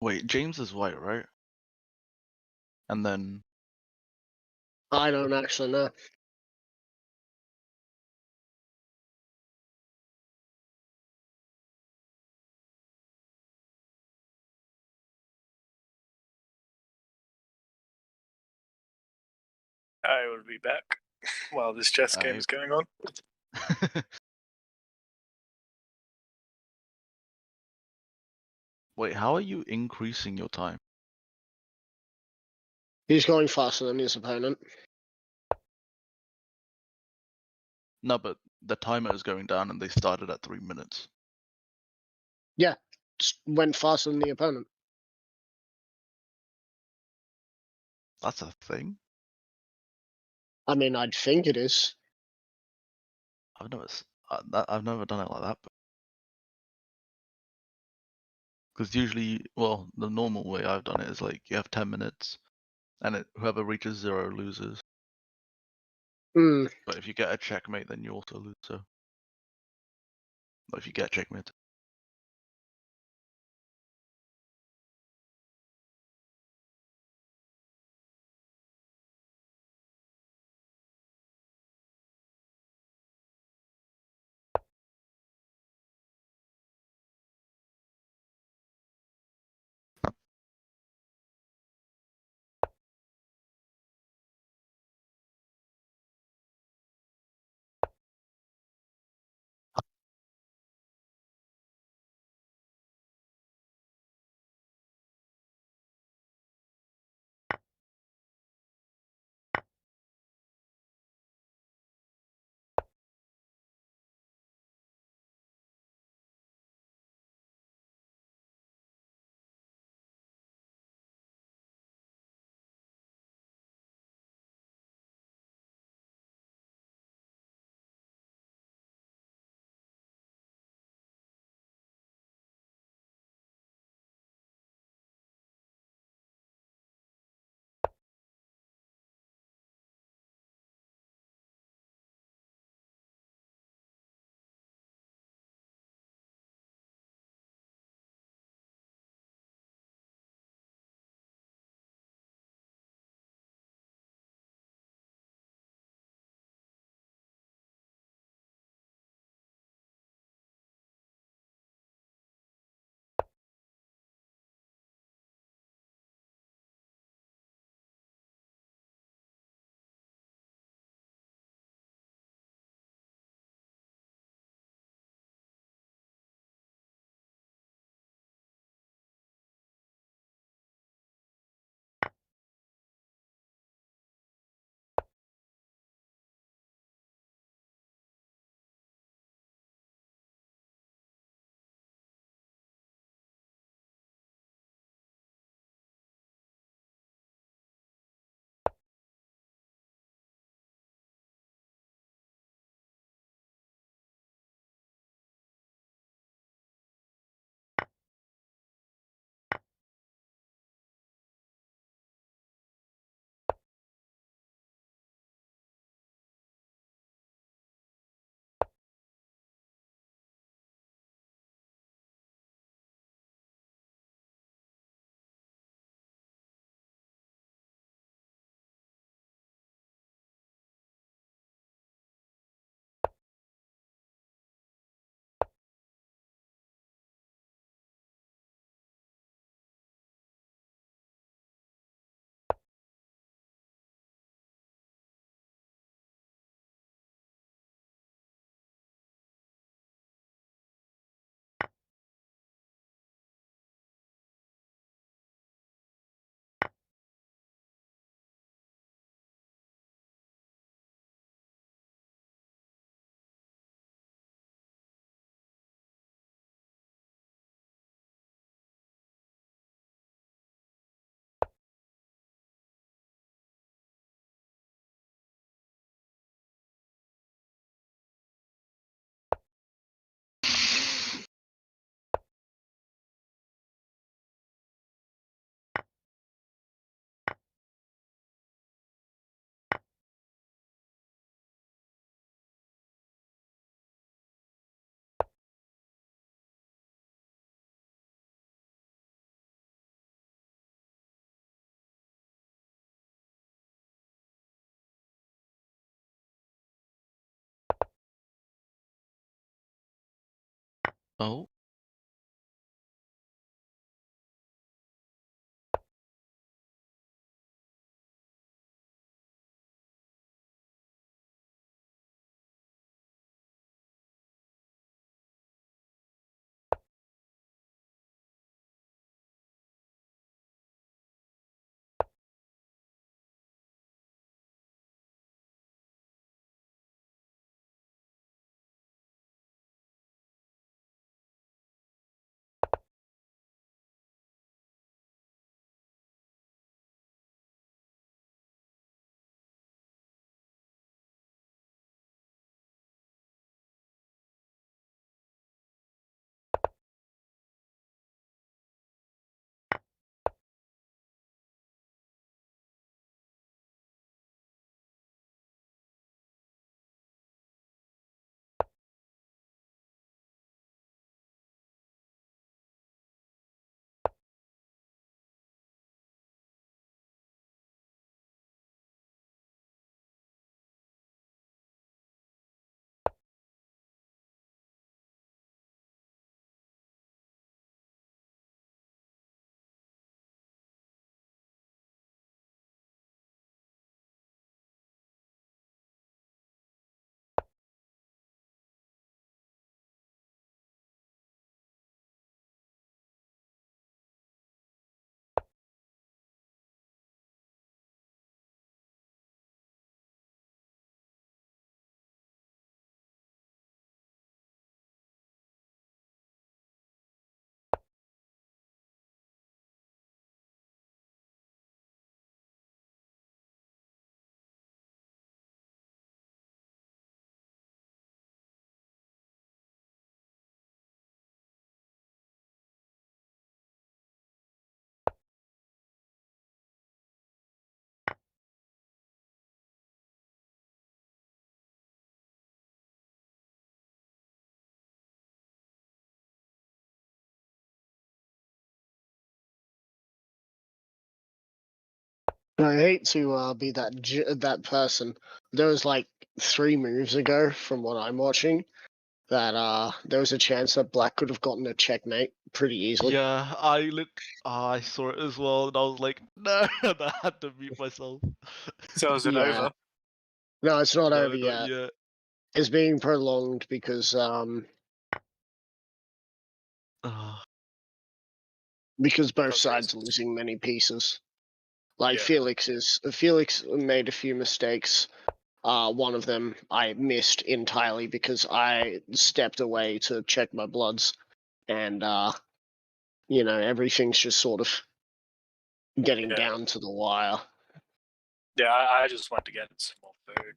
Wait, James is white, right? And then I don't actually know. I will be back while this chess game is going on. Wait, how are you increasing your time? He's going faster than his opponent. No, but the timer is going down and they started at 3 minutes. Just went faster than the opponent. That's a thing? I mean, I'd think it is. I've never done it like that. Because usually, well, the normal way I've done it is like you have 10 minutes, and whoever reaches 0 loses. Hmm. But if you get a checkmate, then you also lose. So, if you get checkmate. Oh. I hate to be that person. There was like 3 moves ago, from what I'm watching, that there was a chance that Black could have gotten a checkmate pretty easily. Yeah, I saw it as well, and I was like, no, and I had to mute myself. So is it Yeah. over? No, it's not No, over not yet. yet. It's being prolonged because Ah, both Those sides are reasons. losing many pieces. Like Yeah. Felix made a few mistakes. One of them I missed entirely because I stepped away to check my bloods, and everything's just sort of getting Yeah. down to the wire. Yeah, I just went to get some more food.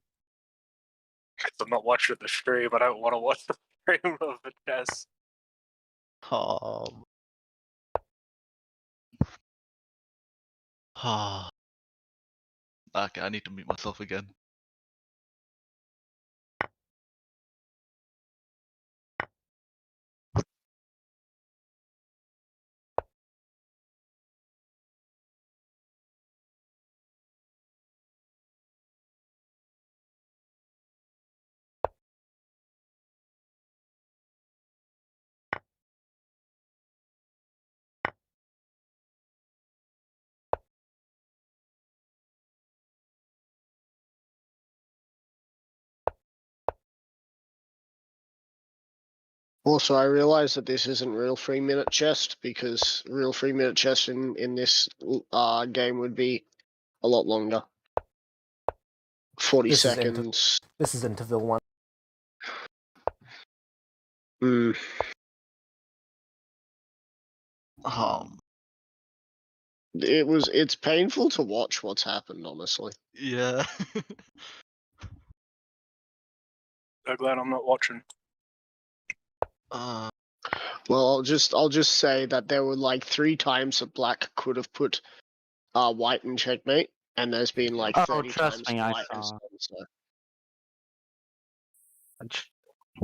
I'm not watching the stream. I don't want to watch the stream of the chess. ah. Okay, I need to mute myself again. Also, I realize that this isn't real 3-minute chess, because real 3-minute chess in this game would be a lot longer. 40 This is seconds. This is interval 1. Mm. It's painful to watch what's happened, honestly. Yeah. So glad I'm not watching. uh, Well, I'll just say that there were like 3 times that Black could have put White in checkmate, and there's been like Oh, 30 trust times me, I White has saw. done so.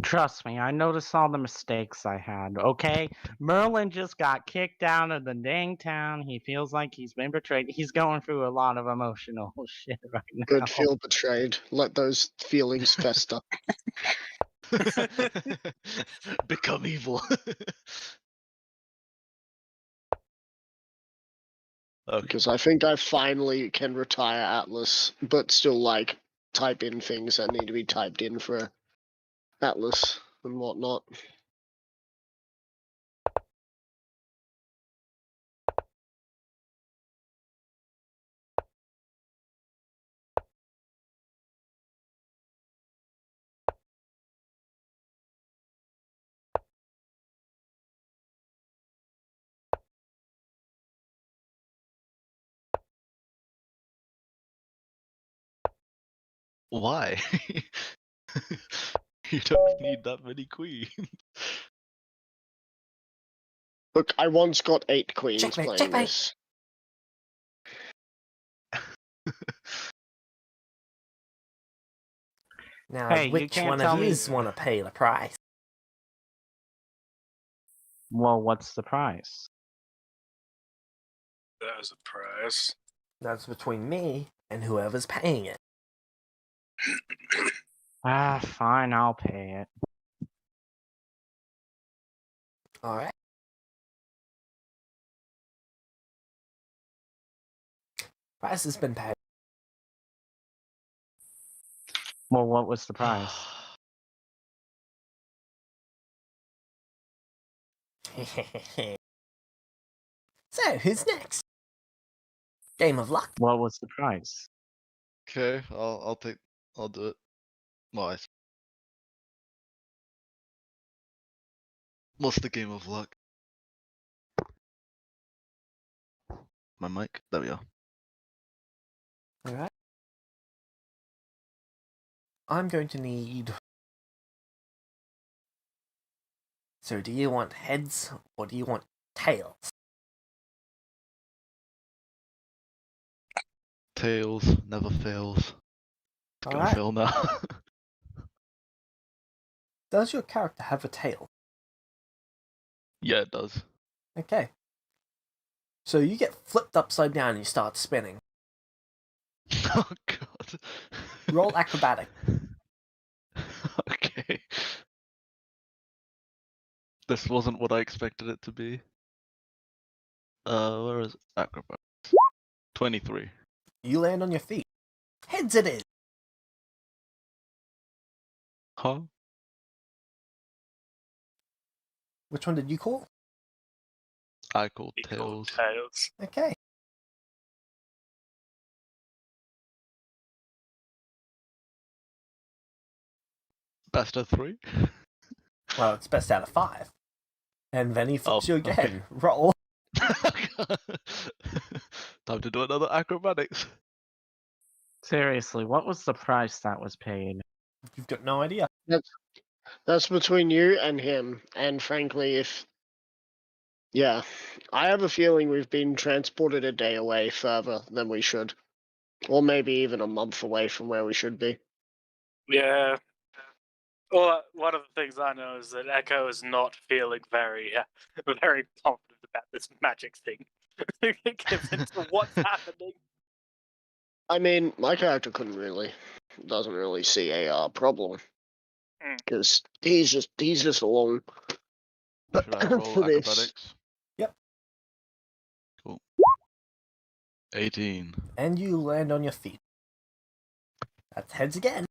Trust me, I noticed all the mistakes I had, okay? Merlin just got kicked out of the dang town. He feels like he's been betrayed. He's going through a lot of emotional shit right now. Good, feel betrayed. Let those feelings fester. Become evil. Okay. Because I think I finally can retire Atlas, but still like type in things that need to be typed in for Atlas and whatnot. Why? You don't need that many queens. Look, I once got 8 queens Checkmate, playing checkmate. this. Now, Hey, you which can't one tell of me- yous want to pay the price? Well, what's the price? That was a prize. That's between me and whoever's paying it. Ah, fine, I'll pay it. Alright. Price has been paid. Well, what was the price? So, who's next? Game of luck? What was the price? Okay, I'll do it. Nice. What's the game of luck? My mic? There we are. Alright. I'm going to need... So, do you want heads or do you want tails? Tails never fails. It's gonna Alright. fail now. Does your character have a tail? Yeah, it does. Okay. So you get flipped upside down and you start spinning. Oh god. Roll acrobatic. Okay. This wasn't what I expected it to be. Where is acrobatics? 23. You land on your feet. Heads it is. Huh? Which one did you call? I called Equal tails. tails. Okay. Best of 3? Well, it's best out of 5. And then he flips Oh, you again. okay. Roll. Time to do another acrobatics. Seriously, what was the price that was paid? You've got no idea. That's between you and him. And frankly, yeah, I have a feeling we've been transported a day away further than we should. Or maybe even a month away from where we should be. Yeah. Well, one of the things I know is that Echo is not feeling very, very confident about this magic thing, given to what's happening. I mean, my character doesn't really see a problem. Because he's just along Should I roll for this. acrobatics? Yep. Cool. 18. And you land on your feet. That's heads again.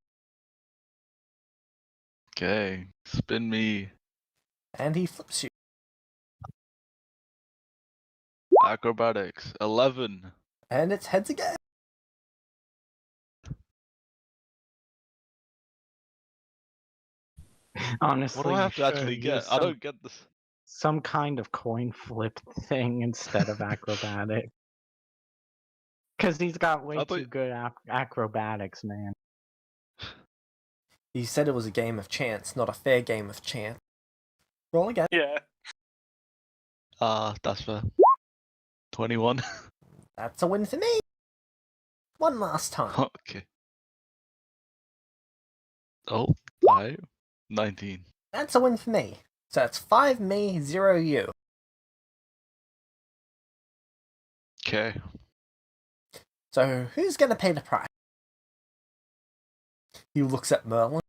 Okay. Spin me. And he flips you. Acrobatics. 11. And it's heads again. Honestly, What do I have to you actually should get? use I don't get this. some kind of coin flip thing instead of acrobatic. Because he's got way I thought- too good acrobatics, man. He said it was a game of chance, not a fair game of chance. Roll again. Yeah. That's fair. 21. That's a win for me. One last time. Okay. Oh, 5. 19. That's a win for me. So that's 5 me, 0 you. Okay. So who's gonna pay the price? He looks at Merlin.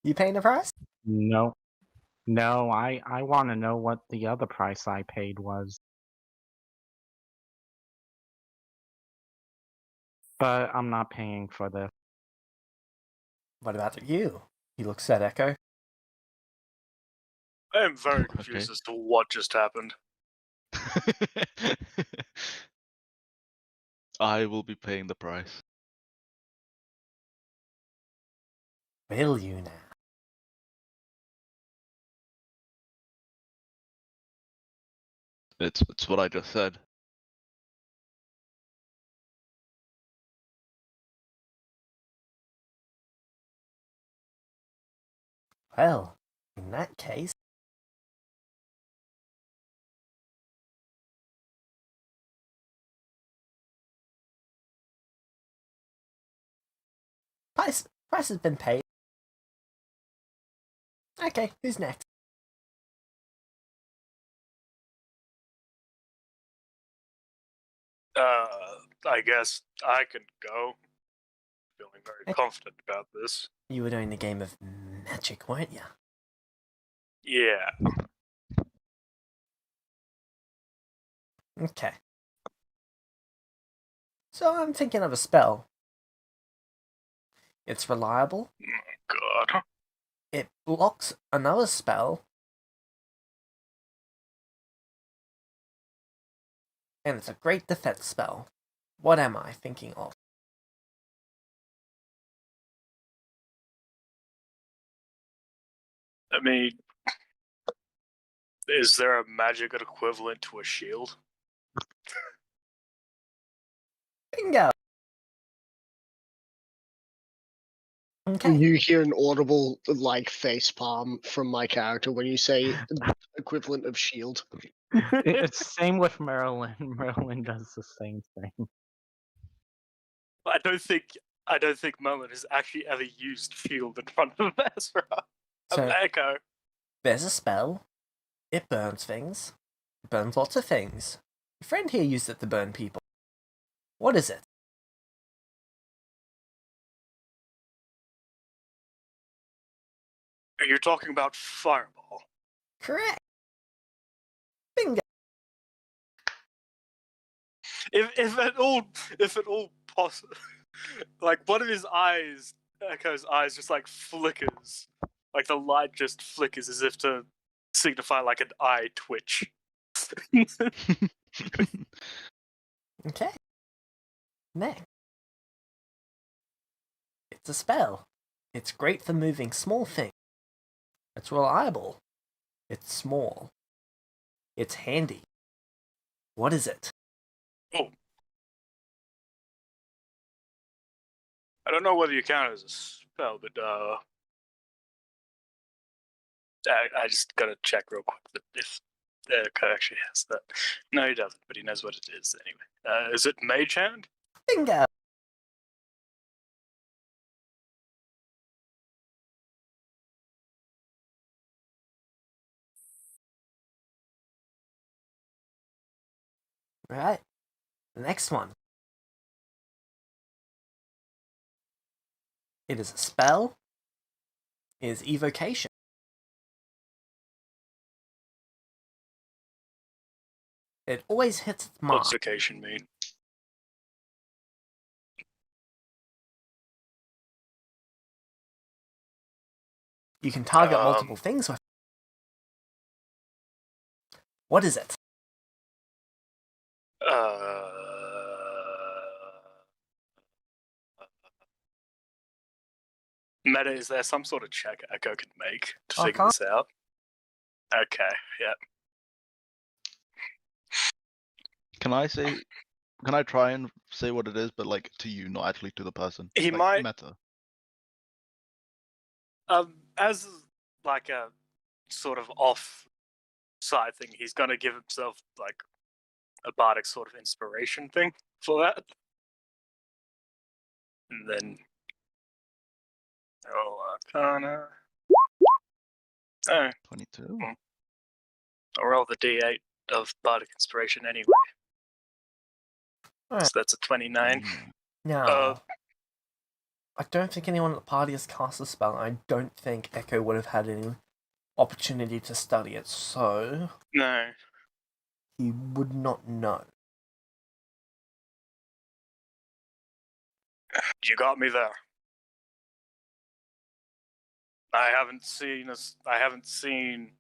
You paying the price? No. No, I want to know what the other price I paid was. But I'm not paying for this. What about you? He looks at Echo. I am very confused Okay. as to what just happened. I will be paying the price. Will you now? It's what I just said. Well, in that case... Price has been paid. Okay, who's next? I guess I can go. Feeling very confident about this. You were doing the game of magic, weren't you? Yeah. Okay. So I'm thinking of a spell. It's reliable. God. It blocks another spell. And it's a great defense spell. What am I thinking of? I mean, is there a magic equivalent to a shield? Bingo! Okay. You hear an audible face palm from my character when you say equivalent of shield. It's same with Marilyn. Marilyn does the same thing. I don't think Merlin has actually ever used shield in front of Ezra. So Echo. there's a spell. It burns things. It burns lots of things. Your friend here used it to burn people. What is it? You're talking about fireball. Correct. Bingo. If at all possible, like one of his eyes, Echo's eyes, just like flickers, like the light just flickers as if to signify like an eye twitch. Okay. Next. It's a spell. It's great for moving small things. It's reliable. It's small. It's handy. What is it? Oh. I don't know whether you count it as a spell, but I just gotta check real quick that if Echo actually has that. No, he doesn't, but he knows what it is anyway. Is it Mage Hand? Bingo! Right. The next one. It is a spell. It is evocation. It always hits its mark. What's evocation mean? You can target multiple things with. What is it? Meta, is there some sort of check Echo can make to figure Arcana? this out? Okay, yeah. Can I try and say what it is, but like to you, not actually to the person? He like, might. Meta. As like a sort of off-side thing, he's gonna give himself like a bardic sort of inspiration thing for that, and then Arcana. Oh, 22. I'll roll the d8 of bardic inspiration anyway. Alright. So that's a 29. No. I don't think anyone at the party has cast a spell. I don't think Echo would have had any opportunity to study it, so No. he would not know. You got me there. I haven't seen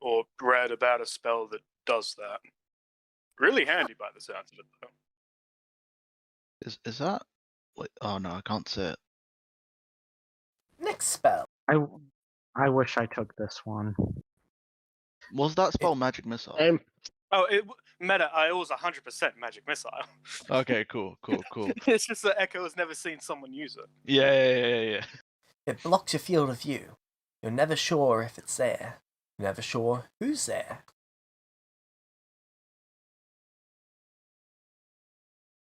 or read about a spell that does that. Really handy by the sounds of it, though. Is that like? Oh no, I can't say it. Next spell. I wish I took this one. Was that spell magic missile? Oh, meta. I was 100% magic missile. Okay, cool. It's just that Echo has never seen someone use it. Yeah. It blocks your field of view. You're never sure if it's there. You're never sure who's there.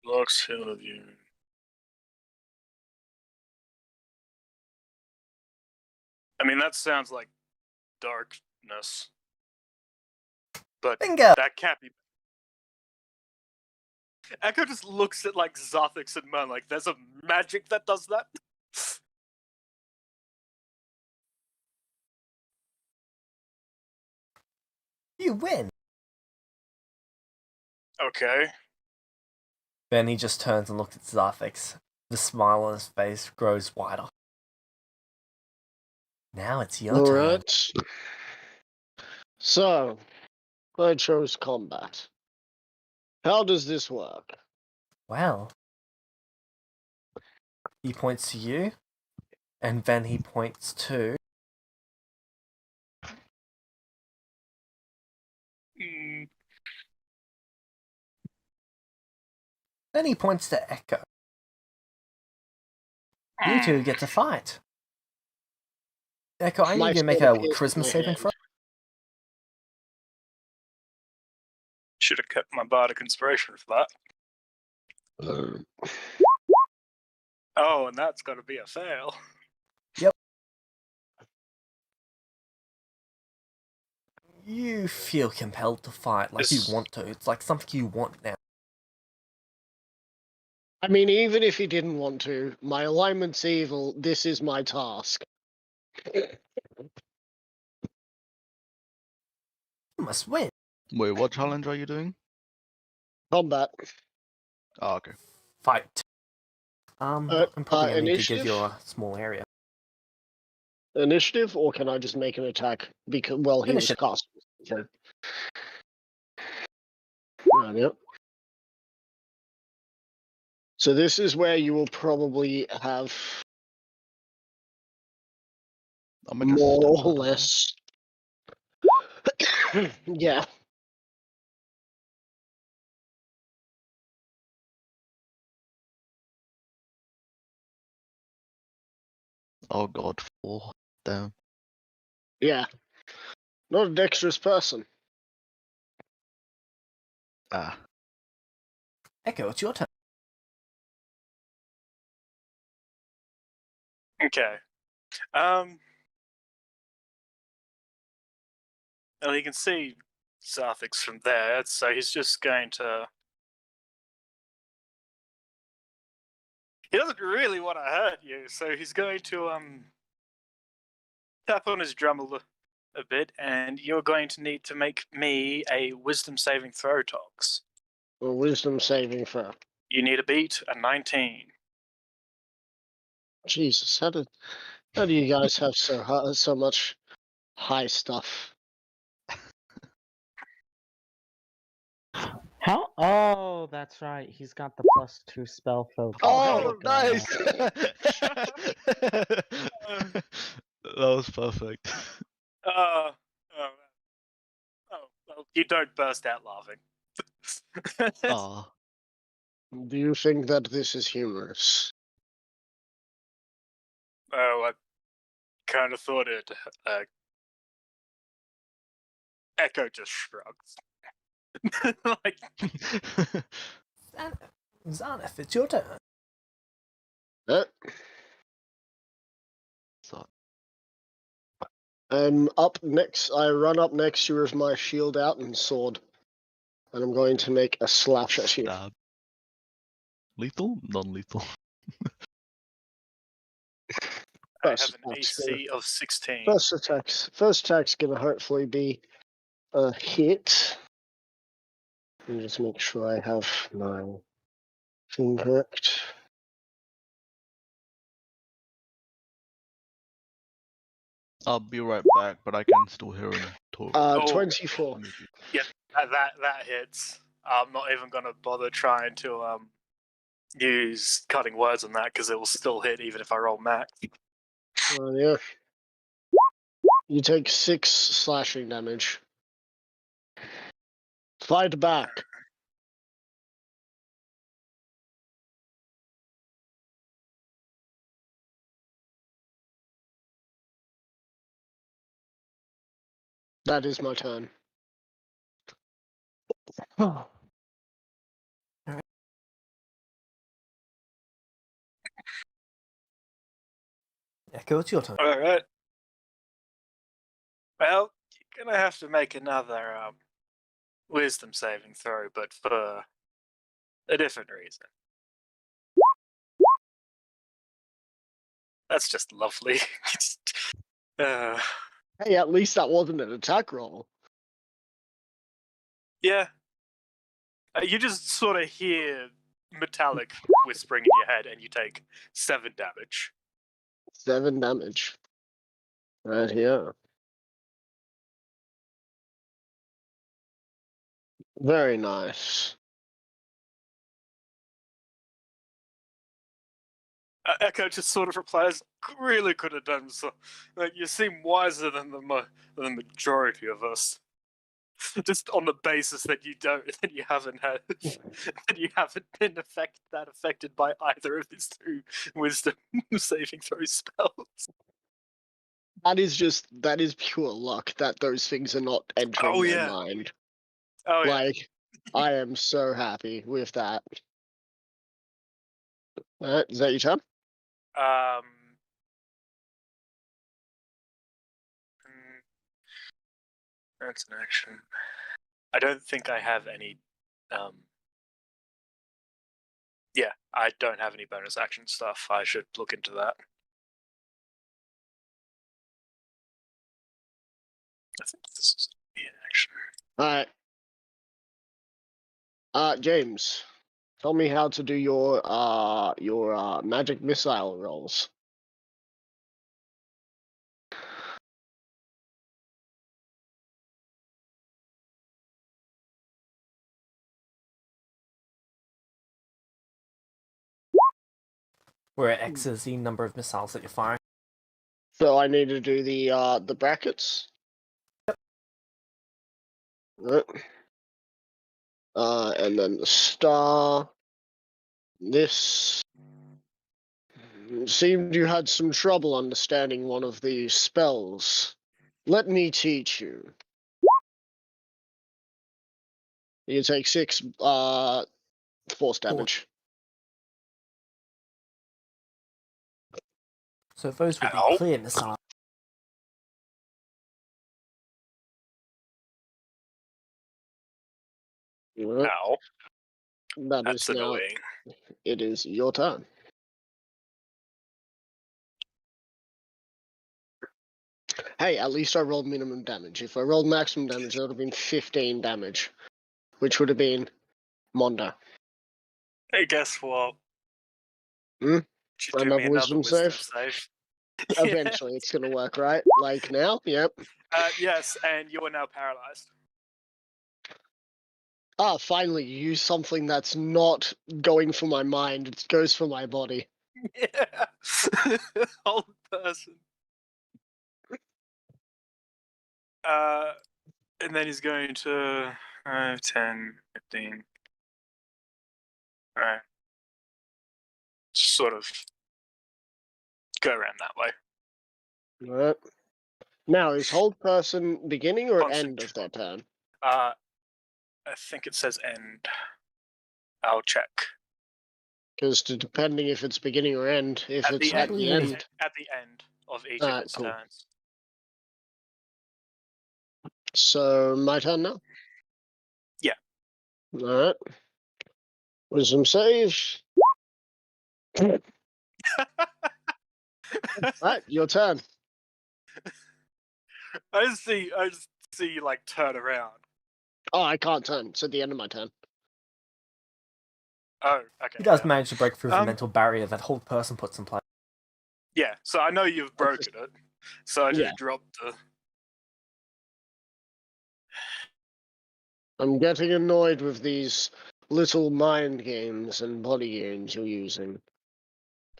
Blocks field of view. I mean, that sounds like darkness. But Bingo! that can't be. Echo just looks at like Zothix and Mern like, there's a magic that does that? You win! Okay. Then he just turns and looks at Zarthix. The smile on his face grows wider. Now it's your turn. Alright. So, I chose combat. How does this work? Well, he points to you, and then he points to... Then he points to Echo. You two get to fight. Echo, I need you to make a charisma saving throw. Should have kept my bardic inspiration for that. Oh, and that's got to be a fail. Yep. You feel compelled to fight, like you want to. It's like something you want now. I mean, even if he didn't want to, my alignment's evil, this is my task. You must win. Wait, what challenge are you doing? Combat. Oh, okay. Fight. I'm probably going to need to give initiative? you a small area. Initiative, or can I just make an attack? Because, well, he was Initiative. casting. Yep. So this is where you will probably have I'm gonna just more step or out of less. Yeah. there. Oh god, 4 down. Yeah. Not a dexterous person. Ah, Echo, it's your turn. Okay. Well, you can see Zarthix from there, so he's just going to. He doesn't really want to hurt you, so he's going to tap on his drum a bit, and you're going to need to make me a wisdom saving throw, Tox. A wisdom saving throw. You need a beat a 19. Jesus, how do you guys have so much high stuff? How? Oh, that's right. He's got the +2 spell focus. oh, Okay. nice! That was perfect. Oh, well, you don't burst out laughing. Ah, Do you think that this is humorous? Oh, I kind of thought it. Echo just shrugs. Like, Zaneth, it's your turn. so, Up next. I run up next to you with my shield out and sword, and I'm going to make a slash at you. stab. Lethal? Non-lethal. I have First an attack's AC of 16. First attack's gonna hopefully be a hit. Let me just make sure I have my thing correct. I'll be right back, but I can still hear him talk. Oh. 24. That hits. I'm not even gonna bother trying to use cutting words on that because it will still hit even if I roll max. Yeah. You take 6 slashing damage. Fight back. That is my turn. Echo, it's your turn. All right. Well, you're gonna have to make another wisdom saving throw, but for a different reason. That's just lovely. Hey, at least that wasn't an attack roll. Yeah. You just sort of hear metallic whispering in your head, and you take 7 damage. 7 damage. Right here. Very nice. Echo just sort of replies, "Really could have done so. Like, you seem wiser than the majority of us. Just on the basis that you haven't been affected by either of these 2 wisdom saving throw spells." That is pure luck that those things are not entering Oh, my yeah. mind. Oh yeah. Like, I am so happy with that. Alright, is that your turn? That's an action. I don't think I have any. Yeah, I don't have any bonus action stuff. I should look into that. I think this is an action. Alright. James, tell me how to do your magic missile rolls. Where X is the number of missiles that you're firing. So I need to do the brackets. Right. And then the star. This seemed you had some trouble understanding one of the spells. Let me teach you. You take 6 force damage. So those would be Ow. clear missiles. Right. Ow. That That's is now. annoying. It is your turn. Hey, at least I rolled minimum damage. If I rolled maximum damage, that would have been 15 damage, which would have been Mondo. Hey, guess what? Hmm? Should do me Another another wisdom wisdom save? save. Eventually, it's going to work, right? Like now? Yep. Yes, and you are now paralyzed. Ah, finally, you use something that's not going for my mind, it goes for my body. Yeah. Old person. And then he's going to 5, 10, 15. Alright. Sort of go around that way. Right. Now, is hold person beginning or end of Concentrate. their turn? I think it says end. I'll check. Because depending if it's beginning or end, if At it's the at end, the end. at the end of each Alright, of its cool. turns. So, my turn now? Yeah. Alright. Wisdom save. Right, your turn. I just see you like turn around. Oh, I can't turn. It's at the end of my turn. Oh, okay. He does yeah. manage to break through the Um, mental barrier that whole person puts in place. Yeah, so I know you've broken it. So I just Yeah. dropped the. I'm getting annoyed with these little mind games and body games you're using.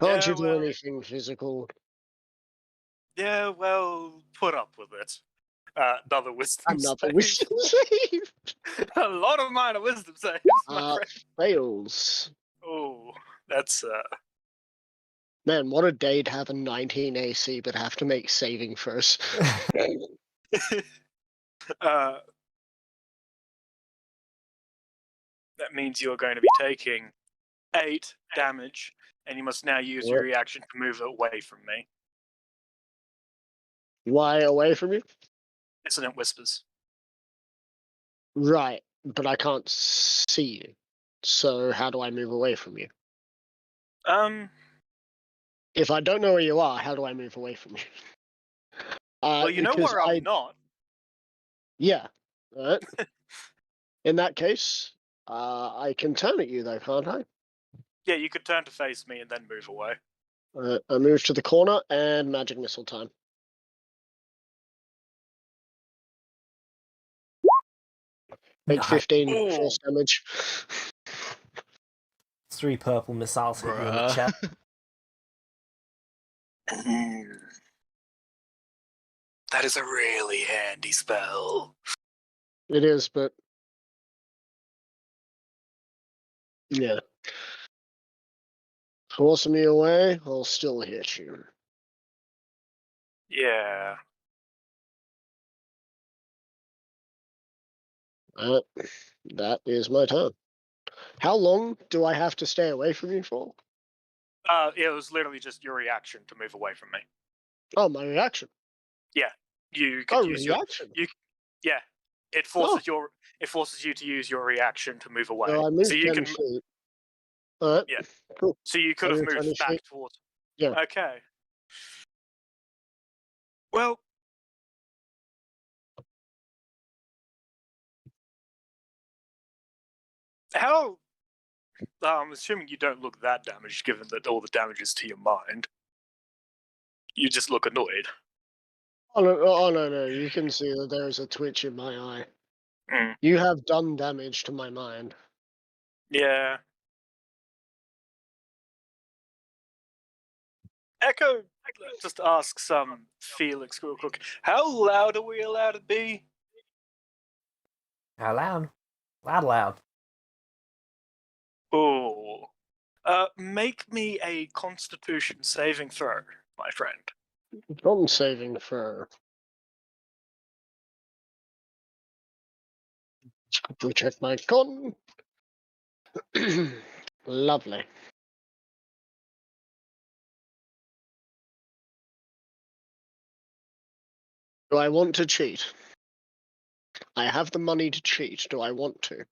Can't Yeah, you do well- anything physical? Yeah, well, put up with it. Another wisdom Another save. wisdom save. A lot of mine are wisdom saves, my friend. Fails. Oh, that's Man, what a day to have a 19 AC but have to make saving first. uh. That means you're going to be taking 8 damage, and you must now use your What? reaction to move away from me. Why away from you? Dissonant whispers. Right, but I can't see you. So how do I move away from you? If I don't know where you are, how do I move away from you? Well, you know because where I'm not. Yeah. Alright. In that case, I can turn at you though, can't I? Yeah, you could turn to face me and then move away. I move to the corner and magic missile time. Make Nice. 15 Ooh. force damage. 3 purple missiles hit you in the Bruh. chest. That is a really handy spell. It is, but yeah. Forcing me away, I'll still hit you. Yeah. That is my turn. How long do I have to stay away from you for? It was literally just your reaction to move away from me. Oh, my reaction. You could Oh, use reaction. yeah. It forces you to use your reaction to move away. So I moved so you 10 can feet. Alright. Yeah. Cool. so you could I have moved 20 moved back feet. towards. Yeah. Okay. Well, how? I'm assuming you don't look that damaged, given that all the damage is to your mind. You just look annoyed. Oh no, you can see that there is a twitch in my eye. Mm. You have done damage to my mind. Yeah. Echo just asks Felix real quick. How loud are we allowed to be? How loud? Loud. Oh. Make me a Constitution saving throw, my friend. Con saving throw. Quickly check my con. Lovely. Do I want to cheat? I have the money to cheat. Do I want to?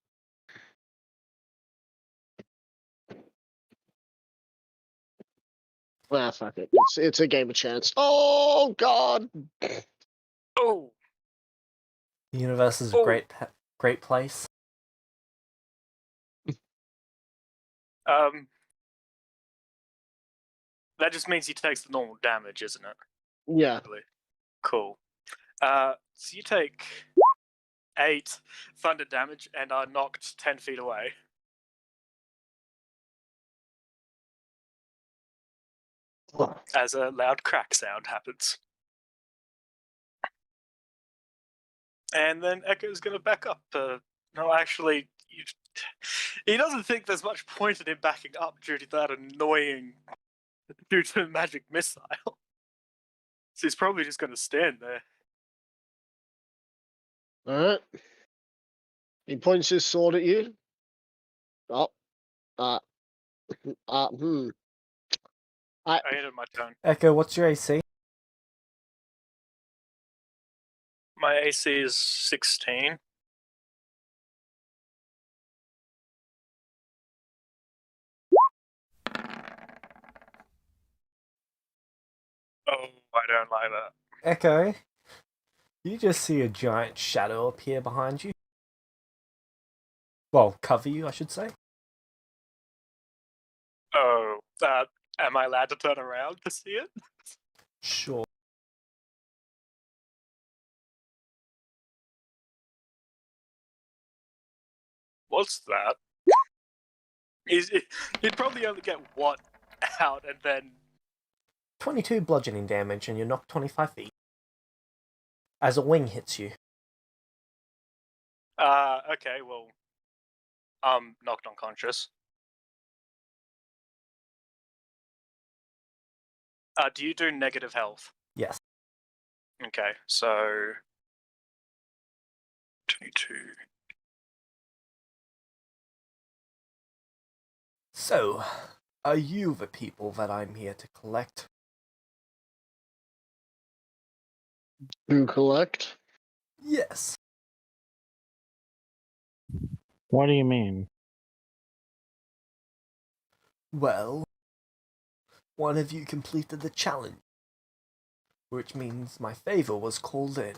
Ah, fuck it. It's a game of chance. Oh god! Oh. The universe is a Oh. great place. That just means he takes the normal damage, isn't it? Yeah. Cool. So you take 8 thunder damage and are knocked 10 feet away. As a loud crack sound happens. And then Echo's going to back up. No, actually, he doesn't think there's much point in him backing up due to that annoying, due to the magic missile. So he's probably just going to stand there. Alright. He points his sword at you. Oh. I I ended my turn. Echo, what's your AC? My AC is 16. Oh, I don't like that. Echo, you just see a giant shadow appear behind you. Well, cover you, I should say. Oh, am I allowed to turn around to see it? Sure. What's that? He'd probably only get one out and then 22 bludgeoning damage, and you're knocked 25 feet. As a wing hits you. okay, well, I'm knocked unconscious. Do you do negative health? Yes. Okay, so 22. So, are you the people that I'm here to collect? To collect? Yes. What do you mean? Well, one of you completed the challenge, which means my favor was called in.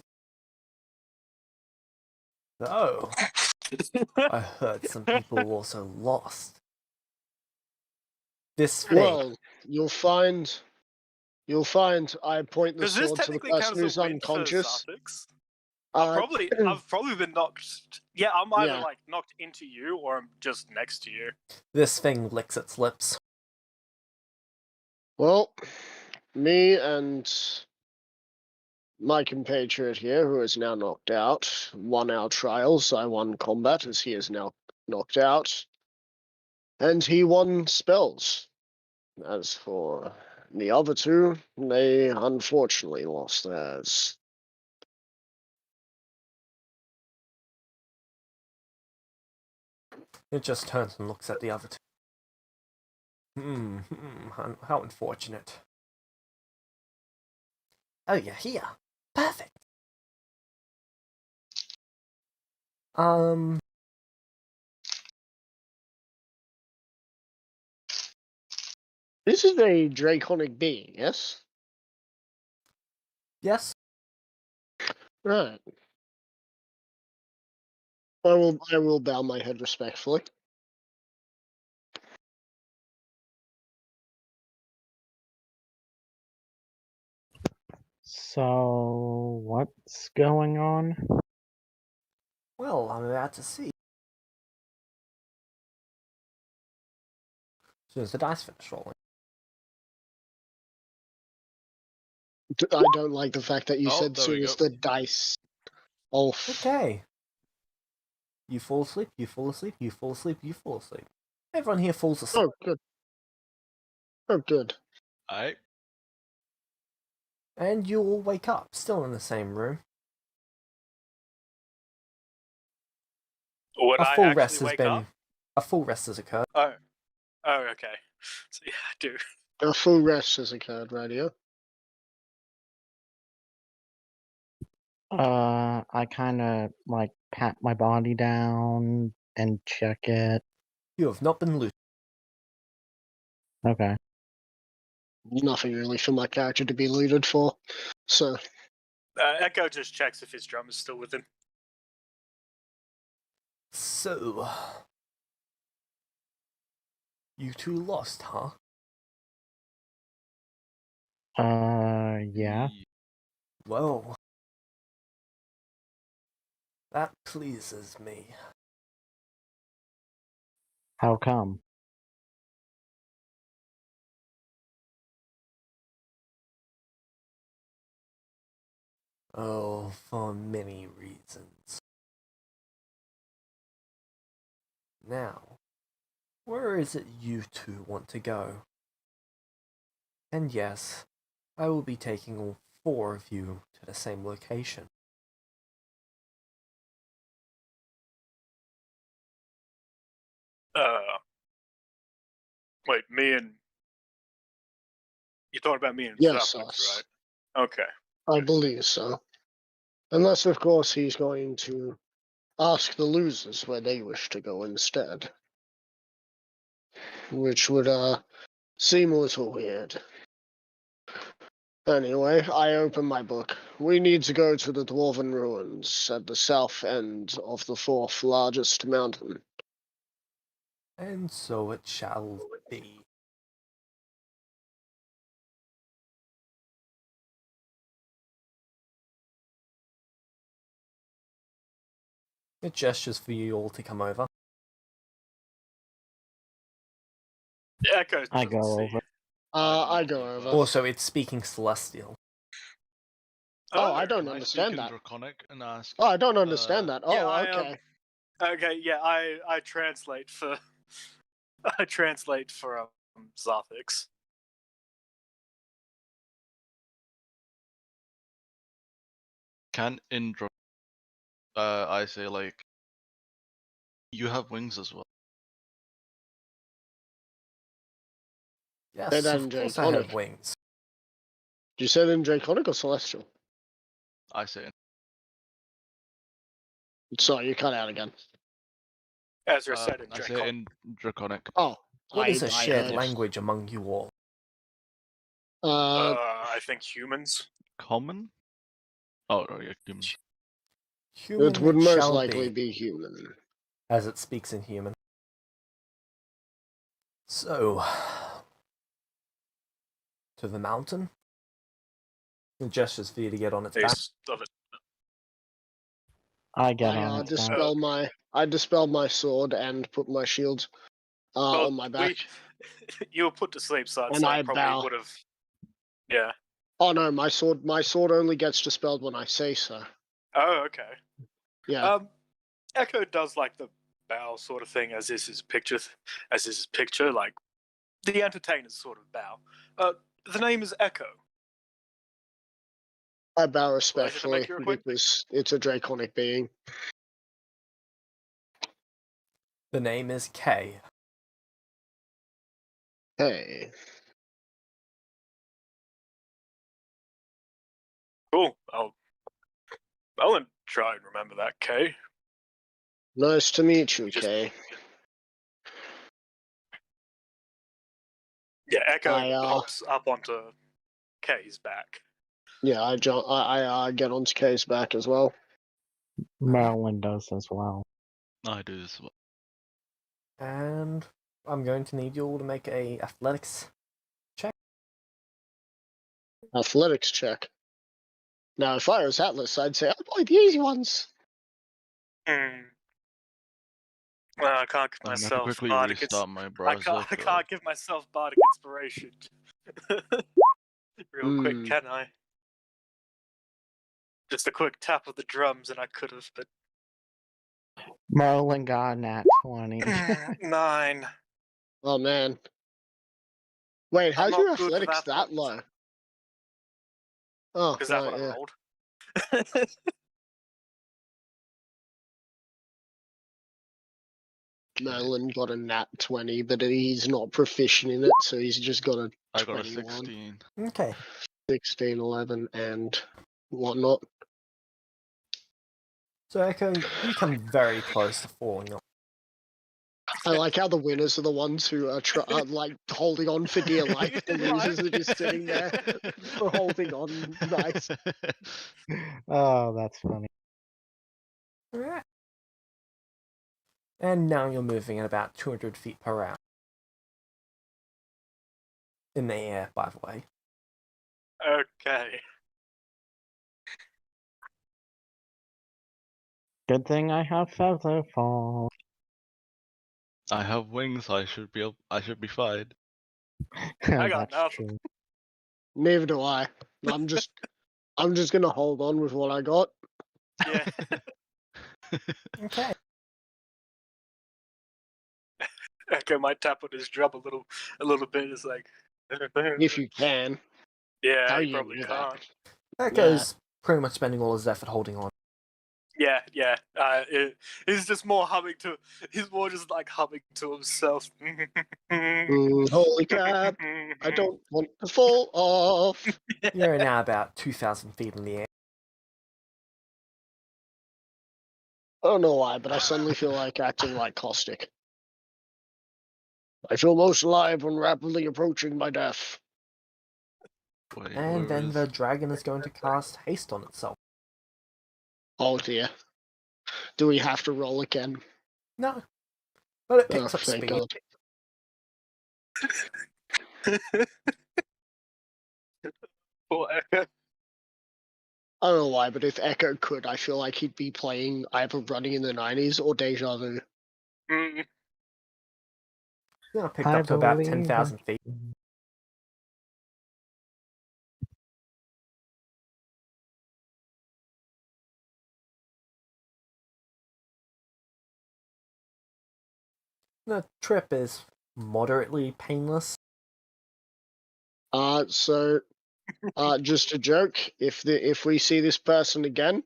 Oh, I heard some people also lost. This thing. Well, you'll find I point the Does this sword to the technically count person as a who's win for unconscious. Sarthix? Uh, I've probably been knocked. Yeah, I'm either Yeah. like knocked into you or I'm just next to you. This thing licks its lips. Well, me and my compatriot here, who is now knocked out, won our trials. I won combat, as he is now knocked out. And he won spells. As for the other two, they unfortunately lost theirs. It just turns and looks at the other two. How unfortunate. Oh, you're here. Perfect. This is a draconic being, yes? Yes? Right. I will bow my head respectfully. So, what's going on? Well, I'm about to see. As soon as the dice finish rolling. I don't like the fact that you Oh, said there soon we as go. the dice. Oh, Okay. You fall asleep, you fall asleep, you fall asleep, you fall asleep. Everyone here falls asleep. oh, good. Oh, good. Alright. And you all wake up, still in the same room. Would I actually wake up? A full rest has occurred. Oh, okay. So yeah, I do. A full rest has occurred, radio. I kind of like pat my body down and check it. You have not been looted. Okay. Nothing really for my character to be looted for. So, Echo just checks if his drum is still with him. So, you two lost, huh? Yeah. Well, that pleases me. How come? Oh, for many reasons. Now, where is it you two want to go? And yes, I will be taking all 4 of you to the same location. Wait, me and you thought about me and yes, Sarthix, us. right? Okay. I believe so. Unless, of course, he's going to ask the losers where they wish to go instead. Which would, seem a little weird. Anyway, I open my book. We need to go to the Dwarven Ruins at the south end of the fourth largest mountain. And so it shall be. It gestures for you all to come over. Echo. I go doesn't see. over. I go over. Also, it's speaking Celestial. Oh, I don't Can I understand speak in that. Draconic and ask? Oh, I don't understand that. Oh, yeah, okay. Okay, yeah, I translate for I translate for Zothix. Can in I say like, you have wings as well. Yes, Say that of in course I have Draconic. wings. Do you say it in Draconic or Celestial? I say in. Sorry, you cut out again. Ezra said in I say Draconic. in Draconic. Oh, What is a I shared heard. language among you all? I think humans. Common? Oh, yeah, humans. Human it would most shall likely be, be human. as it speaks in human. So, to the mountain. It gestures for you to get on its back. East of it. I get on its back. I dispel my sword and put my shield on my back. You were put to sleep, so I'd And say I probably bow. would have. Yeah. Oh no, my sword only gets dispelled when I say so. Oh, okay. Yeah. Echo does like the bow sort of thing, as is his picture, like the entertainer's sort of bow. The name is Echo. I bow Pleasure to respectfully make your acquaintance. because it's a draconic being. The name is K. Hey. Cool. I'll try and remember that, Kay. Nice to meet you, Just- Kay. Yeah, Echo I, hops up onto Kay's back. Yeah, I get onto Kay's back as well. Merlin does as well. I do as well. And I'm going to need you all to make a athletics. Athletics check. Now, if I was Atlas, I'd say, oh boy, the easy ones. Well, I can't give I'm gonna have to myself quickly bardic. restart my I browser. can't give myself bardic inspiration. Real quick, can I? Just a quick tap of the drums, and I could have, but Merlin got a nat 20. 9. Oh man. Wait, how's not your good with athletics that athletics. low? Oh, Because that's right, what I yeah. rolled. Merlin got a nat 20, but he's not proficient in it, so he's just got a I got a 21. 16. Okay. 16, 11, and whatnot. So Echo, you come very close to falling off. I like how the winners are the ones who are like holding on for dear life. The losers are just sitting there for holding on. Nice. Oh, that's funny. Alright. And now you're moving at about 200 feet per hour. In the air, by the way. Okay. Good thing I have feather fall. I have wings. I should be fine. I got That's nothing. true. Neither do I. I'm just gonna hold on with what I got. Yeah. Okay. Echo might tap on his drum a little bit. It's like, If you can. yeah, How he you probably do can't. that? Echo's pretty much spending all his effort holding on. Yeah. He's just more humming to. He's more just like humming to himself. Holy crap! I don't want to fall off. You're now about 2,000 feet in the air. I don't know why, but I suddenly feel like acting like Caustic. I feel most alive when rapidly approaching my death. Wait, And where then is- the dragon is going to cast haste on itself. Oh dear. Do we have to roll again? No. But it Oh, picks up thank speed. God. Poor Echo. I don't know why, but if Echo could, I feel like he'd be playing either Running in the 90s or Deja Vu. Mm. It's gonna pick I up to about believe 10,000 feet. The trip is moderately painless. So, just a joke. If we see this person again,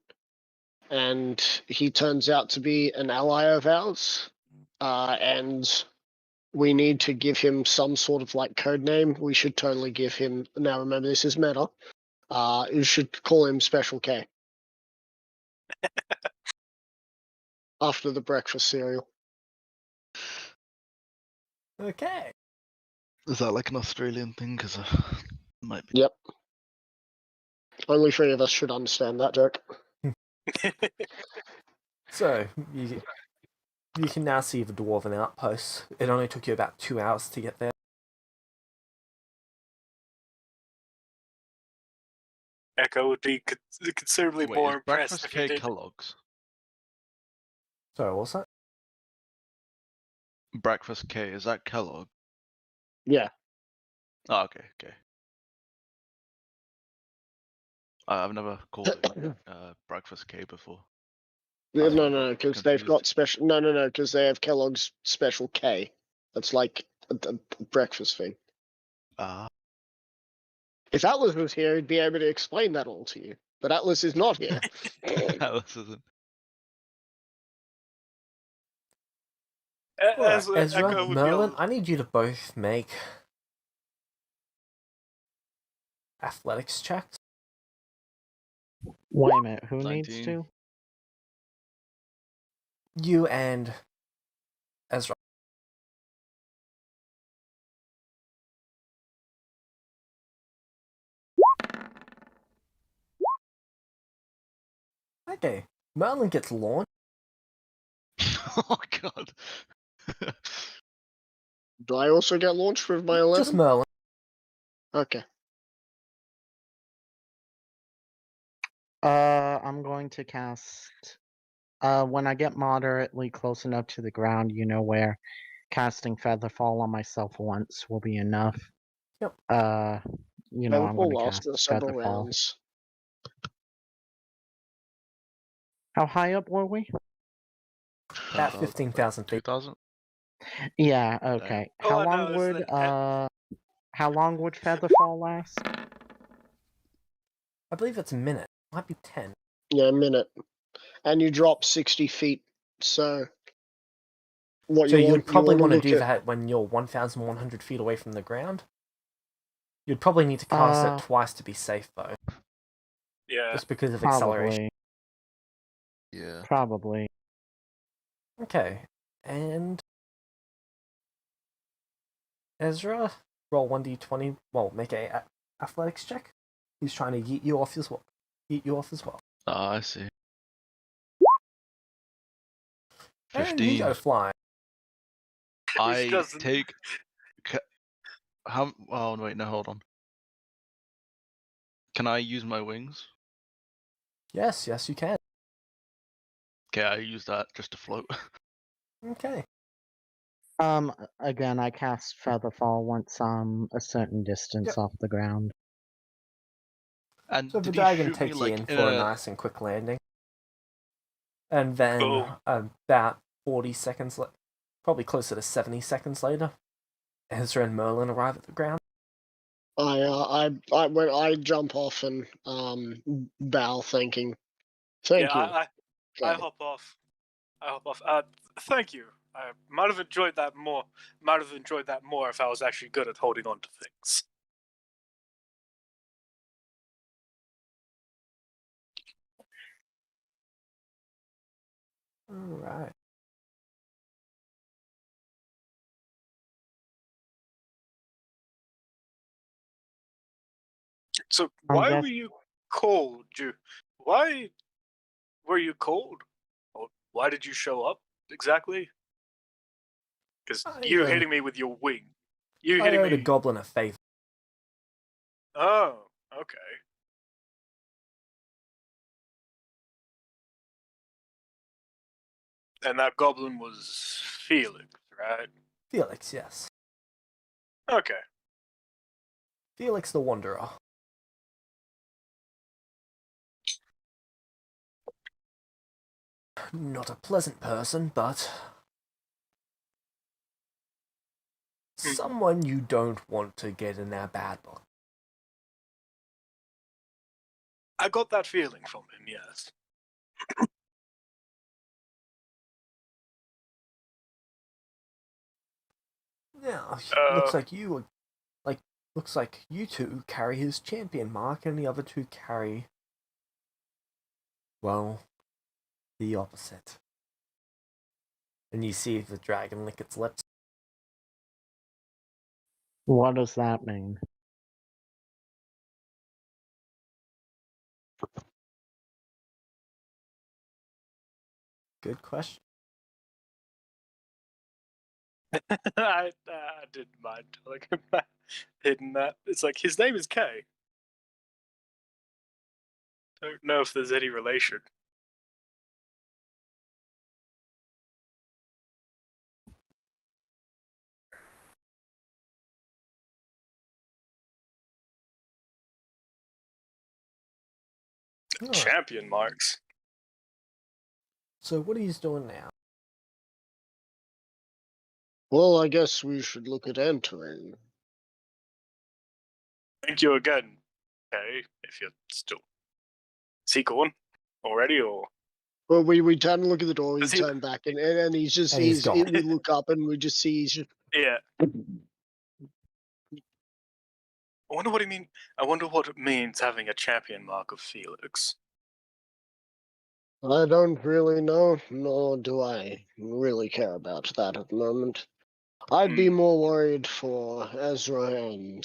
and he turns out to be an ally of ours, and we need to give him some sort of like code name, we should totally give him. Now remember, this is meta. You should call him Special K after the breakfast cereal. Okay. Is that like an Australian thing? Because might be. Yep. Only 3 of us should understand that joke. So, you can now see the dwarven outpost. It only took you about 2 hours to get there. Echo would be considerably Wait, more is impressed breakfast if he cake did. Kellogg's? Sorry, what's that? Breakfast K, is that Kellogg? Yeah. Oh, okay, okay. I've never called it breakfast K before. No, That's why I no, got because they've confused. got special. No, because they have Kellogg's Special K. That's like a breakfast thing. Ah, If Atlas was here, he'd be able to explain that all to you. But Atlas is not here. this isn't. Alright, As Ezra, Echo would Merlin, be I need you to both make athletics checks. Wait a minute, who needs 19. to? You and Ezra. Okay. Merlin gets launched. Oh god. Do I also get launched with my 11? Just Merlin. Okay. I'm going to cast. When I get moderately close enough to the ground, you know where casting Featherfall on myself once will be enough. Yep. You know I'm going Will to last cast several Featherfall. rounds. How high up were we? About 15,000 feet. 2,000? Yeah. Okay. All I know is How long would Featherfall last? I believe it's a minute. Might be 10. Yeah, a minute. And you drop 60 feet. So, what So you you'd want? probably You want want to to do look at? that when you're 1,100 feet away from the ground. You'd probably need to cast it twice to be safe, though. yeah. Just because of acceleration. Yeah. Probably. Okay. And Ezra, roll 1d20. Well, make a athletics check. He's trying to yeet you off as well. Ah, I see. And you 15. go flying. I doesn't- take. How? Oh wait, no, hold on. Can I use my wings? Yes, you can. Okay, I use that just to float. Okay. Again, I cast Featherfall once I'm a certain distance off the ground. And So the did he dragon shoot me takes like you in in for a a? nice and quick landing. And then Cool. about 40 seconds, probably closer to 70 seconds later, Ezra and Merlin arrive at the ground. When I jump off and bow, thanking. Thank you. I hop off. Thank you. I might have enjoyed that more. If I was actually good at holding on to things. Alright. So I why guess- were you called? Why were you called? Or why did you show up exactly? Because you hitting me with your wing. You I hitting owed a me. goblin a favor. Oh, okay. And that goblin was Felix, right? Felix, yes. Okay. Felix the Wanderer. Not a pleasant person, but someone you don't want to get in our bad book. I got that feeling from him, yes. Yeah, Uh, looks like you two carry his champion mark, and the other two carry, well, the opposite. And you see the dragon lick its lips. What does that mean? Good question. I didn't mind telling him that. Hidden that. It's like, his name is Kay. Don't know if there's any relation. Alright, Champion marks. so what are you doing now? Well, I guess we should look at entering. Thank you again, Kay, if you're still... Is he gone already, or...? Well, we turn and look at the door, we Does he- turn back, and he's just, And he's gone. we look up and we just see he's just, Yeah. I wonder what he mean. I wonder what it means having a champion mark of Felix. I don't really know, nor do I really care about that at the moment. I'd be more worried for Ezra and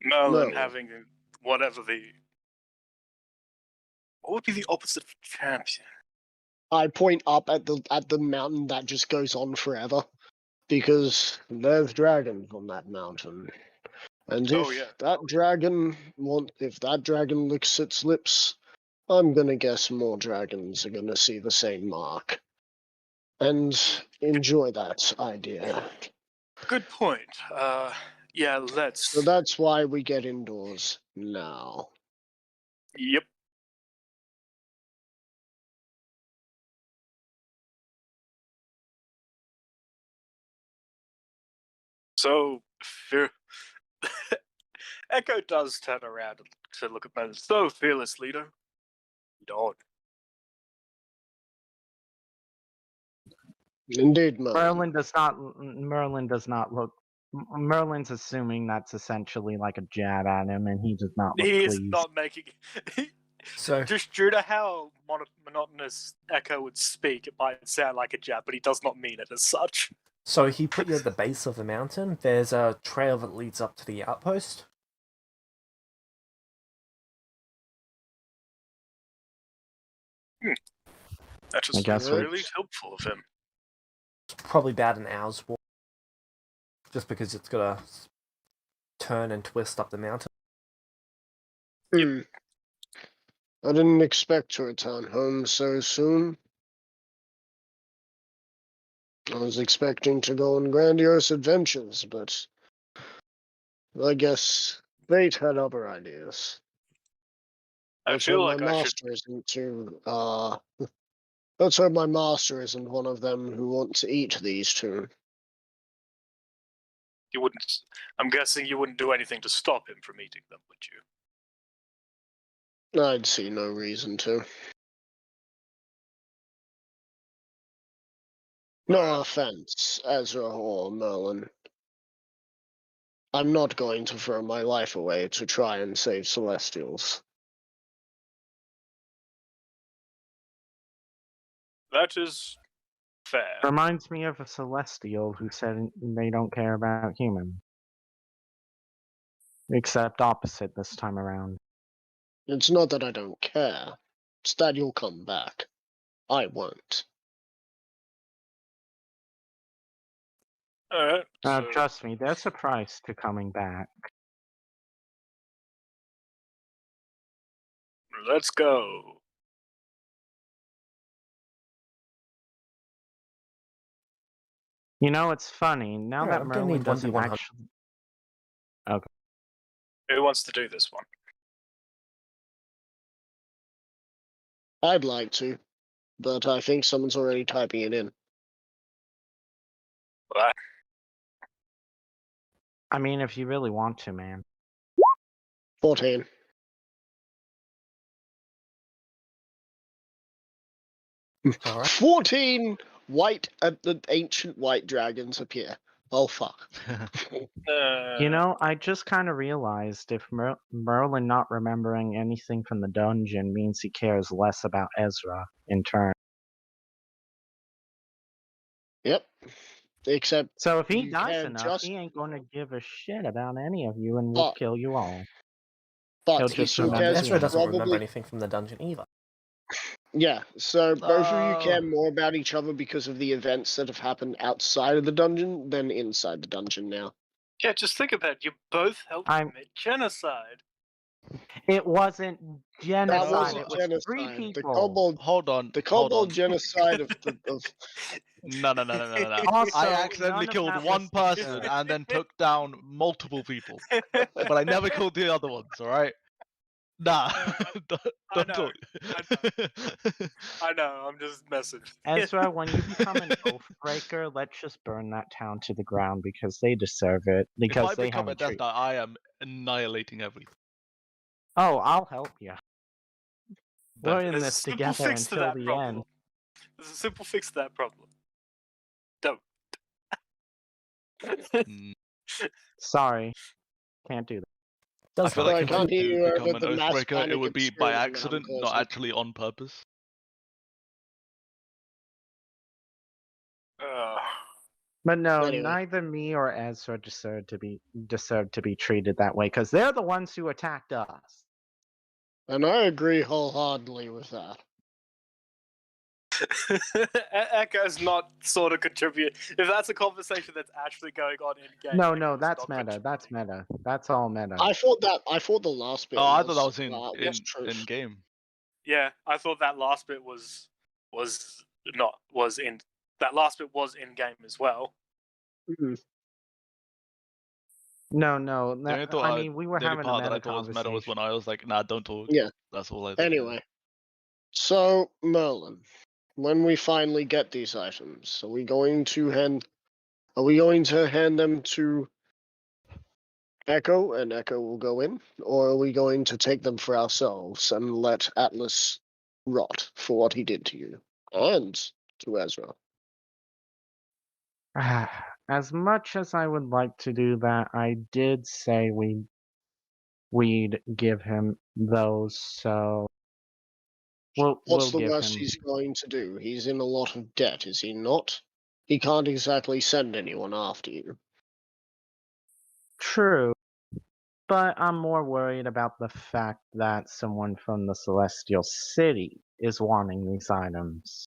Merlin No. having whatever the... What would be the opposite of champion? I point up at the mountain that just goes on forever, because there's dragons on that mountain, and Oh, if yeah. that dragon licks its lips, I'm gonna guess more dragons are gonna see the same mark, and enjoy that idea. Good point. Yeah, let's... So that's why we get indoors now. Yep. So, Echo does turn around to look at Merlin. So, fearless leader. Dog. Indeed, Merlin. Merlin does not look. Merlin's assuming that's essentially like a jab at him, and he does not look He is pleased. not making... So, Just due to how monotonous Echo would speak, it might sound like a jab, but he does not mean it as such. so he put you at the base of the mountain. There's a trail that leads up to the outpost. That I was guess really it's- helpful of him. It's probably about an hour's walk, just because it's got to turn and twist up the mountain. I didn't expect to return home so soon. I was expecting to go on grandiose adventures, but I guess fate had other ideas. I Let's feel hope like my I should... master isn't too. Let's hope my master isn't one of them who want to eat these two. You wouldn't... I'm guessing you wouldn't do anything to stop him from eating them, would you? I'd see no reason to. No Alright. offense, Ezra or Merlin. I'm not going to throw my life away to try and save Celestials. That is fair. Reminds me of a celestial who said they don't care about humans. Except opposite this time around. It's not that I don't care. It's that you'll come back. I won't. Alright, so Trust me, there's a price to coming back. let's go. You know, it's funny, now Alright, that I'm gonna Merlin need doesn't 1d100. actually... Who wants to do this one? I'd like to, but I think someone's already typing it in. What? I mean, if you really want to, man. 14. Alright. 14 white, the ancient white dragons appear. Oh fuck. You know, I just kind of realized if Merlin not remembering anything from the dungeon means he cares less about Ezra in turn. Yep. Except So if he you dies can enough, just- he ain't going to give a shit about any of you and will But- kill you all. but He'll he just still remember cares Ezra you. doesn't remember probably. anything from the dungeon either. Yeah, so both of you care Oh. more about each other because of the events that have happened outside of the dungeon than inside the dungeon now. Yeah, just think about it. You both helped I'm- commit genocide. It wasn't That genocide. wasn't It was genocide. 3 The people. kobold, Hold on. the hold kobold on. genocide of No. Also, I accidentally none of killed that one was person deserved. and then took down multiple people. But I never killed the other ones, alright? Nah. I don't know, talk. I know, I'm just messing. Ezra, when you become an oathbreaker, let's just burn that town to the ground because they deserve it. If I Because they become a haven't Death treated. Knight, I am annihilating everything. Oh, I'll help you. We're in There's a this simple together fix to until that the problem. end. There's a simple fix to that problem. Don't. Mm. Sorry, can't do that. I Does feel help. like I if can't I hear do you over become an the mass Oathbreaker, it panic would and be by screaming that I'm accident, not causing. actually on purpose. But no, Anyway. neither me or Ezra deserve to be treated that way because they're the ones who attacked us. And I agree wholeheartedly with that. Echo's not sort of contribute. If that's a conversation that's actually going on in game, No, Echo's that's not meta. That's contributing. meta. That's all meta. I thought the last bit Oh, I was, thought that was was truth. in game. Yeah, I thought that last bit was in that last bit was in game as well. Mhm. No, The only thought I mean we were the only having a part that I meta thought was meta was conversation. when I was like, nah, don't talk. Yeah. That's all I thought. Anyway, so Merlin, when we finally get these items, are we going to hand them to Echo and Echo will go in, or are we going to take them for ourselves and let Atlas rot for what he did to you and to Ezra? As much as I would like to do that, I did say we'd give him those, so we'll What's the give worst him. he's going to do? He's in a lot of debt, is he not? He can't exactly send anyone after you. True, but I'm more worried about the fact that someone from the Celestial City is wanting these items.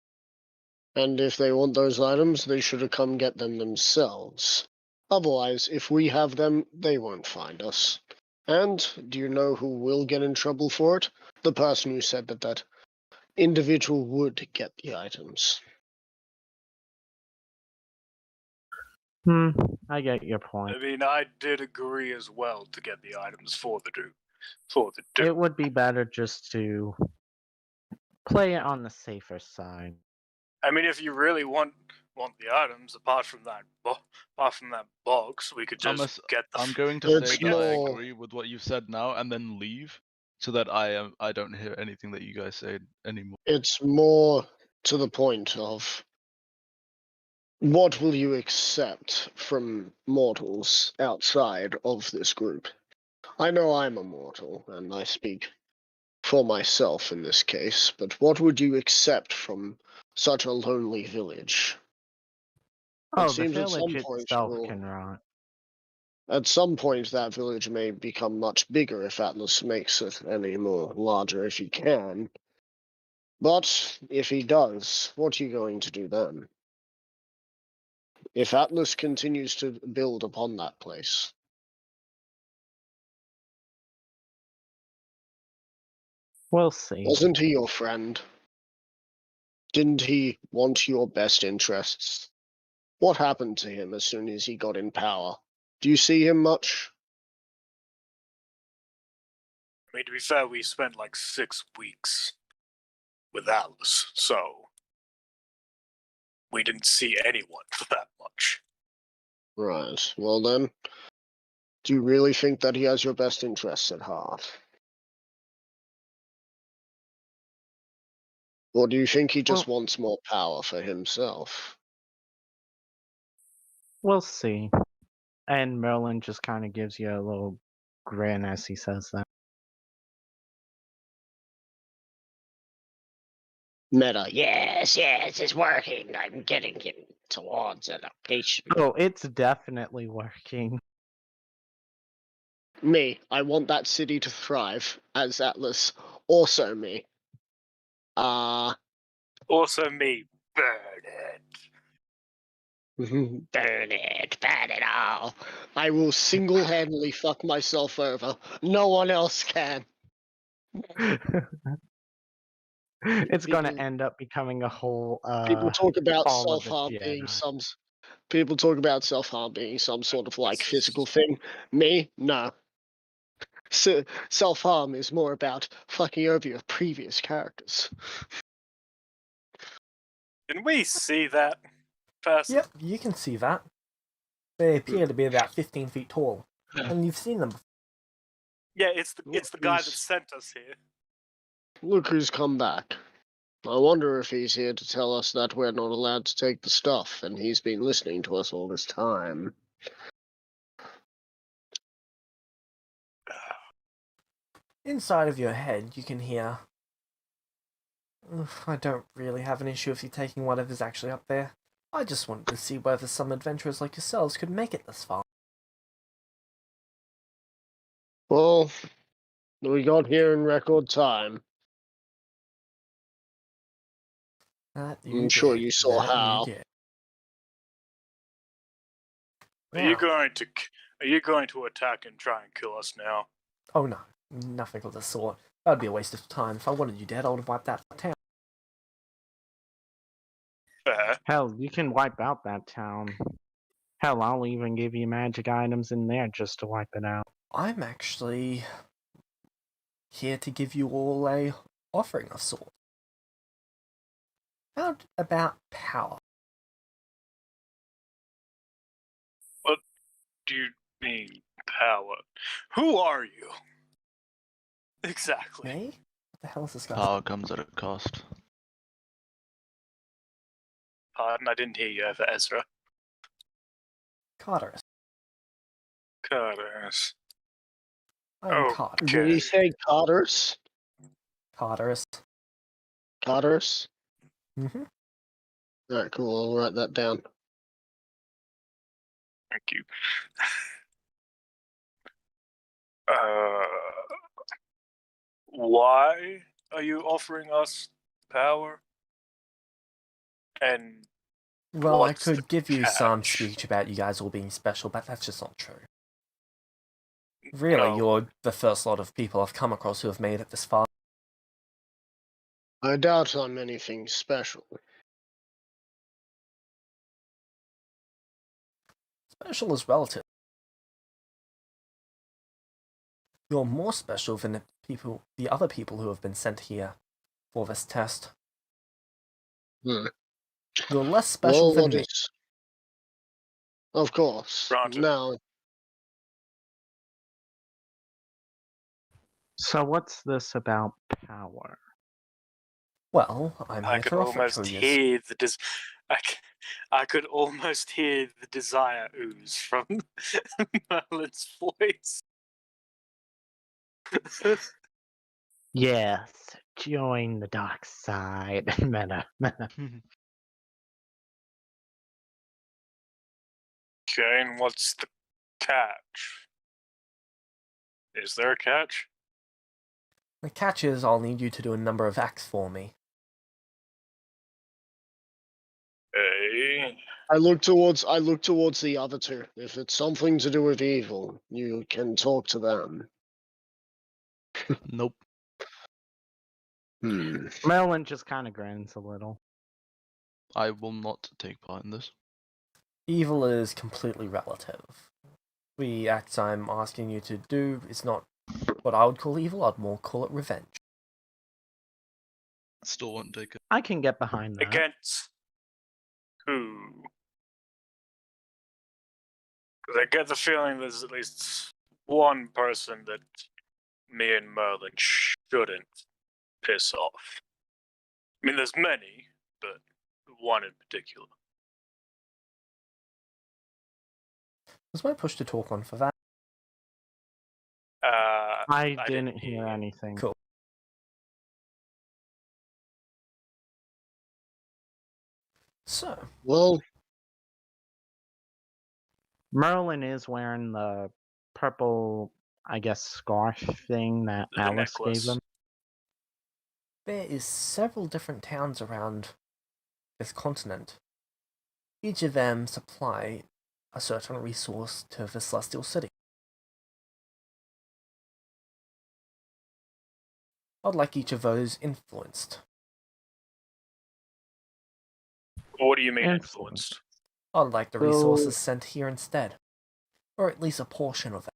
And if they want those items, they should have come get them themselves. Otherwise, if we have them, they won't find us. And do you know who will get in trouble for it? The person who said that individual would get the items. I get your point. I mean, I did agree as well to get the items for the dude. It would be better just to play it on the safer side. I mean, if you really want the items, apart from that box, we could just get the. I'm going to It's say that I more- agree with what you said now, and then leave, so that I don't hear anything that you guys say anymore. It's more to the point of what will you accept from mortals outside of this group? I know I'm a mortal, and I speak for myself in this case, but what would you accept from such a lonely village? Oh, the seems at some village point itself we'll- can rot. At some point, that village may become much bigger if Atlas makes it any more larger if he can. But if he does, what are you going to do then? If Atlas continues to build upon that place, We'll see. wasn't he your friend? Didn't he want your best interests? What happened to him as soon as he got in power? Do you see him much? I mean, to be fair, we spent like 6 weeks with Atlas, so we didn't see anyone for that much. Right. Well then, do you really think that he has your best interests at heart? Or do you think he just wants more power for himself? We'll see. And Merlin just kind of gives you a little grin as he says that. Meta, yes, it's working. I'm getting him towards a location. Oh, it's definitely working. Me, I want that city to thrive as Atlas. Also me. Also me, burn it. Burn it all. I will single-handedly fuck myself over. No one else can. It's going to People- end up becoming a whole People talk about Fall of the self-harm being Jedi. People talk about self-harm being some sort of like physical thing. Me, no. Self-harm is more about fucking over your previous characters. Can we see that person? Yep, you can see that. They appear to be about 15 feet tall, and you've seen them before. Yeah, it's the guy that He's- sent us here. Look who's come back. I wonder if he's here to tell us that we're not allowed to take the stuff, and he's been listening to us all this time. Inside of your head, you can hear, I don't really have an issue if you taking whatever's actually up there. I just wanted to see whether some adventurers like yourselves could make it this far. Well, we got here in record time. That I'm sure you saw that how. You did. Are you Now- going to attack and try and kill us now? Oh no, nothing of the sort. That'd be a waste of time. If I wanted you dead, I would have wiped that town. Fair. Hell, you can wipe out that town. Hell, I'll even give you magic items in there just to wipe it out. I'm actually here to give you all a offering of sort. How about power? What do you mean, power? Who are you? Exactly. Me? What the hell is this guy? Power comes at a cost. Pardon, I didn't hear you over Ezra. Carterus. Curtis. I'm Oh, Carter. Did he say Carter's? Carterus. Carter's? Mm-hmm. Alright, cool. I'll write that down. Thank you. Why are you offering us power? And Well, what's I the could give you some catch? speech about you guys all being special, but that's just not true. Really, No. you're the first lot of people I've come across who have made it this far. I doubt I'm anything special. Special is relative. You're more special than the other people who have been sent here for this test. Hmm. You're less special Well, than what me. is... Of course. Granted. Now, So what's this about power? Well, I'm I here could to offer almost to you. hear the I could almost hear the desire ooze from Merlin's voice. Yes, join the dark side. Meta. Okay, and what's the Catch. Is there a catch? The catch is I'll need you to do a number of acts for me. Hey. I look towards the other two. If it's something to do with evil, you can talk to them. Nope. Merlin just kind of grins a little. I will not take part in this. Evil is completely relative. The acts I'm asking you to do is not what I would call evil, I'd more call it revenge. Still won't take it. I can get behind that. Against who? Because I get the feeling there's at least one person that me and Merlin shouldn't piss off. I mean, there's many, but one in particular. Was my push to talk on for that? I didn't hear anything. Cool. So, Well, Merlin is wearing the purple, I guess, scarf thing that The Alice necklace. gave him. there is several different towns around this continent. Each of them supply a certain resource to the Celestial City. I'd like each of those influenced. What do you mean Influence. influenced? I'd like the So- resources sent here instead. Or at least a portion of it.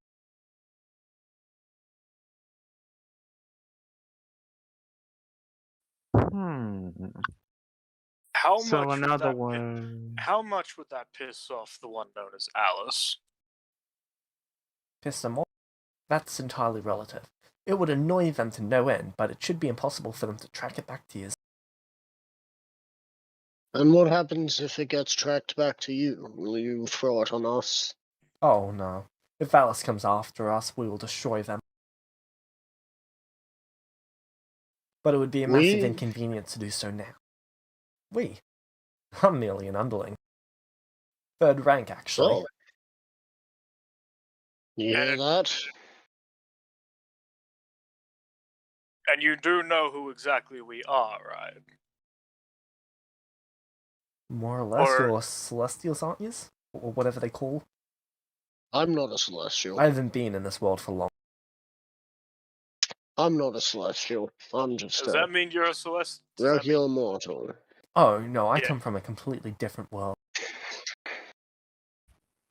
How So much in would other that words, How much would that piss off the one known as Alice? Piss them off? That's entirely relative. It would annoy them to no end, but it should be impossible for them to track it back to you. and what happens if it gets tracked back to you? Will you throw it on us? Oh no. If Alice comes after us, we will destroy them. But it would be a massive We- inconvenience to do so now. I'm merely an underling. Third rank, actually. So, you hear that? And you do know who exactly we are, right? More or less, Or- you're Celestials, aren't you? Or whatever they call. I'm not a Celestial. I haven't been in this world for long. I'm not a Celestial. I'm just Does a that mean you're a Celeste? Does that mean- regular mortal. Oh no, I Yeah. come from a completely different world.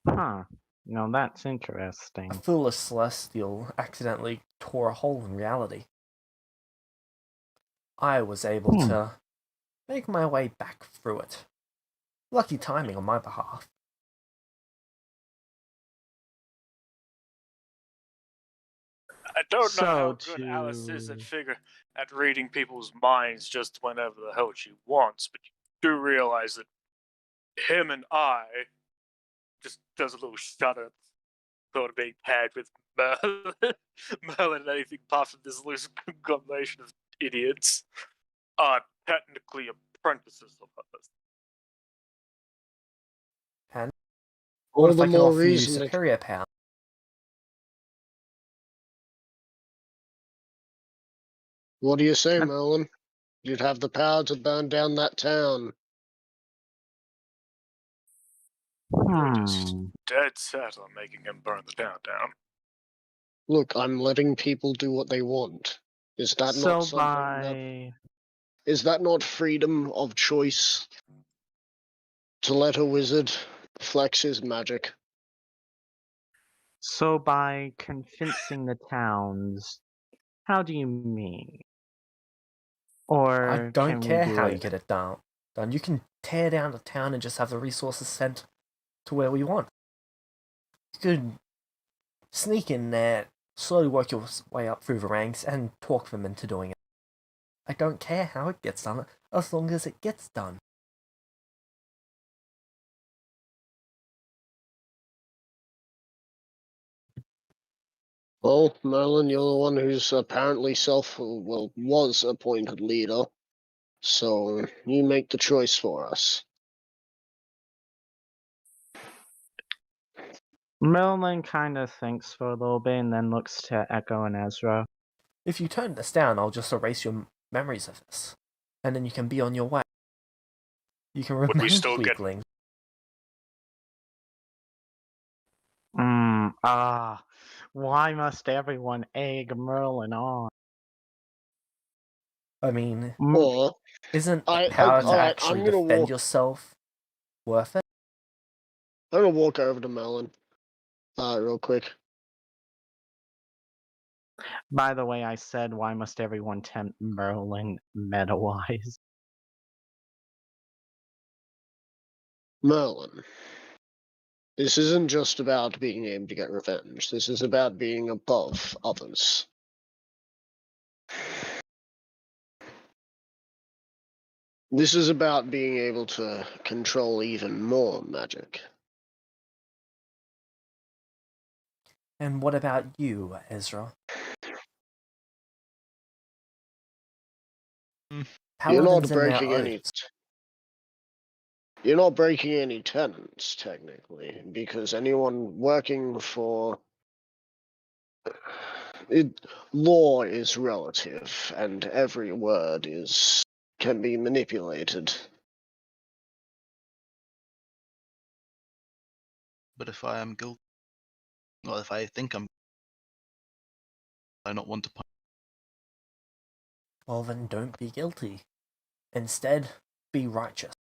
huh? No, that's A interesting. foolish Celestial accidentally tore a hole in reality. I was able to make my way back through it. Lucky timing on my behalf. I don't know how So good Alice is at to- at reading people's minds just whenever the hell she wants, but you do realize that him and I just does a little shudder, sort of being paired with Merlin, Merlin and anything apart from this loose combination of idiots are technically apprentices of hers. And All what if the I can more offer you reason. superior power? What do you say, Uh, Merlin? You'd have the power to burn down that town. You're just Hmm. dead set on making him burn the town down. Look, I'm letting people do what they want. Is that So not something that, by is that not freedom of choice? To let a wizard flex his magic. convincing the towns, how do you mean? Or I don't can care we do how it? you get it done. You can tear down the town and just have the resources sent to where we want. You could sneak in there, slowly work your way up through the ranks, and talk them into doing it. I don't care how it gets done, as long as it gets done. Well, Merlin, you're the one who's apparently was appointed leader. So you make the choice for us. Merlin kind of thinks for a little bit and then looks to Echo and Ezra. If you turn this down, I'll just erase your memories of this. And then you can be on your way. You can Would we remain still get- weakling. Why must everyone egg Merlin on? I mean, Or isn't I- power to alright, actually I'm gonna defend walk- yourself worth it? I'm gonna walk over to Melon, real quick. By the way, I said, why must everyone tempt Merlin meta-wise? Merlin, this isn't just about being able to get revenge. This is about being above others. This is about being able to control even more magic. And what about you, Ezra? You're not Paladins and their breaking any. oaths. You're not breaking any tenets, technically, because anyone working for law is relative, and every word can be manipulated. But if I am guilty, well, if I think I not want to. Well, then don't be guilty. Instead, be righteous.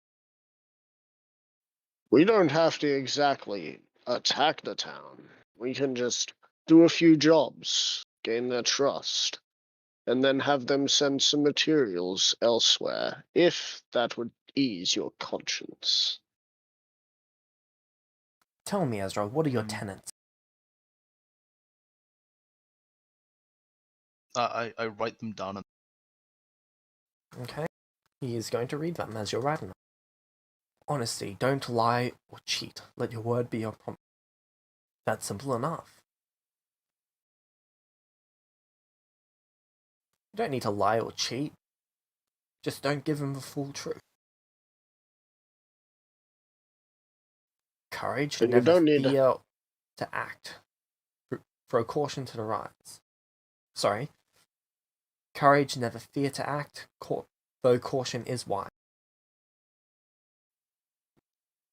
We don't have to exactly attack the town. We can just do a few jobs, gain their trust, and then have them send some materials elsewhere, if that would ease your conscience. Tell me, Ezra, what are your tenets? I write them down. Okay? He is going to read them as you're writing them. Honesty, don't lie or cheat. Let your word be your promise. That's simple enough. You don't need to lie or cheat. Just don't give him the full truth. Courage, And you never don't need to- fear to act. Throw caution to the rise. Sorry. Courage, never fear to act, though caution is wise.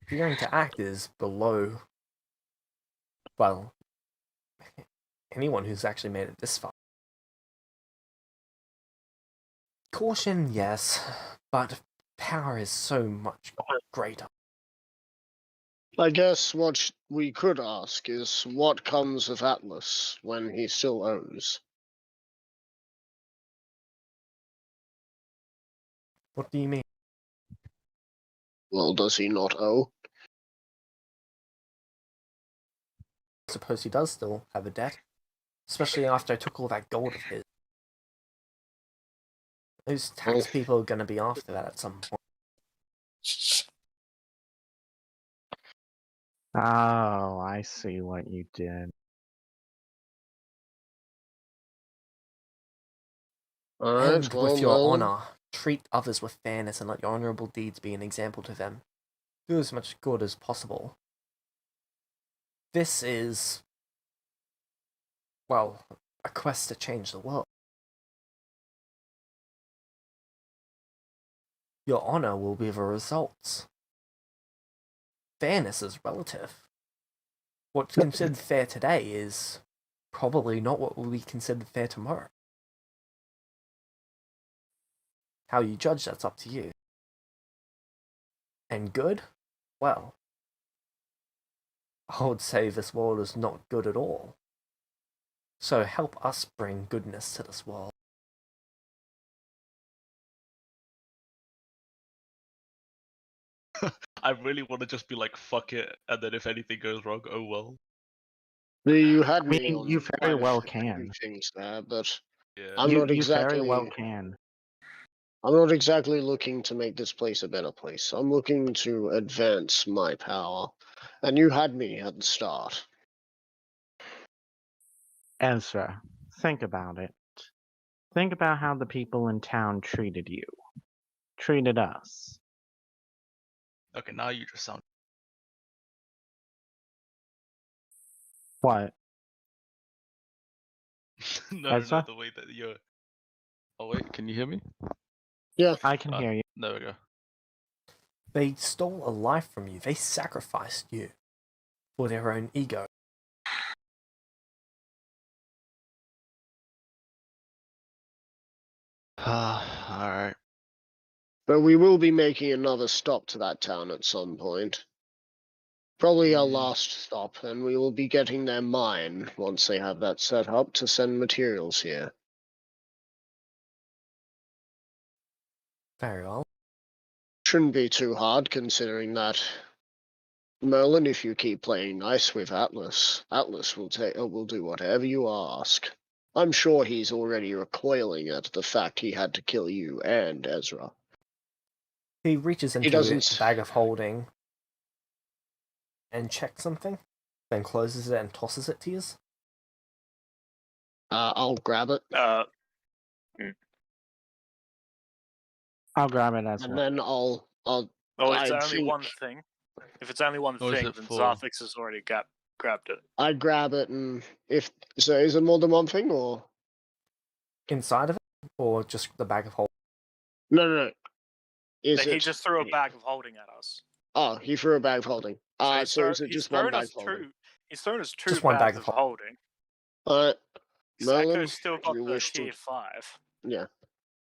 Fearing to act is below, well, anyone who's actually made it this far. Caution, yes, but power is so much greater. I guess what we could ask is what comes of Atlas when he still owes. What do you mean? Well, does he not owe? I suppose he does still have a debt. Especially after I took all that gold of his. Those tax people are going to be after that at some point. Oh, I see what you did. Alright, And well, with your Merlin, honor, treat others with fairness and let your honorable deeds be an example to them. Do as much good as possible. This is, well, a quest to change the world. Your honor will be the results. Fairness is relative. What's considered fair today is probably not what will be considered fair tomorrow. How you judge that's up to you. And good? Well, I would say this world is not good at all. So help us bring goodness to this world. I really want to just be like, fuck it, and then if anything goes wrong, oh well. you had I me mean, on you very quite a well few can. things there, but Yeah. I'm not You very well exactly. can. I'm not exactly looking to make this place a better place. I'm looking to advance my power, and you had me at the start. Ezra, think about it. Think about how the people in town treated you. Treated us. Okay, now you just sound. What? No, Ezra? the way that you're. Oh wait, can you hear me? Yeah. I can hear you. There we go. They stole a life from you. They sacrificed you for their own ego. Alright. But we will be making another stop to that town at some point. Probably our last stop, and we will be getting their mine once they have that set up to send materials here. Very well. Shouldn't be too hard considering that. Merlin, if you keep playing nice with Atlas, Atlas will do whatever you ask. I'm sure he's already recoiling at the fact he had to kill you and Ezra. He reaches into a bag of holding and checks something, then closes it and tosses it to you. I'll grab it. I'll grab it as And well. then I'll. Oh, it's I only think one thing. If it's only one Or is thing, it then for- Zarthix has already grabbed it. I grab it, and if so, is it more than one thing or? Inside of it, or just the bag of holding? No. Is He it? just threw a bag of holding at us. Oh, he threw a bag of holding. So is it he's just one thrown bag us of holding? He's thrown us two Just one bags bag of of holding. Merlin, Echo's still got do you the wish to? tier 5. Yeah.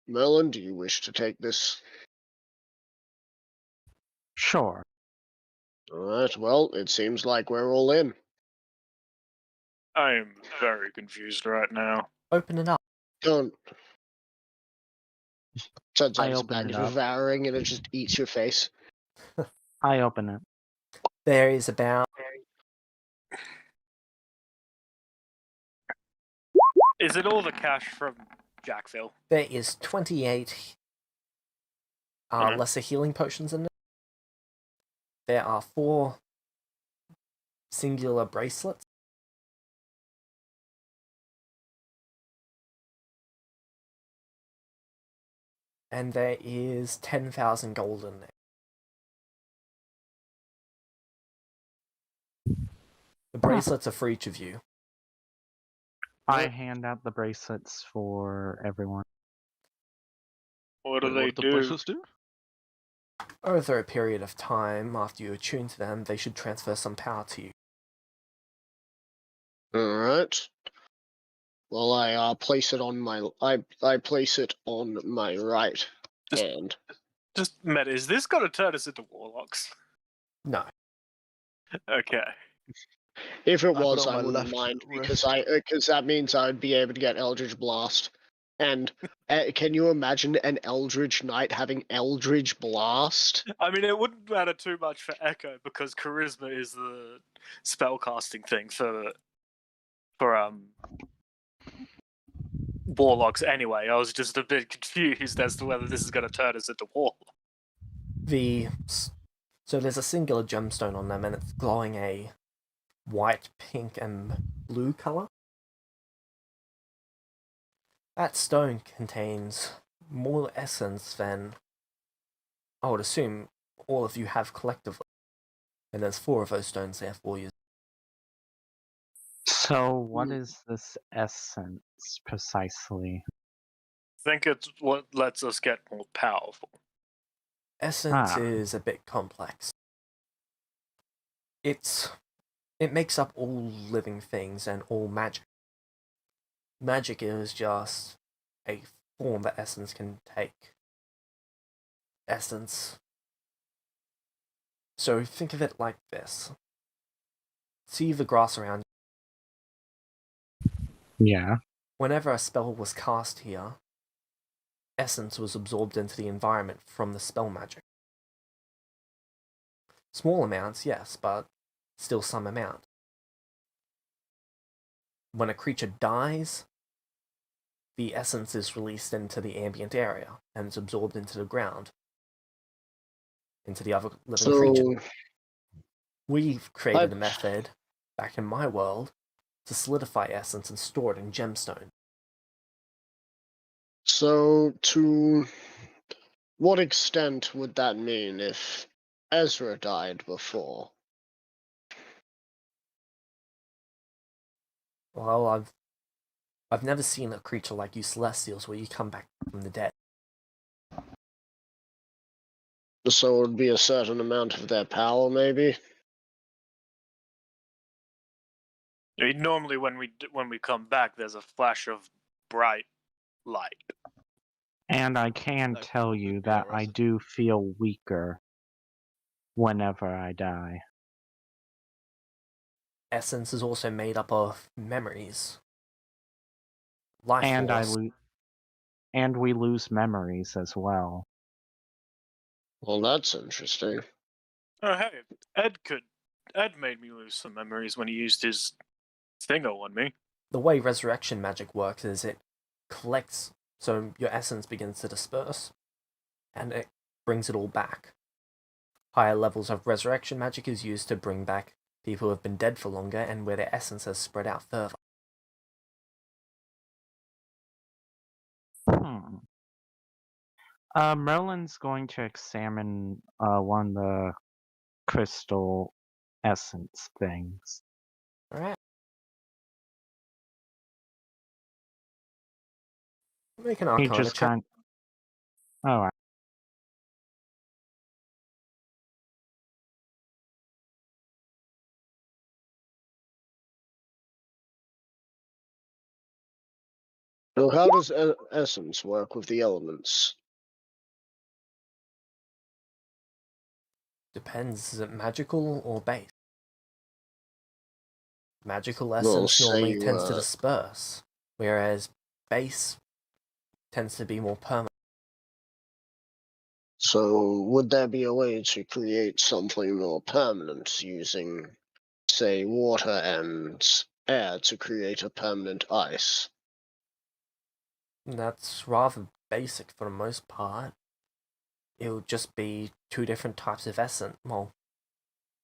Merlin, do you wish to take this? Sure. Alright, well, it seems like we're all in. I am very confused right now. Open it up. Don't. Turns out I it's a open bag it of up. devouring and it just eats your face. I open it. There is about Is it all the cash from Jackville? there is 28 Mhm. lesser healing potions in it. There are 4 singular bracelets. And there is 10,000 gold in there. The bracelets are for each of you. I hand out the bracelets for everyone. What do Wait, they what do the do? bracelets do? Over a period of time, after you attune to them, they should transfer some power to you. Alright. Well, I place it on my I place it on my right Just- hand. Just, Matt, is this going to turn us into warlocks? No. Okay. If it put was, it on I my wouldn't left mind wrist. because that means I would be able to get Eldritch Blast. And can you imagine an Eldritch Knight having Eldritch Blast? I mean, it wouldn't matter too much for Echo because charisma is the spellcasting thing for warlocks anyway. I was just a bit confused as to whether this is going to turn us into war. So there's a singular gemstone on them, and it's glowing a white, pink, and blue color. That stone contains more essence than I would assume all of you have collectively. And there's 4 of those stones there for you. So, what is this essence precisely? I think it's what lets us get more powerful. Essence is a bit complex. It makes up all living things and all magic. Magic is just a form that essence can take. Essence. So think of it like this. See the grass around you. Yeah. Whenever a spell was cast here, essence was absorbed into the environment from the spell magic. Small amounts, yes, but still some amount. When a creature dies, the essence is released into the ambient area and it's absorbed into the ground, into the other living creature. We've created a method, back in my world, to solidify essence and store it in gemstone. So, to what extent would that mean if Ezra died before? Well, I've never seen a creature like you Celestials where you come back from the dead. So it would be a certain amount of their power, maybe. I mean, normally when we come back, there's a flash of bright light. And I can That tell could you be that our I essence. do feel weaker whenever I die. Essence is also made up of memories. Life And force. and we lose memories as well. Well, that's interesting. Oh hey, Ed made me lose some memories when he used his thinger on me. The way resurrection magic works is it collects, so your essence begins to disperse, and it brings it all back. Higher levels of resurrection magic is used to bring back people who have been dead for longer and where their essence has spread out further. Merlin's going to examine one of the crystal essence things. Alright. Make an He arcana just check. Alright. So how does essence work with the elements? Depends, is it magical or base? Magical Well, essence say normally you, tends to disperse, whereas base tends to be more permanent. So would there be a way to create something more permanent using, say, water and air to create a permanent ice? That's rather basic for the most part. It would just be 2 different types of essence. Well,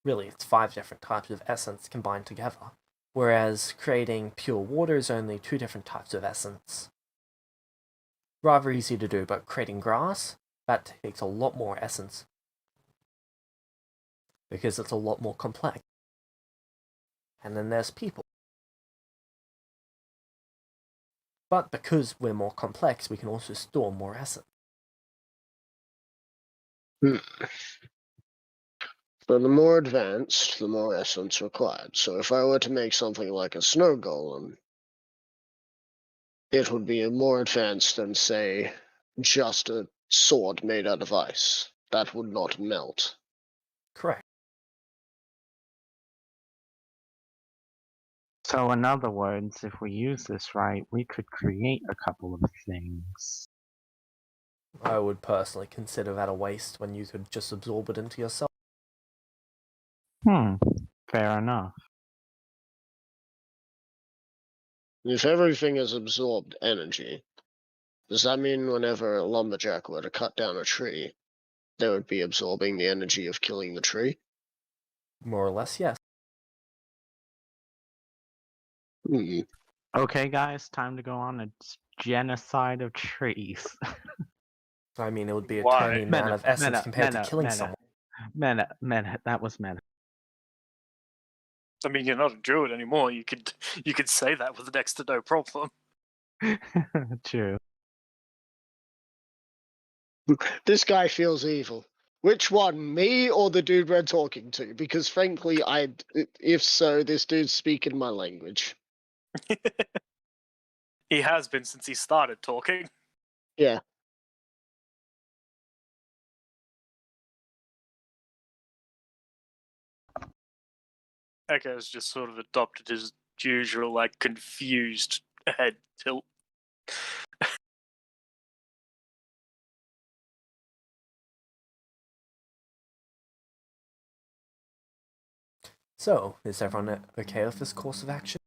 really, it's 5 different types of essence combined together. Whereas creating pure water is only 2 different types of essence. Rather easy to do, but creating grass, that takes a lot more essence. Because it's a lot more complex. And then there's people. But because we're more complex, we can also store more essence. So the more advanced, the more essence required. So if I were to make something like a snow golem, it would be more advanced than, say, just a sword made out of ice. That would not melt. Correct. So in other words, if we use this right, we could create a couple of things. I would personally consider that a waste when you could just absorb it into yourself. Fair enough. If everything is absorbed energy, does that mean whenever a lumberjack were to cut down a tree, they would be absorbing the energy of killing the tree? More or less, yes. Okay, guys, time to go on a genocide of trees. I mean, it would be a Why? tiny amount of essence compared to killing someone. Meta, that was meta. I mean, you're not a druid anymore. You could say that with next to no problem. True. This guy feels evil. Which one, me or the dude we're talking to? Because frankly, if so, this dude's speaking my language. He has been since he started talking. Yeah. Echo's just sort of adopted his usual, like, confused head tilt. So, is everyone okay with this course of action?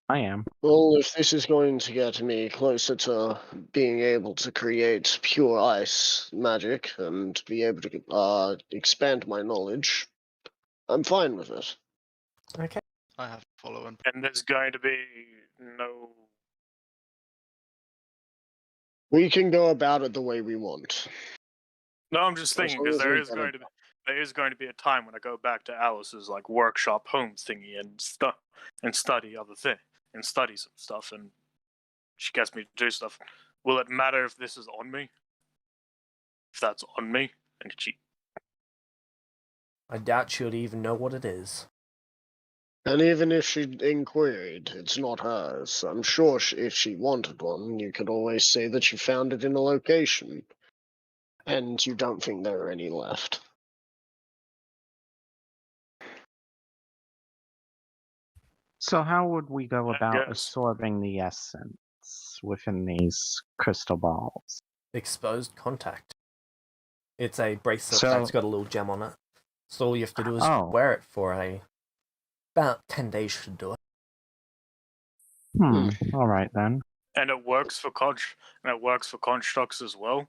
I am. Well, if this is going to get me closer to being able to create pure ice magic and be able to expand my knowledge, I'm fine with it. Okay. I have to follow in. And there's going to be no... We can go about it the way we want. No, I'm just As thinking, long because as there we is get going it to be... there is going to be a time when I go back to Alice's like workshop home thingy and study other thing and study some stuff, and she gets me to do stuff. Will it matter if this is on me? If that's on me, and she. I doubt she would even know what it is. And even if she inquired, it's not hers. I'm sure if she wanted one, you could always say that you found it in a location. And you don't think there are any left. So how would we go I about guess. absorbing the essence within these crystal balls? Exposed contact. It's a bracelet So- that's got a little gem on it. So all you have to do is Oh. wear it for about 10 days should do it. All right then. And it works for constructs as well.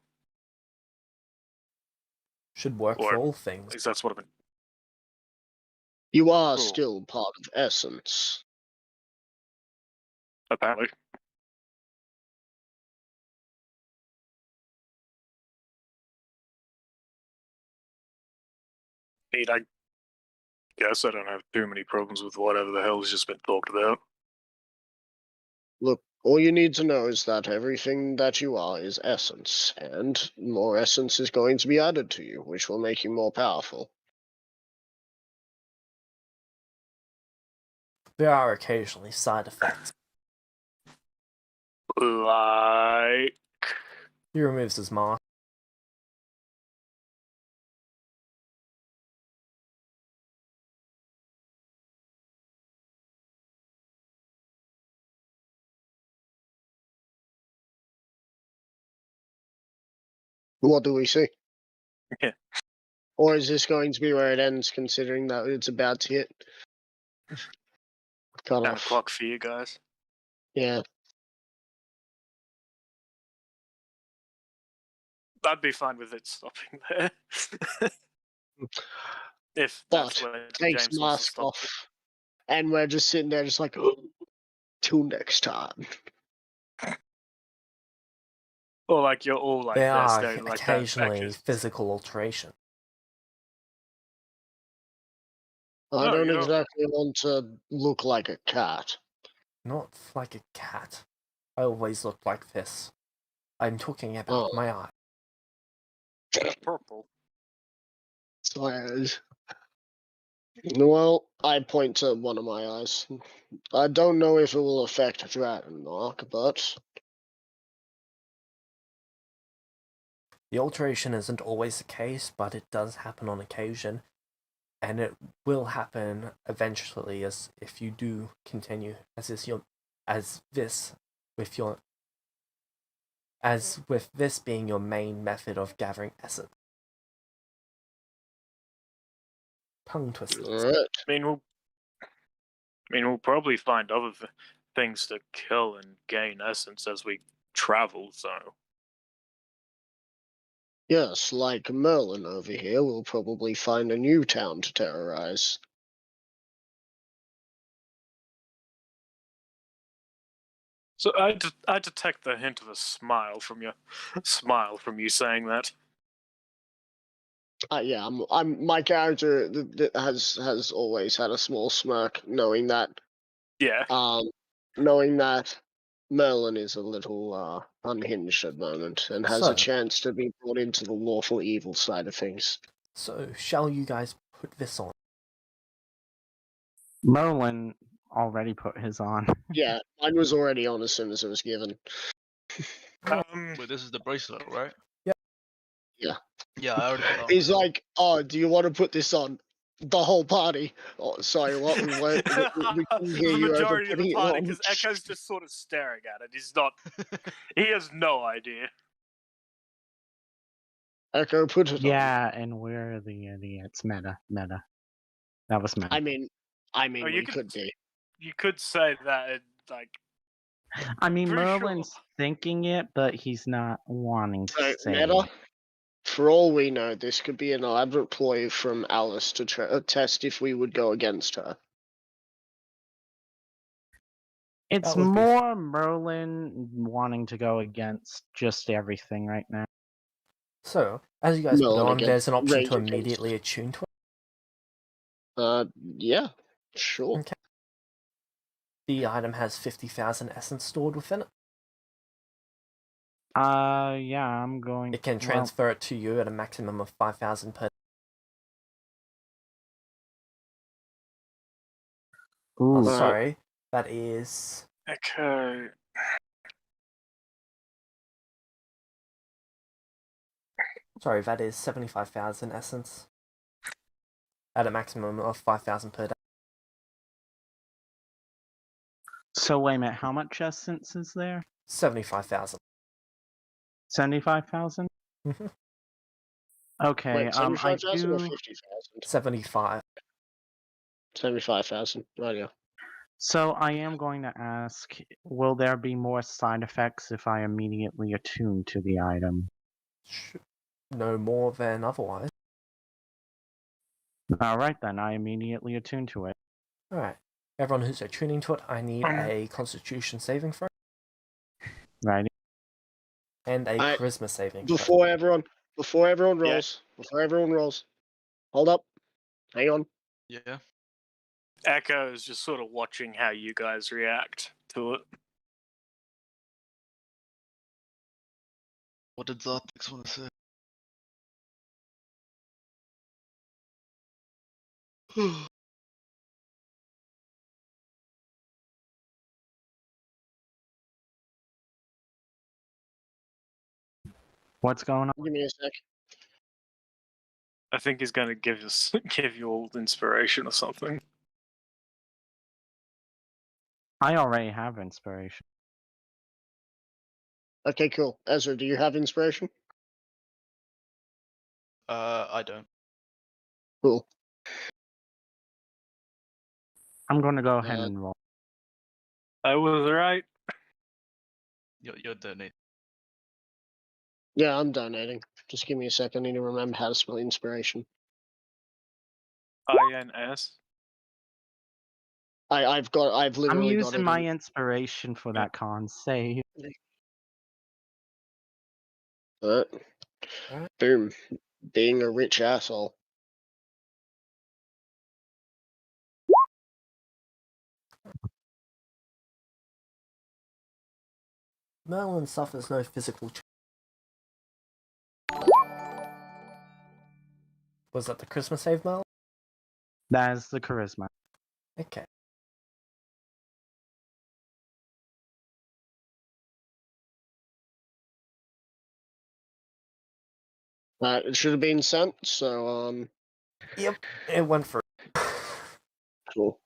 Should work Or- for all At things. least that's what I've been. You are Cool. still part of Essence. Apparently. I guess I don't have too many problems with whatever the hell's just been talked about. Look, all you need to know is that everything that you are is Essence, and more Essence is going to be added to you, which will make you more powerful. There are occasionally side effects. Like. He removes his mask. What do we see? Yeah. Or is this going to be where it ends, considering that it's about to hit? Cut 10 off. o'clock for you guys. Yeah. I'd be fine with it stopping there. If But that's where takes James wants to mask stop it. off, and we're just sitting there, just like, till next time. Or like you're all like There there are staring like that. occasionally Actually, physical alteration. I No, don't you don't. exactly want to look like a cat. Not like a cat. I always look like this. I'm talking about Oh. my eye. purple. Tired. Well, I point to one of my eyes. I don't know if it will affect Dragon Mark, but The alteration isn't always the case, but it does happen on occasion. And it will happen eventually as if you do continue as with this being your main method of gathering essence. Tongue twisters. alright. I mean, we'll probably find other things to kill and gain essence as we travel. So Yes, like Merlin over here will probably find a new town to terrorize. I detect the hint of a smile from you saying that. Yeah, I'm my character has always had a small smirk, knowing that Yeah. Merlin is a little unhinged at the moment and has So- a chance to be brought into the lawful evil side of things. So, shall you guys put this on? Merlin already put his on. Yeah, mine was already on as soon as it was given. Wait, this is the bracelet, right? Yep. Yeah. Yeah, I already put that on. He's like, "Oh, do you want to put this on?" The whole party. Oh, sorry, what? We couldn't hear The you over majority of putting the it party, on. because Echo's just sort of staring at it. He's not. He has no idea. Echo, put it on. Yeah, and we're the idiots. Meta. That was meta. I mean, Oh, we you could be. You could say that, like. I mean, pretty sure- Merlin's thinking it, but he's not wanting to So, say Meta, it. for all we know, this could be an elaborate ploy from Alice to test if we would go against her. It's That would be- more Merlin wanting to go against just everything right now. So, as you guys put Merlin on, against there's an option Rage to Against. immediately attune to it. Yeah, sure. Okay. The item has 50,000 essence stored within it. Yeah, I'm going. It can transfer it to you at a maximum of 5,000 per. Ooh. Oh, sorry, that is. Okay. Sorry, that is 75,000 essence. At a maximum of 5,000 per day. So wait a minute, how much essence is there? 75,000. 75,000? Mm-hmm. Okay, Wait, I 75,000 or do. 50,000? 75. 75,000. Right, yeah. So I am going to ask, will there be more side effects if I immediately attune to the item? No more than otherwise. Alright then, I immediately attune to it. Alright. Everyone who's attuning to it, I need a constitution saving throw. Right? And a Alright, charisma saving throw. Before everyone rolls, hold up, hang on. Yeah. Echo is just sort of watching how you guys react to it. What did Zartix want to say? What's going on? Give me a sec. I think he's going to give you all inspiration or something. I already have inspiration. Okay, cool. Ezra, do you have inspiration? I don't. Cool. I'm going to go ahead and roll. I was right. You're donating. Yeah, I'm donating. Just give me a sec. I need to remember how to spell inspiration. INS. I've I'm literally got using it. my inspiration for that con save. Alright. Alright. Boom. Being a rich asshole. Merlin suffers no physical. Was that the charisma save, Merlin? That is the charisma. Okay. It should have been sent, so Yep, it went through. cool.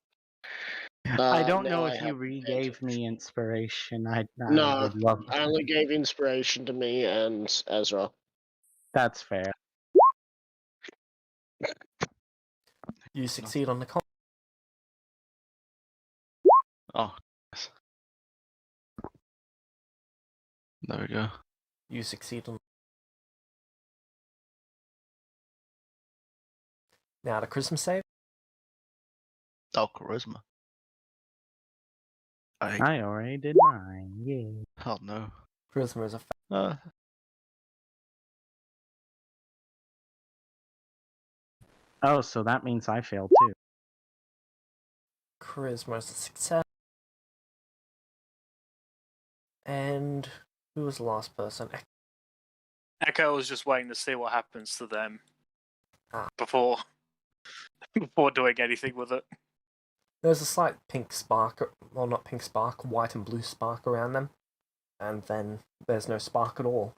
I don't now know I if you have re-gave me inspiration. I No, would love I only gave inspiration to me and Ezra. That's fair. You succeed on the con. Oh, yes. There we go. You succeed on. Now the charisma save. Oh, charisma. I already did mine. Yeah. Oh no. Charisma is a. Oh, so that means I failed too. Charisma is a success. And who was the last person? Echo was just waiting to see what happens to them Ah. before doing anything with it. There's a slight pink spark, well, not pink spark, white and blue spark around them, and then there's no spark at all.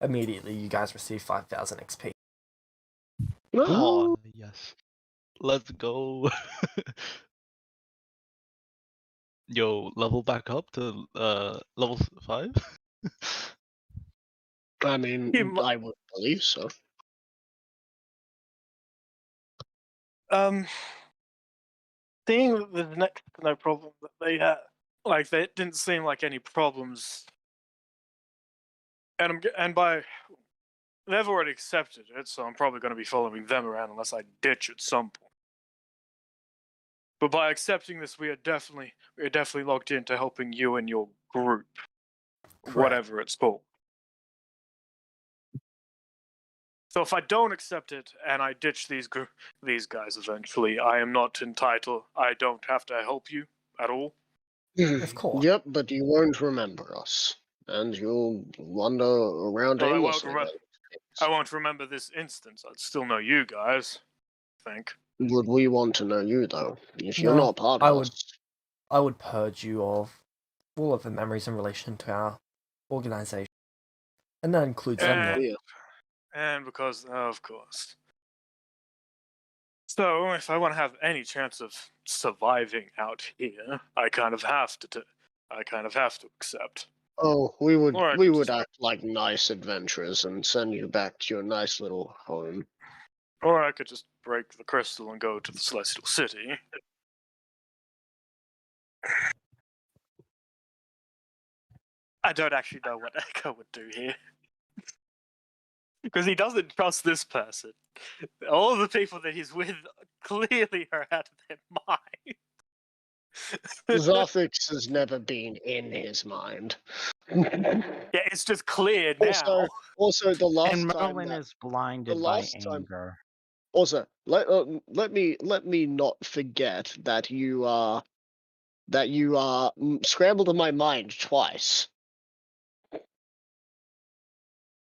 Immediately, you guys receive 5,000 XP. Oh, yes. Let's go. Yo, level back up to level 5? I mean, I would believe so. Seeing that there's next to no problem that they had, like there didn't seem like any problems, and by they've already accepted it, so I'm probably going to be following them around unless I ditch at some point. But by accepting this, we are definitely locked into helping you and your group. whatever it's called. So if I don't accept it and I ditch these guys eventually, I am not entitled. I don't have to help you at all. Of course. Yep, but you won't remember us, and you'll wander around Well, aimlessly. I won't remember this instance. I'd still know you guys, I think. Would we want to know you, though? If you're No, not part I of would- us, I would purge you of all of the memories in relation to our organization. And that includes them. And, Yeah. and because, of course. So, if I want to have any chance of surviving out here, I kind of have to accept. Oh, we would Or I we could would just- act like nice adventurers and send you back to your nice little home. Or I could just break the crystal and go to the Celestial City. I don't actually know what Echo would do here. Because he doesn't trust this person. All the people that he's with clearly are out of their mind. Zafix has never been in his mind. Yeah, it's just clear now. Also, the last And time Merlin that, is blinded by last time- anger. also let me not forget that you scrambled in my mind twice.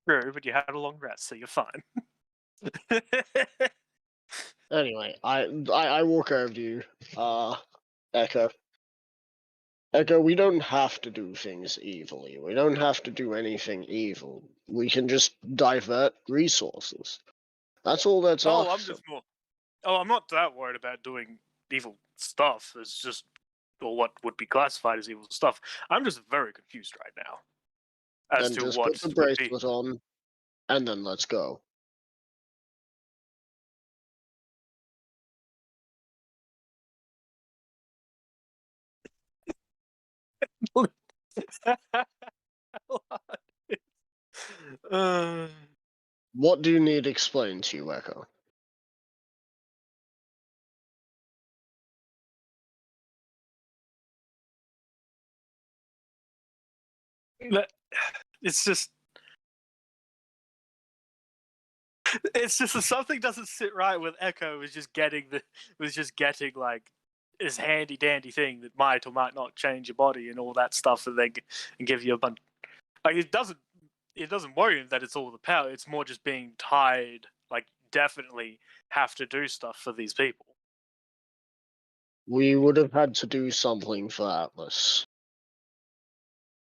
True, but you had a long rest, so you're fine. Anyway, I walk over to you, Echo. Echo, we don't have to do things evilly. We don't have to do anything evil. We can just divert resources. That's all that's asked. I'm not that worried about doing evil stuff. It's just, or what would be classified as evil stuff. I'm just very confused right now as Then to just what put the would be. bracelet on, and then let's go. uh, What do you need explained to you, Echo? it's just that something doesn't sit right with Echo. Was just getting like this handy dandy thing that might or might not change your body and all that stuff, and then give you a bunch. Like it doesn't worry him that it's all the power. It's more just being tied. Like definitely have to do stuff for these people. We would have had to do something for Atlas.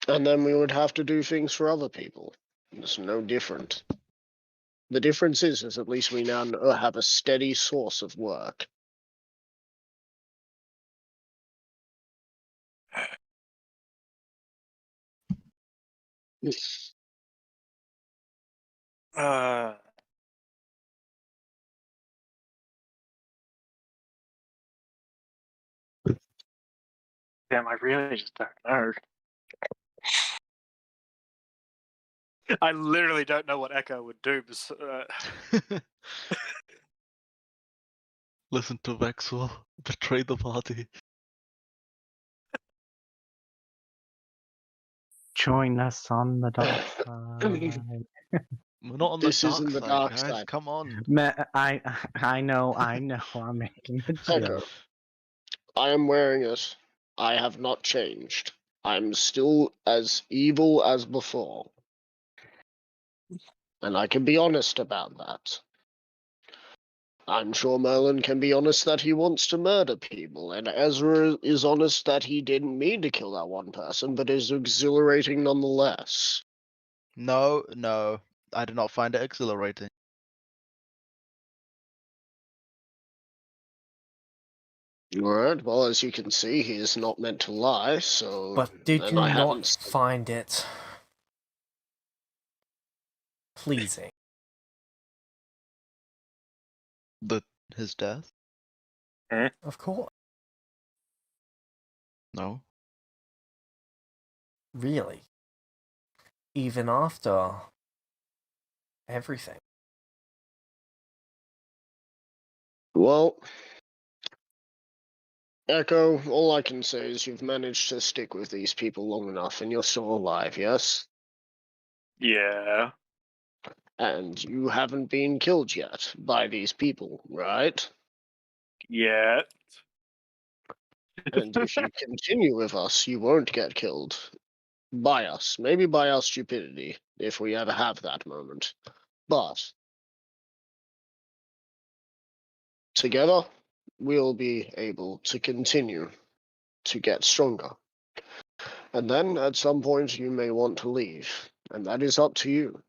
And then we would have to do things for other people. It's no different. The difference is at least we now have a steady source of work. Damn, I really just don't know. I literally don't know what Echo would do. Listen to Vexel. Betray the party. Join us on the dark side. We're not on This the dark isn't the side, dark guys. side. Come on. I know. I'm making a Echo, joke. I am wearing it. I have not changed. I'm still as evil as before. And I can be honest about that. I'm sure Merlin can be honest that he wants to murder people, and Ezra is honest that he didn't mean to kill that one person, but is exhilarating nonetheless. No, I do not find it exhilarating. Alright, well, as you can see, he is not meant to lie, so... But did and you I not haven't... find it pleasing? His death? Of course. No. Really? Even after everything? Well... Echo, all I can say is you've managed to stick with these people long enough and you're still alive, yes? Yeah. And you haven't been killed yet by these people, right? Yeah. And if you continue with us, you won't get killed. By us. Maybe by our stupidity, if we ever have that moment. But together, we'll be able to continue to get stronger. And then, at some point, you may want to leave, and that is up to you.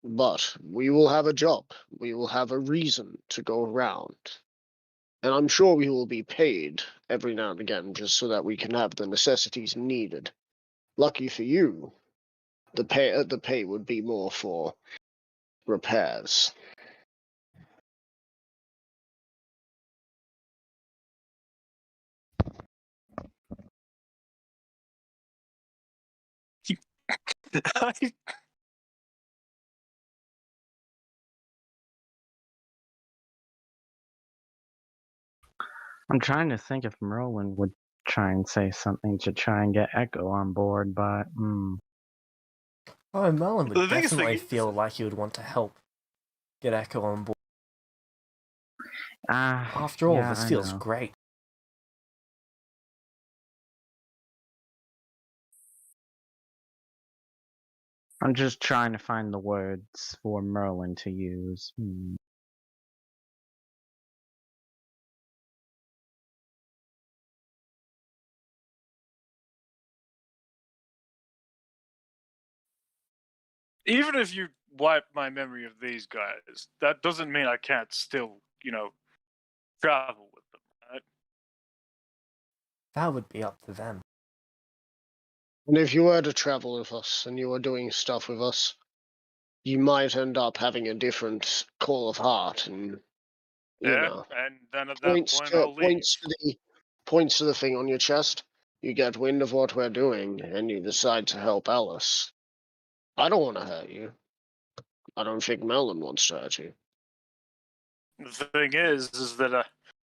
But we will have a job. We will have a reason to go around. And I'm sure we will be paid every now and again just so that we can have the necessities needed. Lucky for you, the pay would be more for repairs. I'm trying to think if Merlin would try and say something to try and get Echo on board, but Oh, Merlin The would biggest thing definitely is- feel like he would want to help get Echo on board. After all, yeah, this I feels know. great. I'm just trying to find the words for Merlin to use. Even if you wipe my memory of these guys, that doesn't mean I can't still, travel with them, right? That would be up to them. And if you were to travel with us and you were doing stuff with us, you might end up having a different call of heart, and And then at that points point, to I'll leave. points to the thing on your chest. You get wind of what we're doing, and you decide to help Alice. I don't want to hurt you. I don't think Melon wants to hurt you. The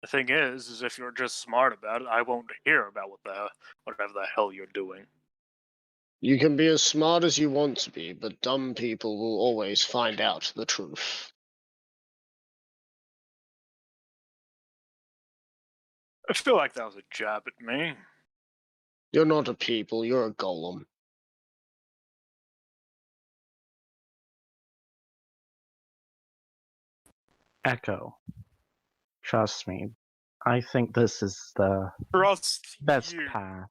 thing is if you're just smart about it, I won't hear about whatever the hell you're doing. You can be as smart as you want to be, but dumb people will always find out the truth. I feel like that was a jab at me. You're not a people, you're a golem. Echo, trust me. I think this is the Trust best you. path.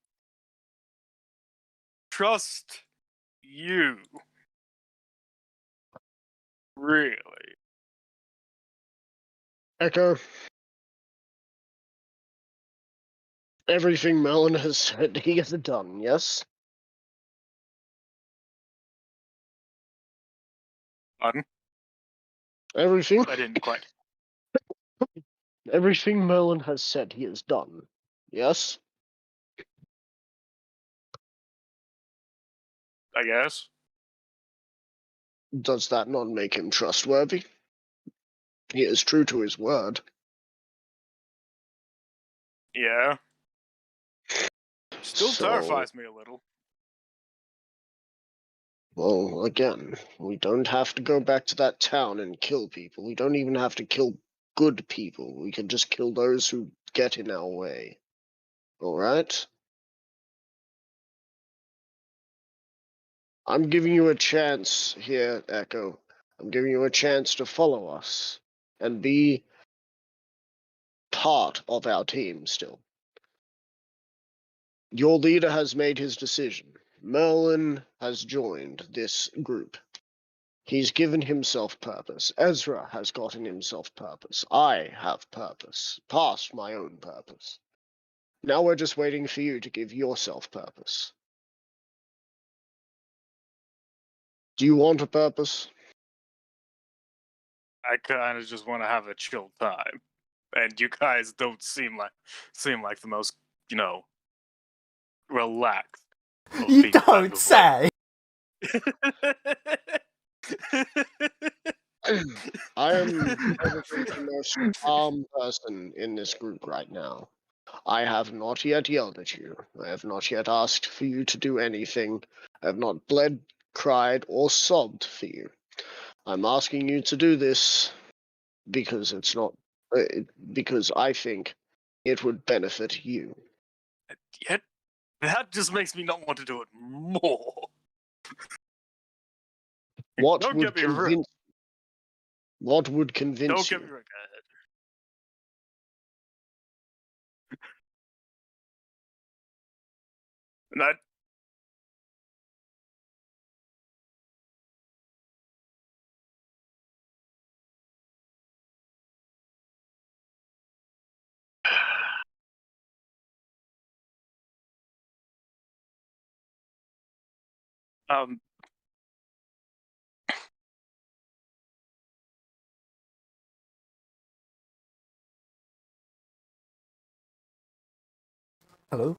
Trust you. Really? Echo, everything Melon has said he has done, yes? Pardon? Everything? I didn't quite. Everything Merlin has said he has done. Yes? I guess. Does that not make him trustworthy? He is true to his word. Yeah. Still So- terrifies me a little. Well, again, we don't have to go back to that town and kill people. We don't even have to kill good people. We can just kill those who get in our way. Alright? I'm giving you a chance here, Echo. I'm giving you a chance to follow us and be part of our team still. Your leader has made his decision. Merlin has joined this group. He's given himself purpose. Ezra has gotten himself purpose. I have purpose, past my own purpose. Now we're just waiting for you to give yourself purpose. Do you want a purpose? I kind of just want to have a chill time, and you guys don't seem like the most, relaxed. of You people don't I've say! I am probably the most calm person in this group right now. I have not yet yelled at you. I have not yet asked for you to do anything. I have not bled, cried, or sobbed for you. I'm asking you to do this because it's not because I think it would benefit you. Yet, that just makes me not want to do it more. What Don't would get me wrong. convince? What would convince Don't you? get me wrong. That um. Hello?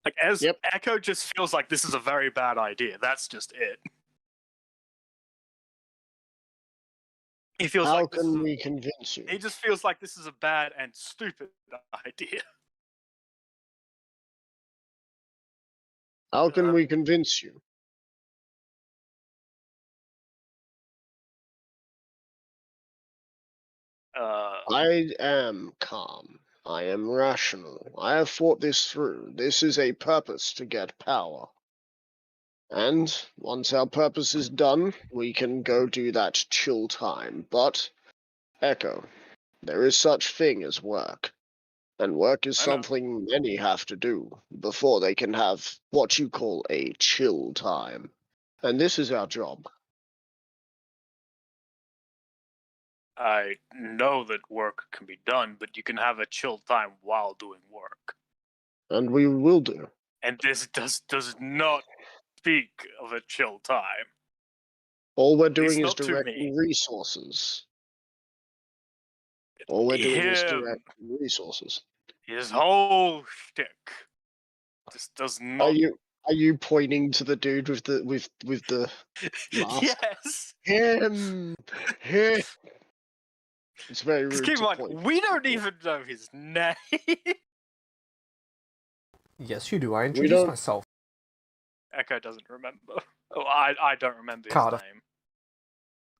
Like, as Yep. Echo just feels like this is a very bad idea. That's just it. He feels How like this is can a, we convince you? he just feels like this is a bad and stupid idea. How can we convince you? I am calm. I am rational. I have thought this through. This is a purpose to get power. And once our purpose is done, we can go do that chill time. But, Echo, there is such thing as work. And work is I know. something many have to do before they can have what you call a chill time. And this is our job. I know that work can be done, but you can have a chill time while doing work. And we will do. And this does not speak of a chill time. All we're least doing is not to me. directing resources. All we're doing is Him, directing resources. his whole shtick just does not. Are you pointing to the dude with the mask? Yes. Him. Him. It's very Because rude keep in to mind, point. we don't even know his name. Yes, you do. I We introduced don't- myself. Echo doesn't remember. Oh, I don't remember his Carter. name.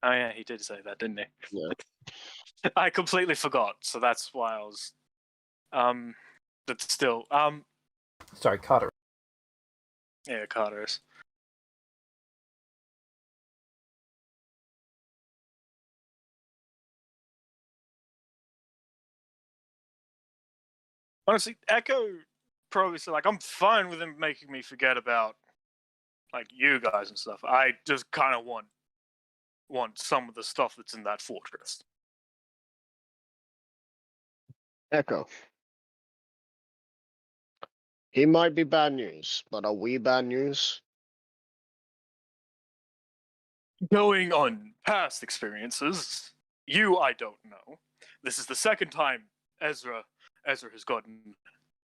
Oh yeah, he did say that, didn't he? Yeah. I completely forgot, so that's why I was. But still, Sorry, Carter. yeah, Carter's. Honestly, Echo probably said, like, I'm fine with him making me forget about, like, you guys and stuff. I just kind of want some of the stuff that's in that fortress. Echo. He might be bad news, but are we bad news? Going on past experiences, I don't know. This is the second time Ezra has gotten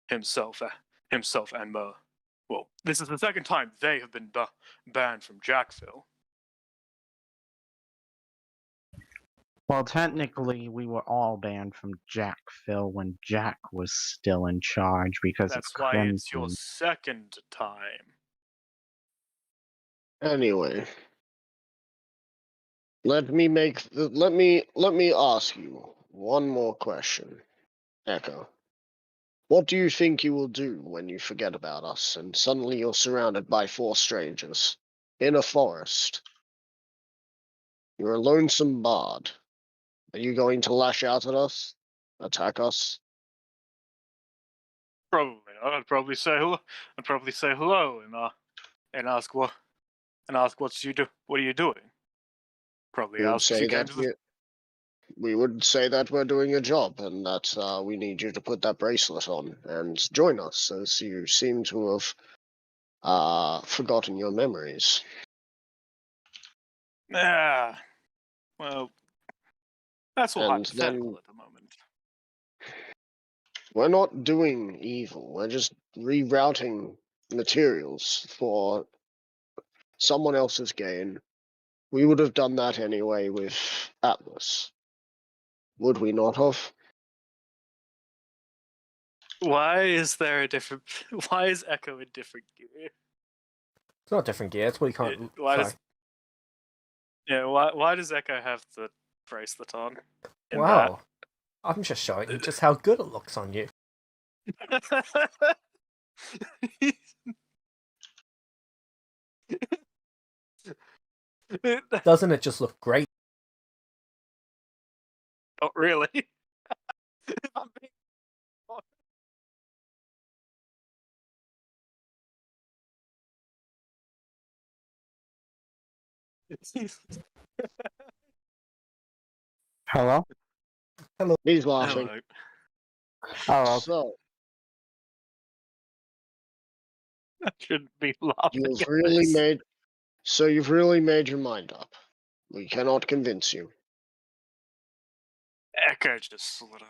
himself and Mer. Well, this is the second time they have been banned from Jackville. Well, technically, we were all banned from Jackville when Jack was still in charge because That's of why Crimson. it's your second time. Anyway, let me ask you one more question, Echo. What do you think you will do when you forget about us and suddenly you're surrounded by 4 strangers in a forest? You're a lonesome bard. Are you going to lash out at us? Attack us? Probably. I'd probably say hello. And ask what are you doing? Probably We would ask if you say came that to the we would say that we're doing a job and that we need you to put that bracelet on and join us, as you seem to have forgotten your memories. Yeah. Well, that's all And hypothetical then at the moment. we're not doing evil. We're just rerouting materials for someone else's gain. We would have done that anyway with Atlas. Would we not have? Why is there a different? Why is Echo in different gear? It's not different gear. It's what you can't. Why Sorry. does? Yeah. Why does Echo have the bracelet on? in Wow. I'm just showing you just how good it looks on you. that? Doesn't it just look great? Not really. If I'm being honest. Hello? He's laughing. Hello. Oh, So I shouldn't be laughing. you've at really this. made. So you've really made your mind up. We cannot convince you. Echo just sort of.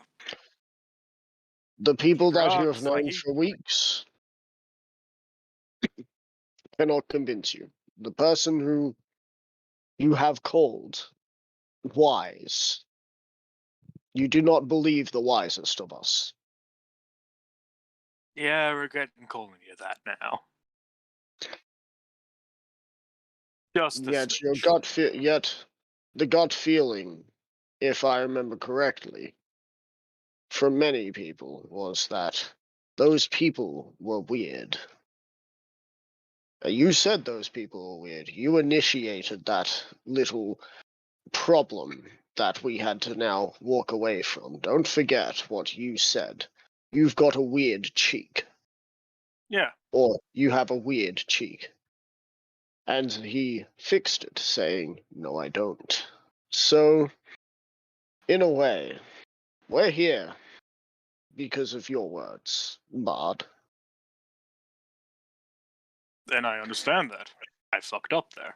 The people that you have Drugs, like known he- for weeks cannot convince you. The person who you have called wise, you do not believe the wisest of us. Yeah, I regret calling you that now. Just a Yet your smidge. yet the gut feeling, if I remember correctly, from many people was that those people were weird. You said those people were weird. You initiated that little problem that we had to now walk away from. Don't forget what you said. You've got a weird cheek. Yeah. Or you have a weird cheek. And he fixed it, saying, no, I don't. So, in a way, we're here because of your words, Bard. Then I understand that. I fucked up there.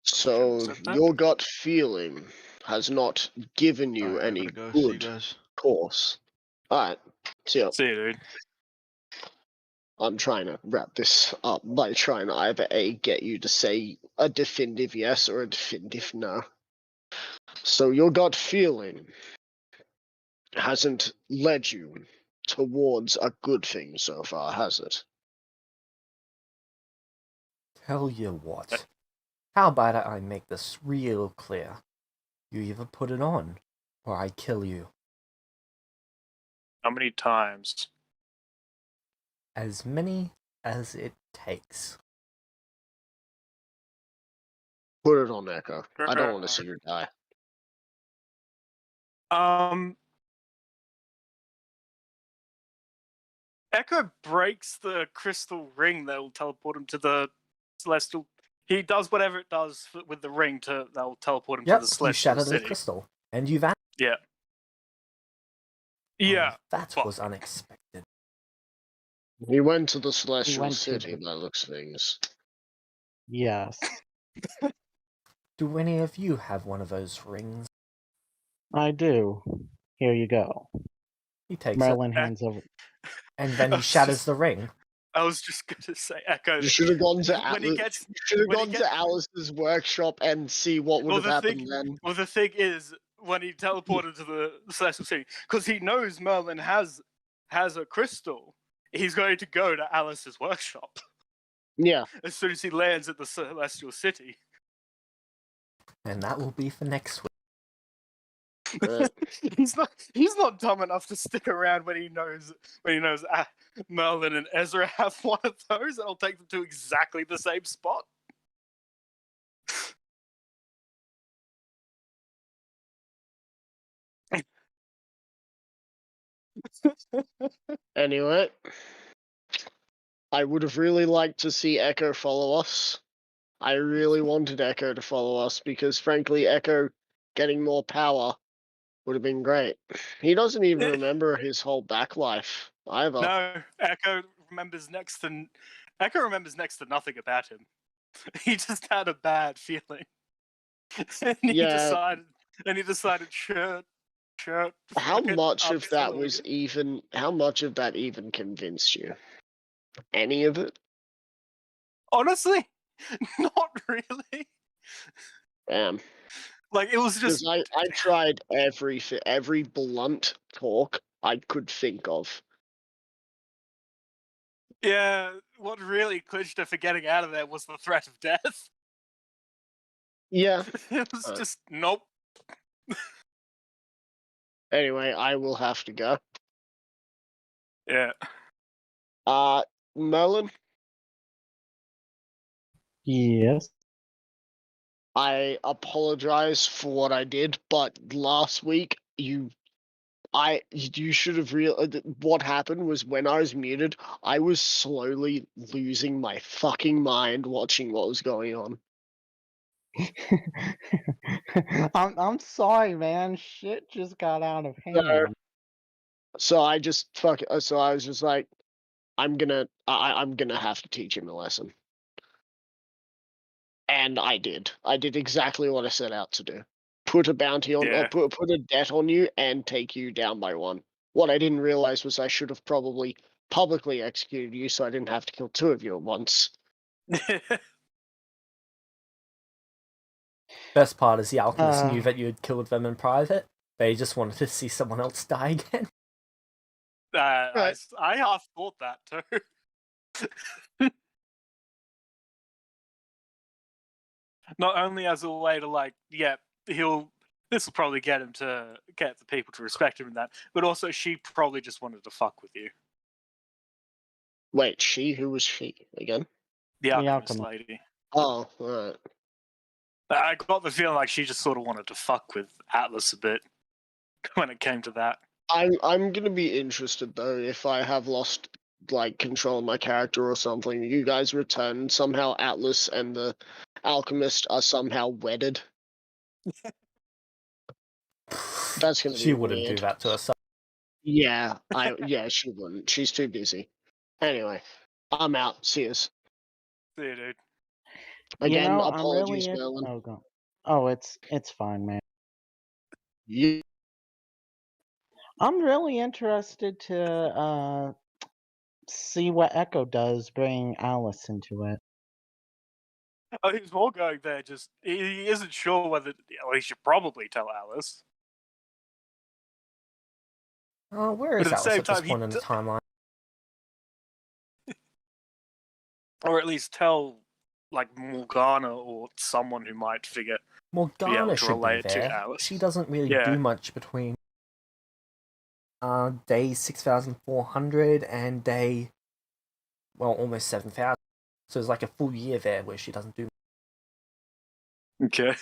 So, Accept that. your gut feeling has not given you Alright, I any gotta go. See you good guys. course. Alright, see ya. See you, dude. I'm trying to wrap this up by trying to either A, get you to say a definitive yes or a definitive no. So your gut feeling hasn't led you towards a good thing so far, has it? Tell you what. How about I make this real clear? You either put it on, or I kill you. How many times? As many as it takes. Put it on, Echo. I don't want to see you die. Echo breaks the crystal ring that will teleport him to the celestial. He does whatever it does with the ring that will teleport him to the Yep, you celestial shatter the city. crystal, and you've had. Yeah. Oh, Yeah. that fuck. was unexpected. He went to the Celestial went to City the- by the looks of things. yes. Do any of you have one of those rings? I do. Here you go. He takes Merlin it, hands over. and then I he was shatters just- the ring. I was just gonna say, Echo. You should have gone to when he Alice. gets, You should have when he gone gets- to Alice's workshop and see what would Well, have the happened thing- then. well, the thing is, when he teleported to the celestial city, because he knows Merlin has a crystal, he's going to go to Alice's workshop Yeah. as soon as he lands at the celestial city. And that will be for next week. He's not dumb enough to stick around when he knows Merlin and Ezra have one of those, and I'll take them to exactly the same spot. Anyway, I would have really liked to see Echo follow us. I really wanted Echo to follow us because, frankly, Echo getting more power would have been great. He doesn't even remember his whole back life either. No, Echo remembers next to nothing about him. He just had a bad feeling, and he Yeah. decided, shirt. How fuck it, much I'm of that still was good. even? How much of that even convinced you? Any of it? Honestly, not really. Damn. Like, it was just Because I tried every blunt talk I could think of Yeah, what really pushed her for getting out of there was the threat of death. Yeah. It was just, nope. Anyway, I will have to go. Yeah. Merlin, Yes. I apologize for what I did, but last week you should have what happened was when I was muted, I was slowly losing my fucking mind watching what was going on. I'm sorry, man. Shit just got out of So, hand. so I just so I was just like, I'm gonna have to teach him a lesson. And I did. I did exactly what I set out to do. Put a bounty on, Yeah. put a debt on you, and take you down by one. What I didn't realize was I should have probably publicly executed you, so I didn't have to kill two of you at once. Best part is the alchemist knew Uh. that you had killed them in private. They just wanted to see someone else die again. I half thought that too. Not only as a way to like, yeah, this will probably get the people to respect him in that, but also she probably just wanted to fuck with you. Wait, who was she again? The The alchemist alchemist. lady. Oh, alright. I got the feeling like she just sort of wanted to fuck with Atlas a bit when it came to that. I'm gonna be interested though if I have lost like control of my character or something. You guys return somehow. Atlas and the alchemist are somehow wedded. That's gonna She be wouldn't weird. do that to herself. Yeah, she wouldn't. She's too busy. Anyway, I'm out. See yous. See you, dude. Again, I'm apologies, really Merlin. it's fine, man. Yeah. I'm really interested to see what Echo does bring Alice into it. Oh, he's more going there. Just he isn't sure whether. Well, he should probably tell Alice, Where but is at the Alice same at this time, point in the timeline? or at least tell like Morgana or someone who might be able Morgana to should be relate to there. Alice. She doesn't really Yeah. do much between day 6,400 and day, well, almost 7,000. So it's like a full year there where she doesn't do. Okay.